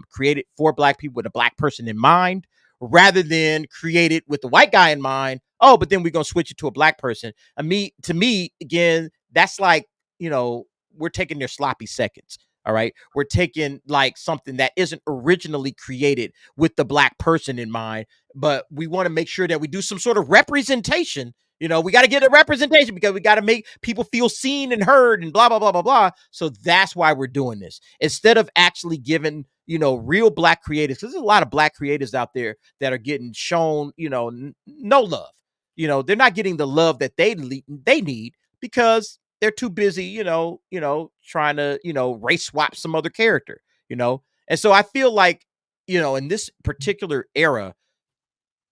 created for Black people with a Black person in mind, rather than created with the white guy in mind. Oh, but then we're going to switch it to a Black person. To me, again, that's like, we're taking their sloppy seconds. All right. We're taking like something that isn't originally created with the Black person in mind, but we want to make sure that we do some sort of representation. We got to get a representation, because we got to make people feel seen and heard and blah, blah, blah, blah, blah. So that's why we're doing this, instead of actually giving, real Black creators, because there's a lot of Black creators out there that are getting shown, no love. They're not getting the love that they need, because they're too busy, trying to, race swap some other character, And so I feel like, in this particular era,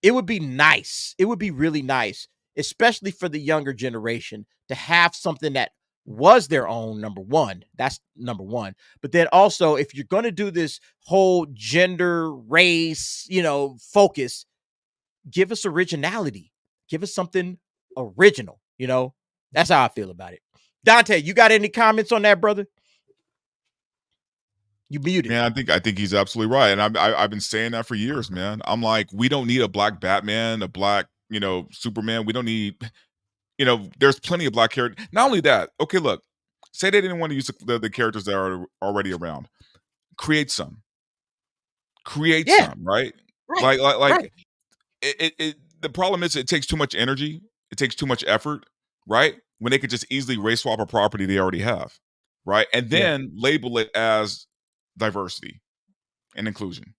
it would be nice. It would be really nice, especially for the younger generation, to have something that was their own, number one. That's number one. But then also, if you're going to do this whole gender, race, focus, give us originality. Give us something original, That's how I feel about it. Dante, you got any comments on that, brother? You muted. Man, I think he's absolutely right, and I've been saying that for years, man. I'm like, we don't need a black Batman, a black, Superman. We don't need, there's plenty of black characters. Not only that, okay, look, say they didn't want to use the characters that are already around. Create some, some, right? Like right. The problem is it takes too much energy, it takes too much effort, right? When they could just easily race swap a property they already have, right? And then label it as diversity and inclusion.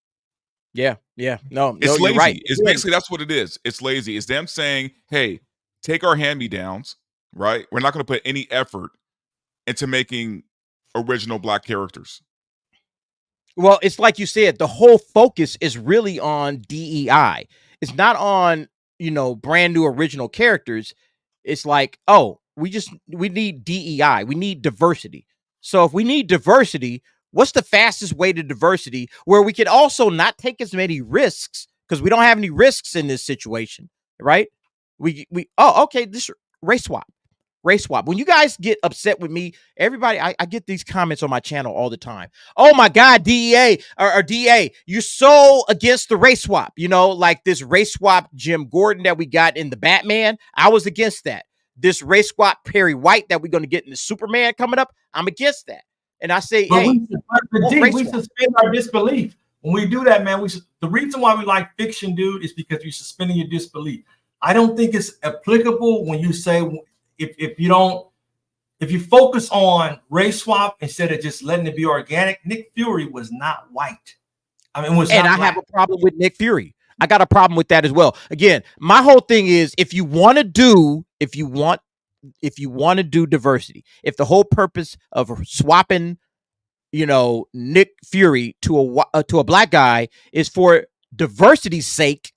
No, it's lazy. Right. It's basically, that's what it is. It's lazy. It's them saying, hey, take our hand-me-downs, right? We're not going to put any effort into making original black characters. Well, it's like you said, the whole focus is really on DEI. It's not on, brand new original characters. It's like, oh, we need DEI. We need diversity. So if we need diversity, what's the fastest way to diversity where we could also not take as many risks, because we don't have any risks in this situation, right? Okay, this race swap. When you guys get upset with me, everybody, I get these comments on my channel all the time. Oh my God, DEA or DA, you're so against the race swap. Like this race swap Jim Gordon that we got in the Batman. I was against that. This race swap Perry White that we're going to get in the Superman coming up, I'm against that. And I say, but hey, we suspend our disbelief when we do that, man. The reason why we like fiction, dude, is because you're suspending your disbelief. I don't think it's applicable when you say if you focus on race swap instead of just letting it be organic. Nick Fury was not white. I mean, I have a problem with Nick Fury. I got a problem with that as well. Again, my whole thing is if you want to do diversity, if the whole purpose of swapping, Nick Fury to a black guy is for diversity's sake,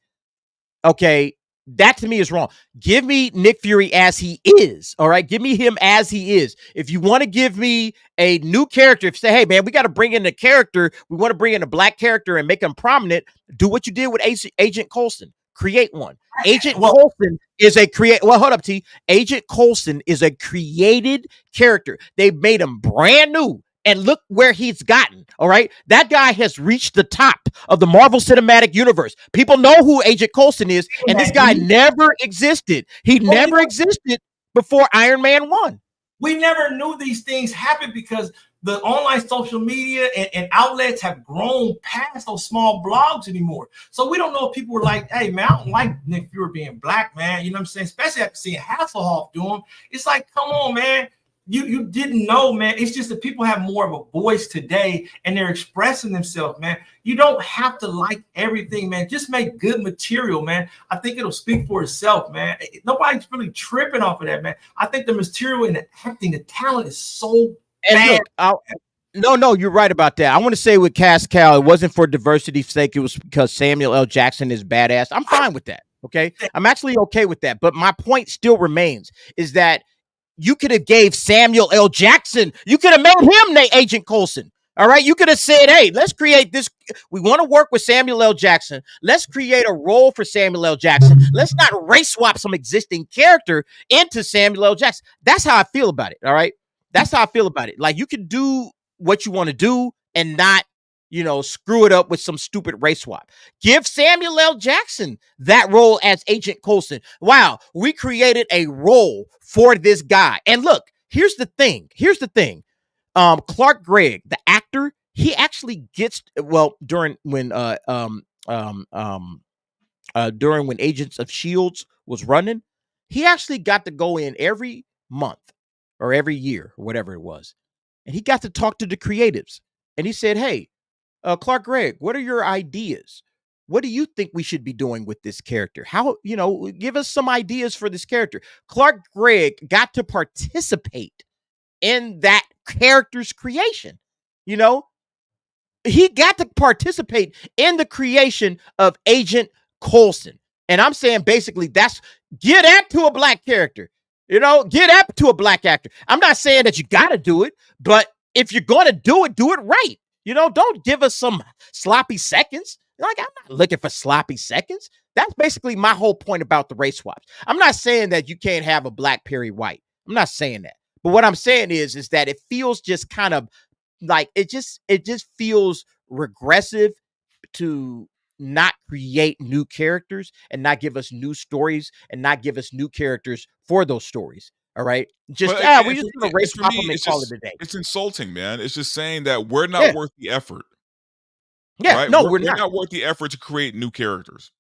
okay, that to me is wrong. Give me Nick Fury as he is. All right. Give me him as he is. If you want to give me a new character, if you say, hey man, we got to bring in a character, we want to bring in a black character and make him prominent, do what you did with Agent Coulson. Create one. Coulson is hold up, T. Agent Coulson is a created character. They made him brand new. And look where he's gotten, all right? That guy has reached the top of the Marvel Cinematic Universe. People know who Agent Coulson is, and this guy never existed. He never existed before Iron Man 1. We never knew these things happened because the online social media and outlets have grown past those small blogs anymore. So we don't know if people were like, hey, man, I don't like Nick Fury being black, man. You know what I'm saying? Especially after seeing Hasselhoff do him. It's like, come on, man. You didn't know, man. It's just that people have more of a voice today and they're expressing themselves, man. You don't have to like everything, man. Just make good material, man. I think it'll speak for itself, man. Nobody's really tripping off of that, man. I think the material and the acting, the talent is so bad. Look, no, you're right about that. I want to say with Cascal, it wasn't for diversity's sake. It was because Samuel L. Jackson is badass. I'm fine with that, okay? I'm actually okay with that. But my point still remains is that you could have gave Samuel L. Jackson, you could have made him Agent Coulson. All right. You could have said, hey, let's create this. We want to work with Samuel L. Jackson. Let's create a role for Samuel L. Jackson. Let's not race swap some existing character into Samuel L. Jackson. That's how I feel about it. All right. That's how I feel about it. Like you can do what you want to do and not, screw it up with some stupid race swap. Give Samuel L. Jackson that role as Agent Coulson. Wow. We created a role for this guy. And look, here's the thing. Clark Gregg, the actor, he actually gets during when Agents of Shields was running, he actually got to go in every month or every year or whatever it was, and he got to talk to the creatives. And he said, "Hey, Clark Gregg, what are your ideas? what do you think we should be doing with this character? How, give us some ideas for this character. Clark Gregg got to participate in that character's creation. He got to participate in the creation of Agent Coulson. And I'm saying basically get that to a black character, get that to a black actor. I'm not saying that you got to do it, but if you're going to do it right. Don't give us some sloppy seconds. I'm not looking for sloppy seconds. That's basically my whole point about the race swaps. I'm not saying that you can't have a black Perry White. I'm not saying that. But what I'm saying is that it feels just kind of like it just feels regressive to not create new characters and not give us new stories and not give us new characters for those stories. All right. We just gonna race swap them and call it a day. It's insulting, man. It's just saying that we're not worth the effort. Yeah, right? No, we're not worth the effort to create new characters.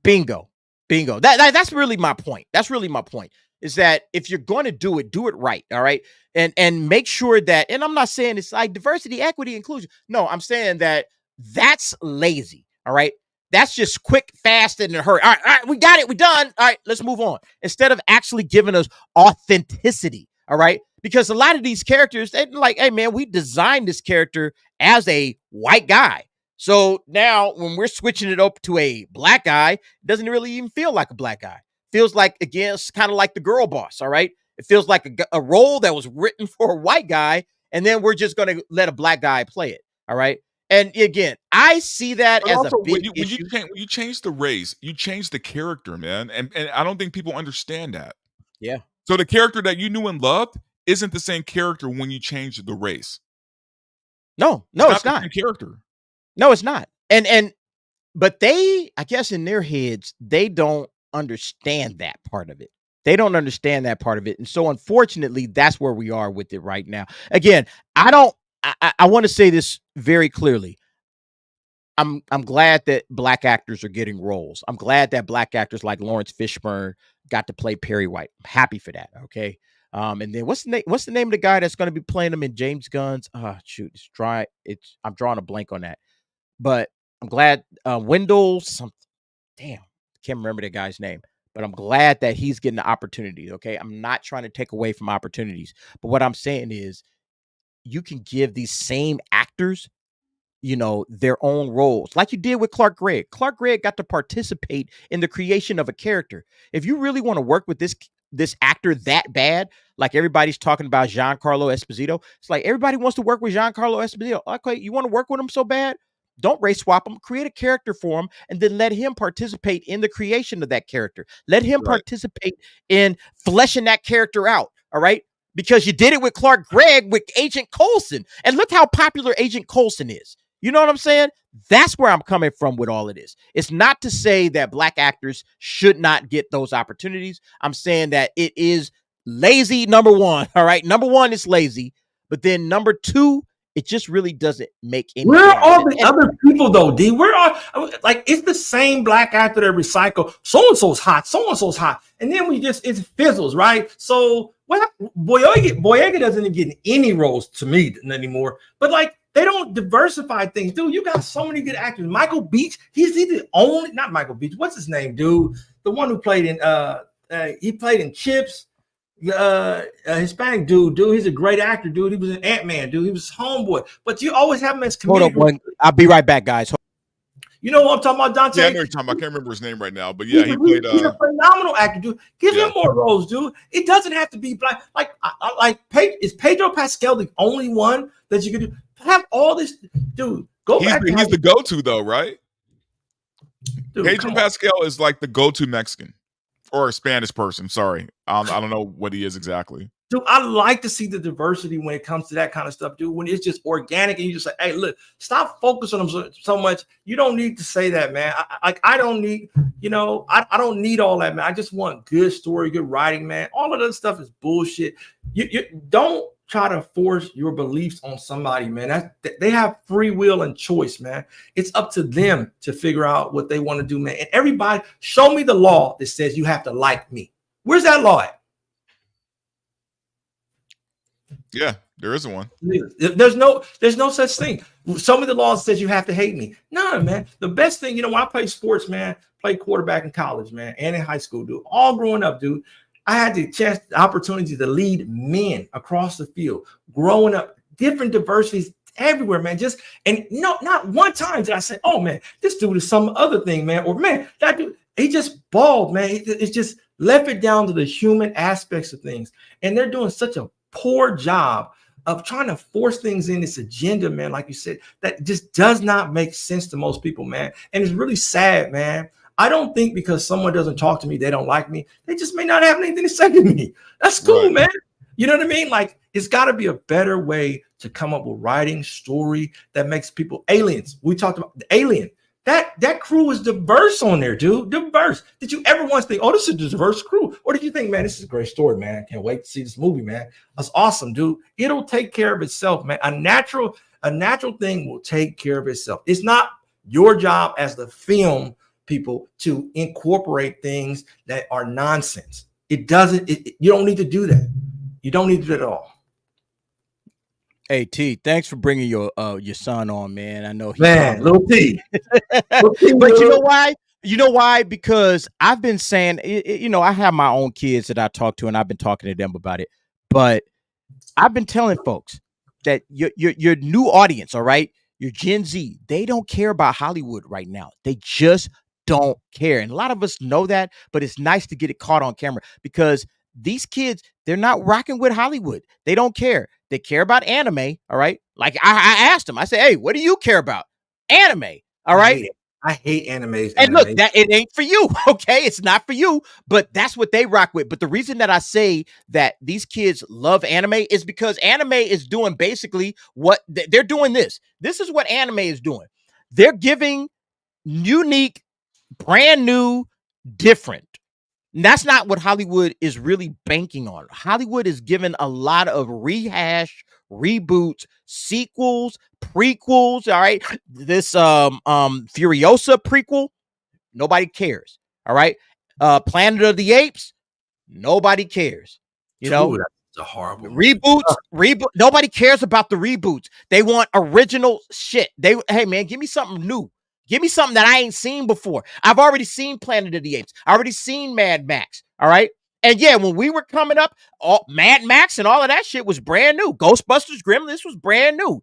Bingo. That's really my point. That's really my point. Is that if you're going to do it right. All right. And make sure that, and I'm not saying it's like diversity, equity, inclusion. No, I'm saying that's lazy. All right. That's just quick, fast, and in a hurry. All right, we got it. We done. All right, let's move on. Instead of actually giving us authenticity. All right. Because a lot of these characters, they're like, hey, man, we designed this character as a white guy. So now when we're switching it up to a black guy, it doesn't really even feel like a black guy. Feels like, again, it's kind of like the girl boss. All right. It feels like a role that was written for a white guy. And then we're just going to let a black guy play it. All right. And again, I see that as a big issue. When you change the race, you change the character, man. And I don't think people understand that. Yeah. So the character that you knew and loved isn't the same character when you change the race. No, it's not. The same character. No, it's not. But they, I guess in their heads, they don't understand that part of it. They don't understand that part of it. And so unfortunately, that's where we are with it right now. Again, I want to say this very clearly. I'm glad that black actors are getting roles. I'm glad that black actors like Lawrence Fishburne got to play Perry White. I'm happy for that. Okay. And then what's the name of the guy that's going to be playing him in James Gunn's? Oh, shoot, I'm drawing a blank on that. But I'm glad Wendell something. Damn, can't remember the guy's name. But I'm glad that he's getting the opportunity. Okay. I'm not trying to take away from opportunities. But what I'm saying is you can give these same actors, their own roles, like you did with Clark Gregg. Clark Gregg got to participate in the creation of a character. If you really want to work with this actor that bad, like everybody's talking about Giancarlo Esposito, it's like everybody wants to work with Giancarlo Esposito. Okay, you want to work with him so bad? Don't race swap him, create a character for him, and then let him participate in the creation of that character. Let him participate in fleshing that character out. All right. Because you did it with Clark Gregg with Agent Coulson. And look how popular Agent Coulson is. You know what I'm saying? That's where I'm coming from with all of this. It's not to say that black actors should not get those opportunities. I'm saying that it is lazy, number one. All right. Number one, it's lazy. But then number two, it just really doesn't make any sense. Where are all the other people though, D? Where are, like, it's the same black actor that recycle. So-and-so's hot, so-and-so's hot. And then it fizzles, right? So what? Boyega doesn't get any roles to me anymore. But like, they don't diversify things, dude. You got so many good actors. Michael Beach, he's the only, not Michael Beach. What's his name, dude? The one who played in, he played in Chips. Hispanic dude, he's a great actor, dude. He was an Ant-Man, dude. He was Homeboy. But you always have him as comedic. Hold on, I'll be right back, guys. You know what I'm talking about, Dante? Yeah, I know you're talking about. I can't remember his name right now, but yeah, he played. He's a phenomenal actor, dude. Give him more roles, dude. It doesn't have to be black. Is Pedro Pascal the only one that you could do? Have all this, dude. He's the go-to though, right? Dude, Pedro Pascal is like the go-to Mexican. Or a Spanish person, sorry. I don't know what he is exactly. Dude, I like to see the diversity when it comes to that kind of stuff, dude. When it's just organic and you just say, hey, look, stop focusing on them so much. You don't need to say that, man. I don't need, I don't need all that, man. I just want good story, good writing, man. All of that stuff is bullshit. You don't try to force your beliefs on somebody, man. They have free will and choice, man. It's up to them to figure out what they want to do, man. And everybody, show me the law that says you have to like me. Where's that law at? Yeah, there isn't one. There's no such thing. Some of the laws says you have to hate me. No, man. The best thing, when I played sports, man, played quarterback in college, man, and in high school, dude, all growing up, dude, I had the opportunity to lead men across the field, growing up, different diversities everywhere, man. Not one time did I say, oh, man, this dude is some other thing, man. Or, man, that dude, he just bald, man. It's just left it down to the human aspects of things. And they're doing such a poor job of trying to force things in this agenda, man, like you said, that just does not make sense to most people, man. And it's really sad, man. I don't think because someone doesn't talk to me, they don't like me. They just may not have anything to say to me. That's cool, man. You know what I mean? Like, it's got to be a better way to come up with writing story that makes people aliens. We talked about the Alien. That crew is diverse on there, dude. Diverse. Did you ever once think, oh, this is a diverse crew? Or did you think, man, this is a great story, man? Can't wait to see this movie, man. That's awesome, dude. It'll take care of itself, man. A natural thing will take care of itself. It's not your job as the film people to incorporate things that are nonsense. It doesn't. You don't need to do that. You don't need to do it at all. Hey T, thanks for bringing your son on, man. I know he little T. But you know why? You know why? Because I've been saying, I have my own kids that I talk to, and I've been talking to them about it. But I've been telling folks that your new audience, all right, your Gen Z, they don't care about Hollywood right now. They just don't care, and a lot of us know that. But it's nice to get it caught on camera because these kids, they're not rocking with Hollywood. They don't care. They care about anime, all right? Like I asked them, I said, hey, what do you care about? Anime, all right? I hate animes. And look, that it ain't for you, okay? It's not for you, but that's what they rock with. But the reason that I say that these kids love anime is because anime is doing basically what they're doing this. This is what anime is doing. They're giving unique, brand new, different. And that's not what Hollywood is really banking on. Hollywood is giving a lot of rehash, reboots, sequels, prequels. All right. This Furiosa prequel, nobody cares. All right. Planet of the Apes, nobody cares. That's a horrible reboot. Nobody cares about the reboots. They want original shit. Hey man, give me something new. Give me something that I ain't seen before. I've already seen Planet of the Apes. I already seen Mad Max. All right. And yeah, when we were coming up, Mad Max and all of that shit was brand new. Ghostbusters, Gremlins, this was brand new.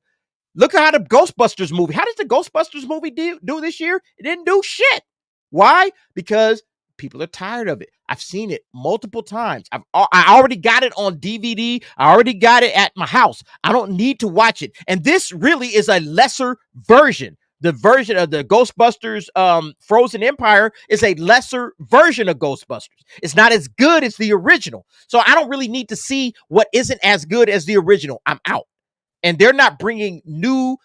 Look at how the Ghostbusters movie. How did the Ghostbusters movie do this year? It didn't do shit. Why? Because people are tired of it. I've seen it multiple times. I already got it on DVD. I already got it at my house. I don't need to watch it. And this really is a lesser version. The version of the Ghostbusters Frozen Empire is a lesser version of Ghostbusters. It's not as good as the original. So I don't really need to see what isn't as good as the original. I'm out. And they're not bringing new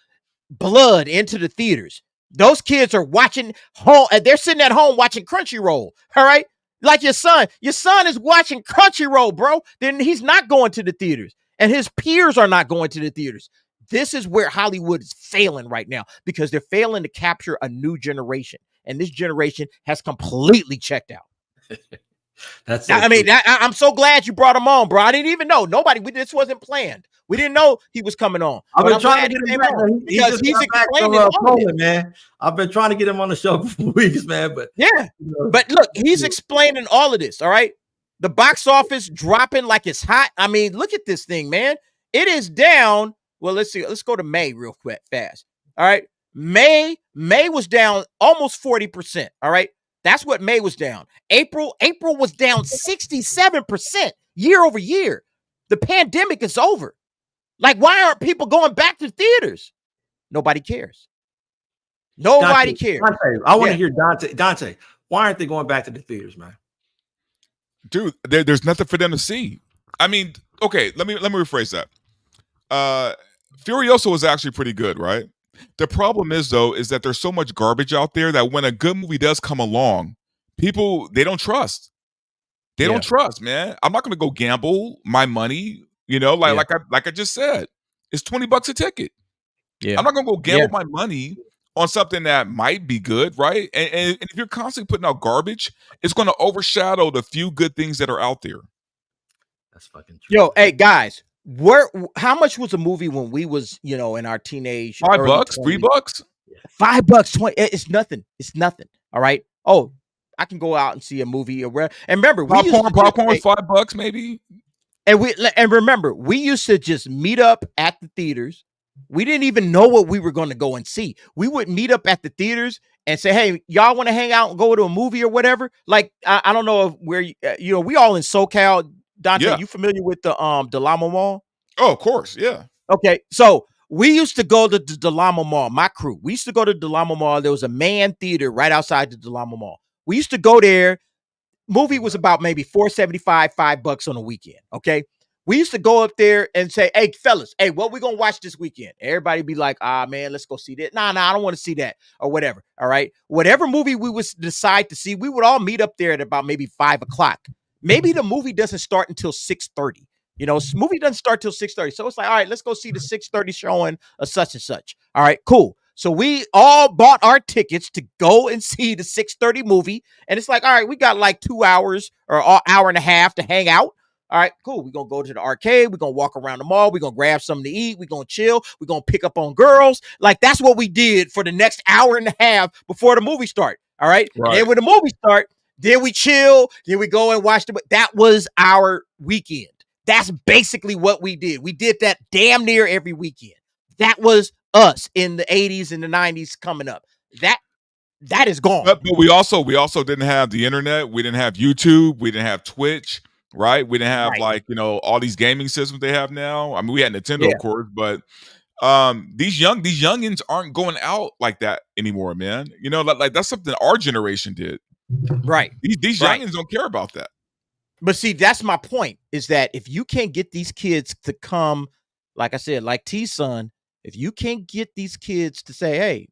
blood into the theaters. Those kids are watching home. They're sitting at home watching Crunchyroll. All right. Like your son. Your son is watching Crunchyroll, bro. Then he's not going to the theaters. And his peers are not going to the theaters. This is where Hollywood is failing right now because they're failing to capture a new generation. And this generation has completely checked out. That's now, I'm so glad you brought him on, bro. I didn't even know. This wasn't planned. We didn't know he was coming on. I've been trying to get him back because he's explaining Poland, man. I've been trying to get him on the show for weeks, man. But yeah, but look, he's explaining all of this. All right, the box office dropping like it's hot. I mean, look at this thing, man. It is down. Well, let's see. Let's go to May real quick, fast. All right, May was down almost 40%. All right, that's what May was down. April was down 67% year over year. The pandemic is over. Like, why aren't people going back to theaters? Nobody cares. Nobody cares. Dante, I want to hear Dante. Dante, why aren't they going back to the theaters, man? Dude, there's nothing for them to see. I mean, okay, let me rephrase that. Furiosa was actually pretty good, right? The problem is, though, is that there's so much garbage out there that when a good movie does come along, people, they don't trust. They don't trust, man. I'm not going to go gamble my money, like I just said. It's $20 a ticket. Yeah. I'm not going to go gamble my money on something that might be good, right? And if you're constantly putting out garbage, it's going to overshadow the few good things that are out there. That's fucking true. Yo, hey, guys. how much was a movie when we was, you know, in our teenage? $5, early 20s? $3. $5, 20. It's nothing. It's nothing. All right. Oh, I can go out and see a movie or where. And remember, popcorn was $5 maybe. And remember, we used to just meet up at the theaters. We didn't even know what we were going to go and see. We would meet up at the theaters and say, "Hey, y'all want to hang out and go to a movie or whatever?" Like, I don't know if where you know, we all in SoCal. Dante, Yeah. you familiar with the Delamo Mall? Oh, of course, yeah. Okay, so we used to go to the Delamo Mall. My crew, we used to go to Delamo Mall. There was a man theater right outside the Delamo Mall. We used to go there. Movie was about maybe $4.75, $5 on a weekend. Okay. We used to go up there and say, "Hey, fellas, hey, what we gonna watch this weekend?" Everybody be like, man, let's go see that. Nah, I don't want to see that or whatever. All right. Whatever movie we would decide to see, we would all meet up there at about maybe 5:00. Maybe the movie doesn't start until 6:30. You know, movie doesn't start till 6:30. So it's like, all right, let's go see the 6:30 showing of such and such. All right, cool. So we all bought our tickets to go and see the 6:30 movie. And it's like, all right, we got like 2 hours or an hour and a half to hang out. All right, cool. We're going to go to the arcade. We're going to walk around the mall. We're going to grab something to eat. We're going to chill. We're going to pick up on girls. Like, that's what we did for the next hour and a half before the movie start. All right. And then when the movie start, then we chill. Then we go and watch that was our weekend. That's basically what we did. We did that damn near every weekend. That was us in the 80s and the 90s coming up. That is gone. But we also didn't have the internet. We didn't have YouTube. We didn't have Twitch. Right, we didn't have like, you know, all these gaming systems they have now. I mean, we had Nintendo, of course, but these youngins aren't going out like that anymore, man. You know, like that's something our generation did. Right. These youngins don't care about that. But see, that's my point. Is that if you can't get these kids to come, like I said, like T-Son, if you can't get these kids to say, "Hey,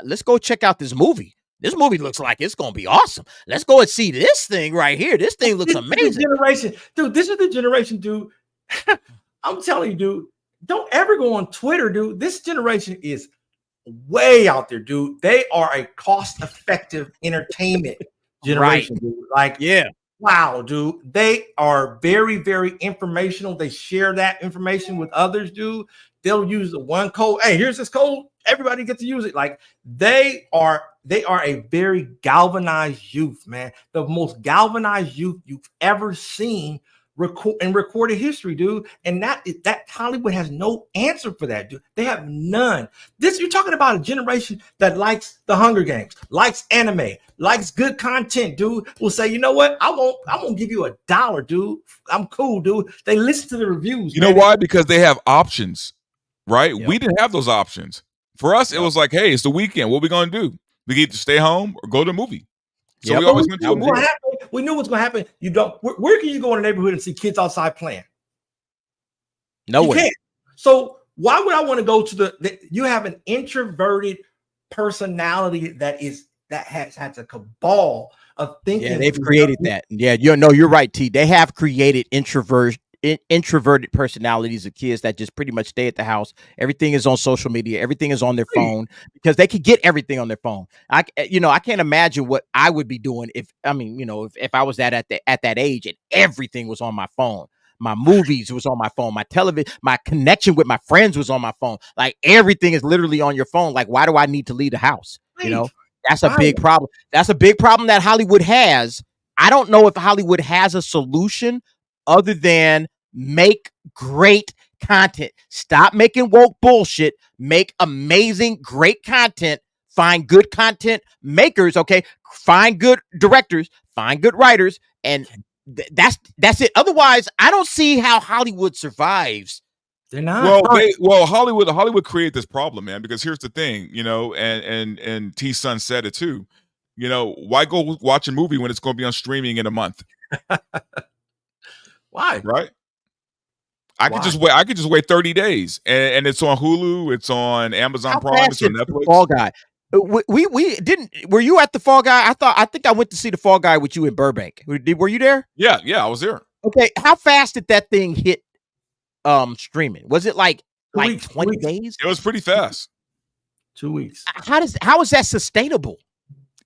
let's go check out this movie. This movie looks like it's going to be awesome. Let's go and see this thing right here. This thing looks amazing." Generation, dude, this is the generation, dude. I'm telling you, dude, don't ever go on Twitter, dude. This generation is way out there, dude. They are a cost-effective entertainment generation, dude. Like, wow, dude. They are very, very informational. They share that information with others, dude. They'll use the one code. Hey, here's this code. Everybody gets to use it. Like, they are a very galvanized youth, man. The most galvanized youth you've ever seen in recorded history, dude. And that Hollywood has no answer for that, dude. They have none. You're talking about a generation that likes the Hunger Games, likes anime, likes good content, dude. Will say, "You know what? I'm gonna give you $1, dude. I'm cool, dude." They listen to the reviews. You know why? Because they have options, right? Yep. We didn't have those options. For us, it was like, "Hey, it's the weekend. What are we gonna do? We get to stay home or go to a movie." So we always went to a movie. We knew what's going to happen. You don't. Where can you go in the neighborhood and see kids outside playing? Nowhere. You can't. So why would I want to go to you have an introverted personality that has had a cabal of thinking. Yeah, they've created that. Yeah, you're right, T. They have created introverted personalities of kids that just pretty much stay at the house. Everything is on social media. Everything is on their phone because they could get everything on their phone. I can't imagine what I would be doing if I was at that age and everything was on my phone. My movies was on my phone. My television, my connection with my friends was on my phone. Like, everything is literally on your phone. Like, why do I need to leave the house? You know, that's a big problem. That's a big problem that Hollywood has. I don't know if Hollywood has a solution other than make great content. Stop making woke bullshit. Make amazing, great content. Find good content makers, okay? Find good directors. Find good writers. And that's it. Otherwise, I don't see how Hollywood survives. They're not. Hollywood created this problem, man, because here's the thing, and T-Son said it too. Why go watch a movie when it's going to be on streaming in a month? Why? Right? I could just wait 30 days, and it's on Hulu, it's on Amazon Prime, it's on Netflix. Fall Guy. We didn't. Were you at the Fall Guy? I think I went to see the Fall Guy with you in Burbank. Were you there? Yeah, I was there. Okay, how fast did that thing hit streaming? Was it like 20 days? It was pretty fast. 2 weeks. How is that sustainable?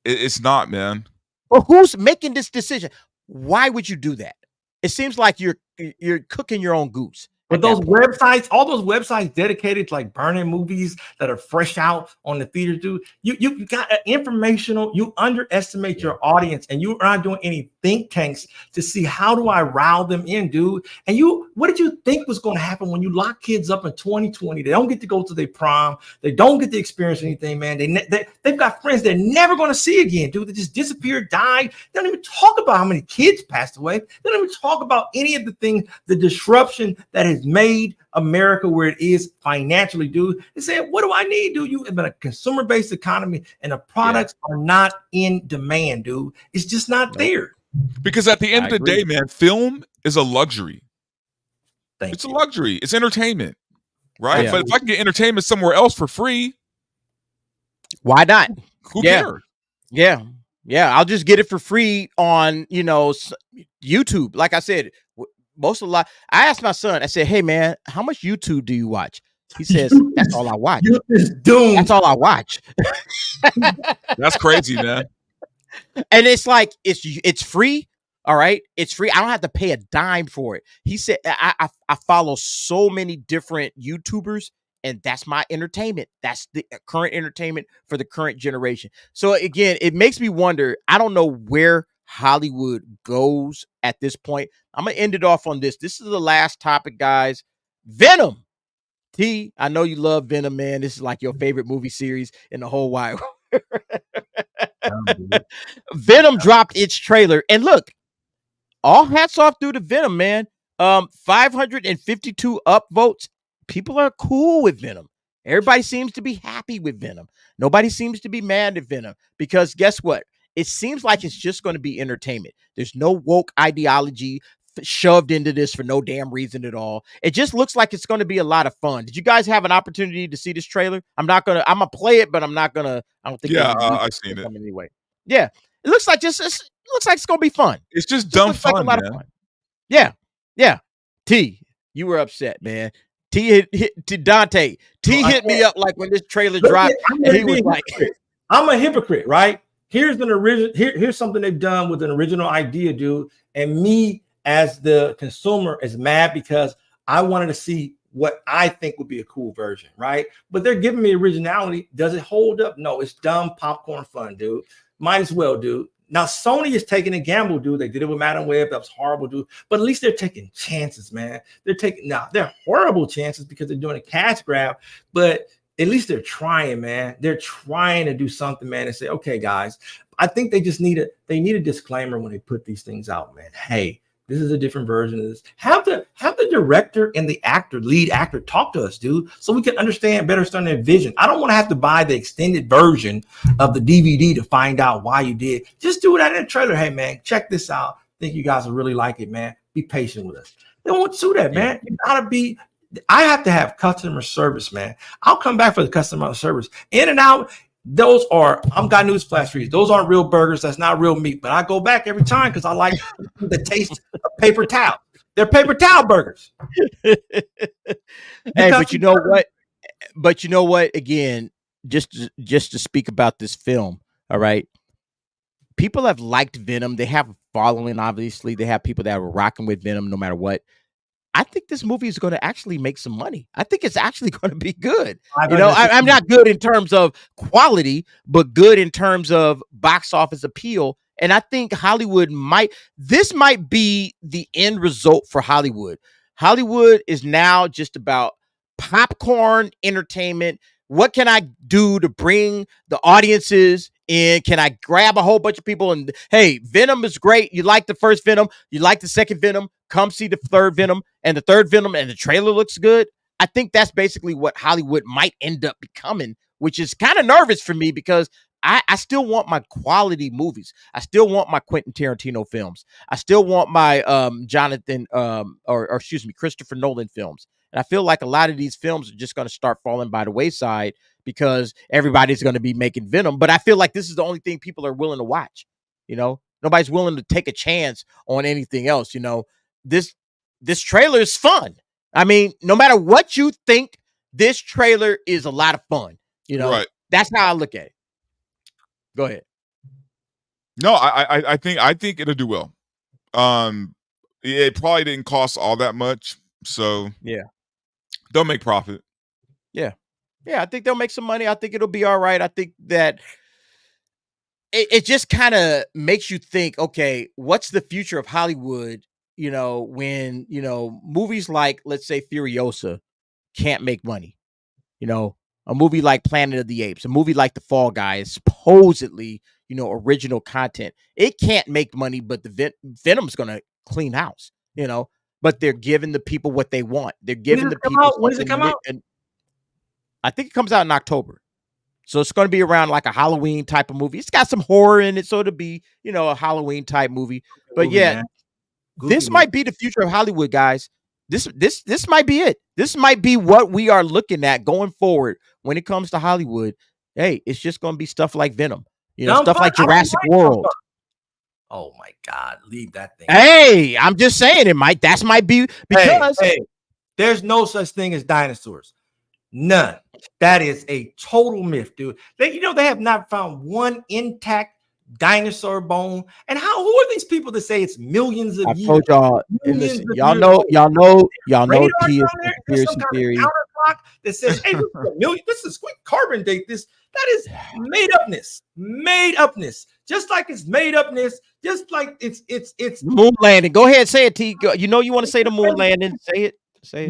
It's not, man. Well, who's making this decision? Why would you do that? It seems like you're cooking your own goose. But those websites, all those websites dedicated to like burning movies that are fresh out on the theater, dude, you got an informational, you underestimate your audience, and you're not doing any think tanks to see how do I rile them in, dude. And what did you think was going to happen when you lock kids up in 2020? They don't get to go to their prom. They don't get to experience anything, man. They've got friends they're never going to see again, dude. They just disappeared, died. They don't even talk about how many kids passed away. They don't even talk about any of the things, the disruption that has made America where it is financially, dude. They said, what do I need, dude? You have been a consumer-based economy and the products are not in demand, dude. It's just not there. Because at the end of the day, man, film is a luxury. It's a luxury. It's entertainment, right? But if I can get entertainment somewhere else for free, why not? Who cares? Yeah. I'll just get it for free on, YouTube. Like I said, I asked my son, I said, hey man, how much YouTube do you watch? He says, that's all I watch. That's all I watch. That's crazy, man. And it's like, it's free. All right. It's free. I don't have to pay a dime for it. He said, I follow so many different YouTubers, and that's my entertainment. That's the current entertainment for the current generation. So again, it makes me wonder, I don't know where Hollywood goes at this point. I'm going to end it off on this. This is the last topic, guys. Venom. T, I know you love Venom, man. This is like your favorite movie series in the whole wide world. Venom dropped its trailer. And look, all hats off to the Venom, man. 552 upvotes. People are cool with Venom. Everybody seems to be happy with Venom. Nobody seems to be mad at Venom because guess what? It seems like it's just going to be entertainment. There's no woke ideology shoved into this for no damn reason at all. It just looks like it's going to be a lot of fun. Did you guys have an opportunity to see this trailer? I'm going to play it, but I don't think. Yeah, I've seen it. Anyway. Yeah. It looks like it's going to be fun. It's just dumb fun, like a lot of fun. Yeah. T, you were upset, man. T hit Dante. T hit me up like when this trailer dropped, and he was like, I'm a hypocrite, right? Here's here's something they've done with an original idea, dude. And me as the consumer is mad because I wanted to see what I think would be a cool version, right? But they're giving me originality. Does it hold up? No, it's dumb popcorn fun, dude. Might as well, dude. Now, Sony is taking a gamble, dude. They did it with Madam Web. That was horrible, dude. But at least they're taking chances, man. They're horrible chances because they're doing a cash grab, but at least they're trying, man. They're trying to do something, man, and say, okay, guys, I think they need a disclaimer when they put these things out, man. Hey, this is a different version of this. Have the director and the lead actor talk to us, dude, so we can understand their vision. I don't want to have to buy the extended version of the DVD to find out why you did. Just do it out in the trailer. Hey, man, check this out. Think you guys will really like it, man. Be patient with us. They won't do that, man. You gotta be. I have to have customer service, man. I'll come back for the customer service. In and out. Those are, I've got news flash for you. Those aren't real burgers. That's not real meat. But I go back every time because I like the taste of paper towel. They're paper towel burgers. Hey, but you know what? But you know what? Again, just to speak about this film, all right? People have liked Venom. They have a following, obviously. They have people that are rocking with Venom no matter what. I think this movie is going to actually make some money. I think it's actually going to be good. I'm not good in terms of quality, but good in terms of box office appeal. And I think Hollywood might be the end result for Hollywood. Hollywood is now just about popcorn entertainment. What can I do to bring the audiences in? Can I grab a whole bunch of people and, hey, Venom is great. You like the first Venom. You like the second Venom. Come see the third Venom and the third Venom, and the trailer looks good. I think that's basically what Hollywood might end up becoming, which is kind of nervous for me because I still want my quality movies. I still want my Quentin Tarantino films. I still want my Christopher Nolan films. And I feel like a lot of these films are just going to start falling by the wayside because everybody's going to be making Venom. But I feel like this is the only thing people are willing to watch. Nobody's willing to take a chance on anything else. This trailer is fun. I mean, no matter what you think, this trailer is a lot of fun. Right. That's how I look at it. Go ahead. No, I think it'll do well. It probably didn't cost all that much, So yeah, they'll make profit. Yeah, I think they'll make some money. I think it'll be all right. I think that it just kind of makes you think, okay, what's the future of Hollywood? You know, when, you know, movies like, let's say, Furiosa can't make money. You know, a movie like Planet of the Apes, a movie like The Fall Guy is supposedly, you know, original content. It can't make money, but the Venom's going to clean house, you know, but they're giving the people what they want. They're giving the people. When does it come out? I think it comes out in October. So it's going to be around like a Halloween type of movie. It's got some horror in it, so it'll be, you know, a Halloween type movie. But yeah, this might be the future of Hollywood, guys. This might be it. This might be what we are looking at going forward when it comes to Hollywood. Hey, it's just going to be stuff like Venom, you know, stuff like Jurassic World. Oh my God, leave that thing. Hey, I'm just saying it might. That might be because there's no such thing as dinosaurs. None. That is a total myth, dude. They have not found one intact dinosaur bone. And who are these people that say it's millions of years? I told y'all. Listen, y'all know T is conspiracy theory. Counterclock that says, hey, this is quick carbon date. That is made upness. Just like it's made upness. Just like it's moon landing. Go ahead, say it, T. You know you want to say the moon landing. Say it.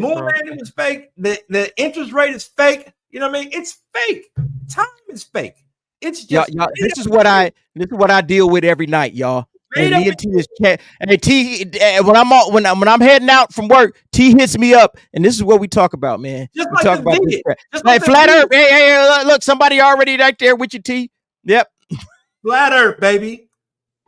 Moon landing was fake. The interest rate is fake. You know what I mean? It's fake. Time is fake. It's just y'all, this is what I deal with every night, y'all. And me and T is chat. And T, when I'm heading out from work, T hits me up, and this is what we talk about, man. Just we like talk about this. Like flat Earth. Hey, look, somebody already right there with you, T. Yep. Flat Earth, baby.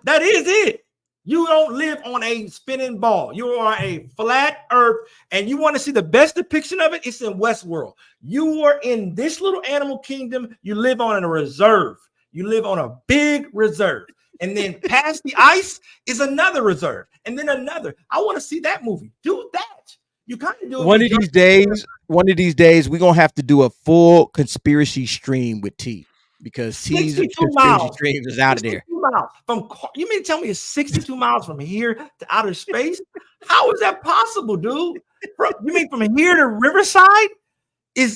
That is it. You don't live on a spinning ball. You are a flat Earth, and you want to see the best depiction of it? It's in Westworld. You are in this little animal kingdom. You live on a reserve. You live on a big reserve. And then past the ice is another reserve. And then another. I want to see that movie. Do that. You kind of do it. One of these days, we're going to have to do a full conspiracy stream with T. Because T's conspiracy streams is out of there. You mean to tell me it's 62 miles from here to outer space? How is that possible, dude? You mean from here to Riverside?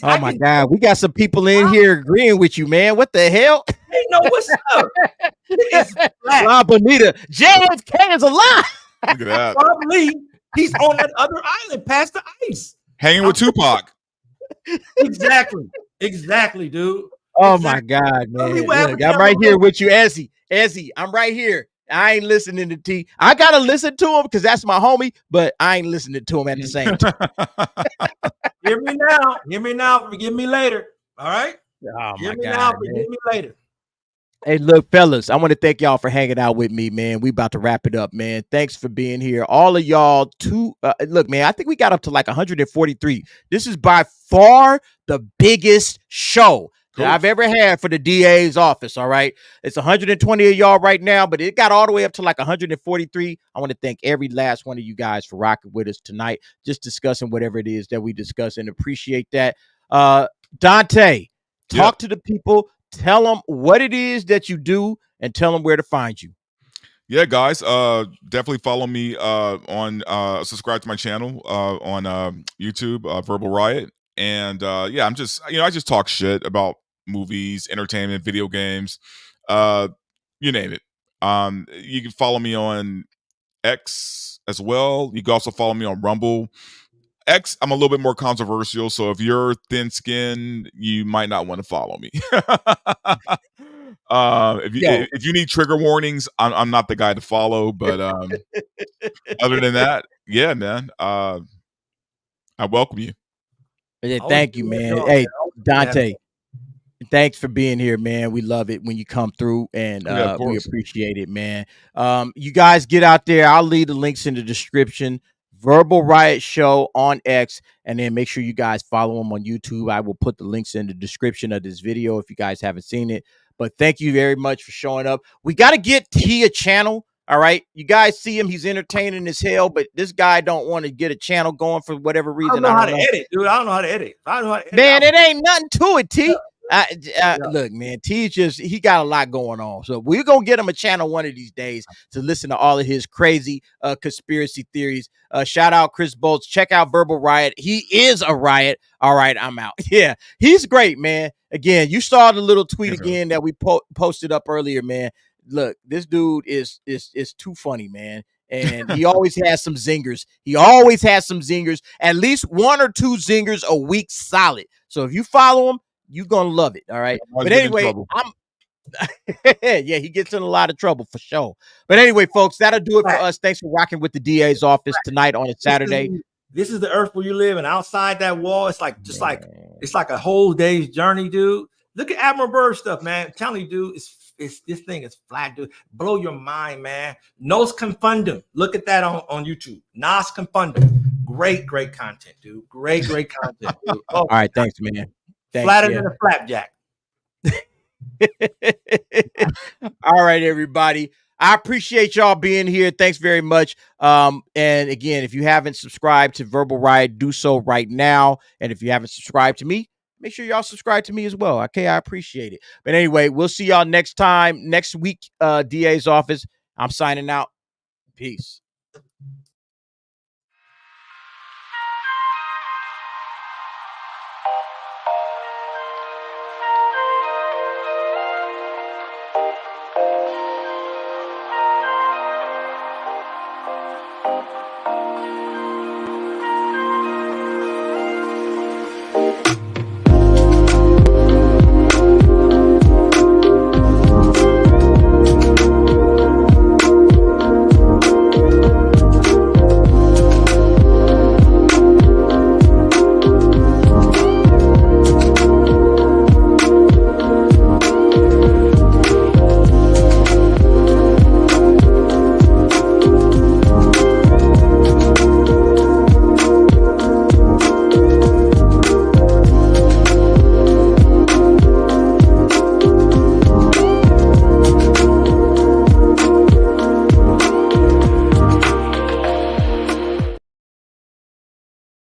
My God, we got some people in here agreeing with you, man. What the hell? Hey, no, what's up? La Bonita, JFK is alive. Look at that. Probably he's on that other island past the ice, hanging with Tupac. Exactly, dude. Oh my God, man! Look, I'm right here with you, Ezzy. I'm right here. I ain't listening to T. I gotta listen to him because that's my homie, but I ain't listening to him at the same time. Hear me now. Forgive me later. All right. Oh Hear my me God, now. man. Forgive me later. Hey, look, fellas, I want to thank y'all for hanging out with me, man. We about to wrap it up, man. Thanks for being here. All of y'all, look, man, I think we got up to like 143. This is by far the biggest show that I've ever had for the DA's office, all right? It's 120 of y'all right now, but it got all the way up to like 143. I want to thank every last one of you guys for rocking with us tonight, just discussing whatever it is that we discuss, and appreciate that. Dante, talk to the people. Tell them what it is that you do and tell them where to find you. Yeah, guys, definitely follow me on subscribe to my channel on YouTube, Verbal Riot. And yeah, I'm just, I just talk shit about movies, entertainment, video games, you name it. You can follow me on X as well. You can also follow me on Rumble. X, I'm a little bit more controversial, so if you're thin-skinned, you might not want to follow me. If you need trigger warnings, I'm not the guy to follow. But other than that, yeah, man, I welcome you. Yeah, thank you, man. Hey, Dante, thanks for being here, man. We love it when you come through, and we appreciate it, man. You guys get out there. I'll leave the links in the description. Verbal Riot Show on X, and then make sure you guys follow him on YouTube. I will put the links in the description of this video if you guys haven't seen it. But thank you very much for showing up. We got to get T a channel. All right, you guys see him; he's entertaining as hell, but this guy don't want to get a channel going for whatever reason. I don't know how to edit, dude. I don't know how to edit. Man, it ain't nothing to it, T. Look, man, T he got a lot going on. So we're going to get him a channel one of these days to listen to all of his crazy conspiracy theories. Shout out Chris Bolts. Check out Verbal Riot. He is a riot. All right, I'm out. Yeah, he's great, man. Again, you saw the little tweet again that we posted up earlier, man. Look, this dude is too funny, man. And he always has some zingers. At least 1 or 2 zingers a week solid. So if you follow him, you're going to love it. All right. But anyway, yeah, he gets in a lot of trouble for sure. But anyway, folks, that'll do it for us. Thanks for rocking with the DA's office tonight on a Saturday. This is the earth where you live, and outside that wall, it's like it's like a whole day's journey, dude. Look at Admiral Byrd stuff, man. I'm telling you, dude, it's this thing is flat, dude. Blow your mind, man. Nos Confundum. Look at that on YouTube. Nos Confundum. Great content, dude. Great content, dude. All right, thanks, man. Flatter than a flapjack. All right, everybody. I appreciate y'all being here. Thanks very much. And again, if you haven't subscribed to Verbal Riot, do so right now. And if you haven't subscribed to me, make sure y'all subscribe to me as well. Okay, I appreciate it. But anyway, we'll see y'all next week. DA's office. I'm signing out. Peace.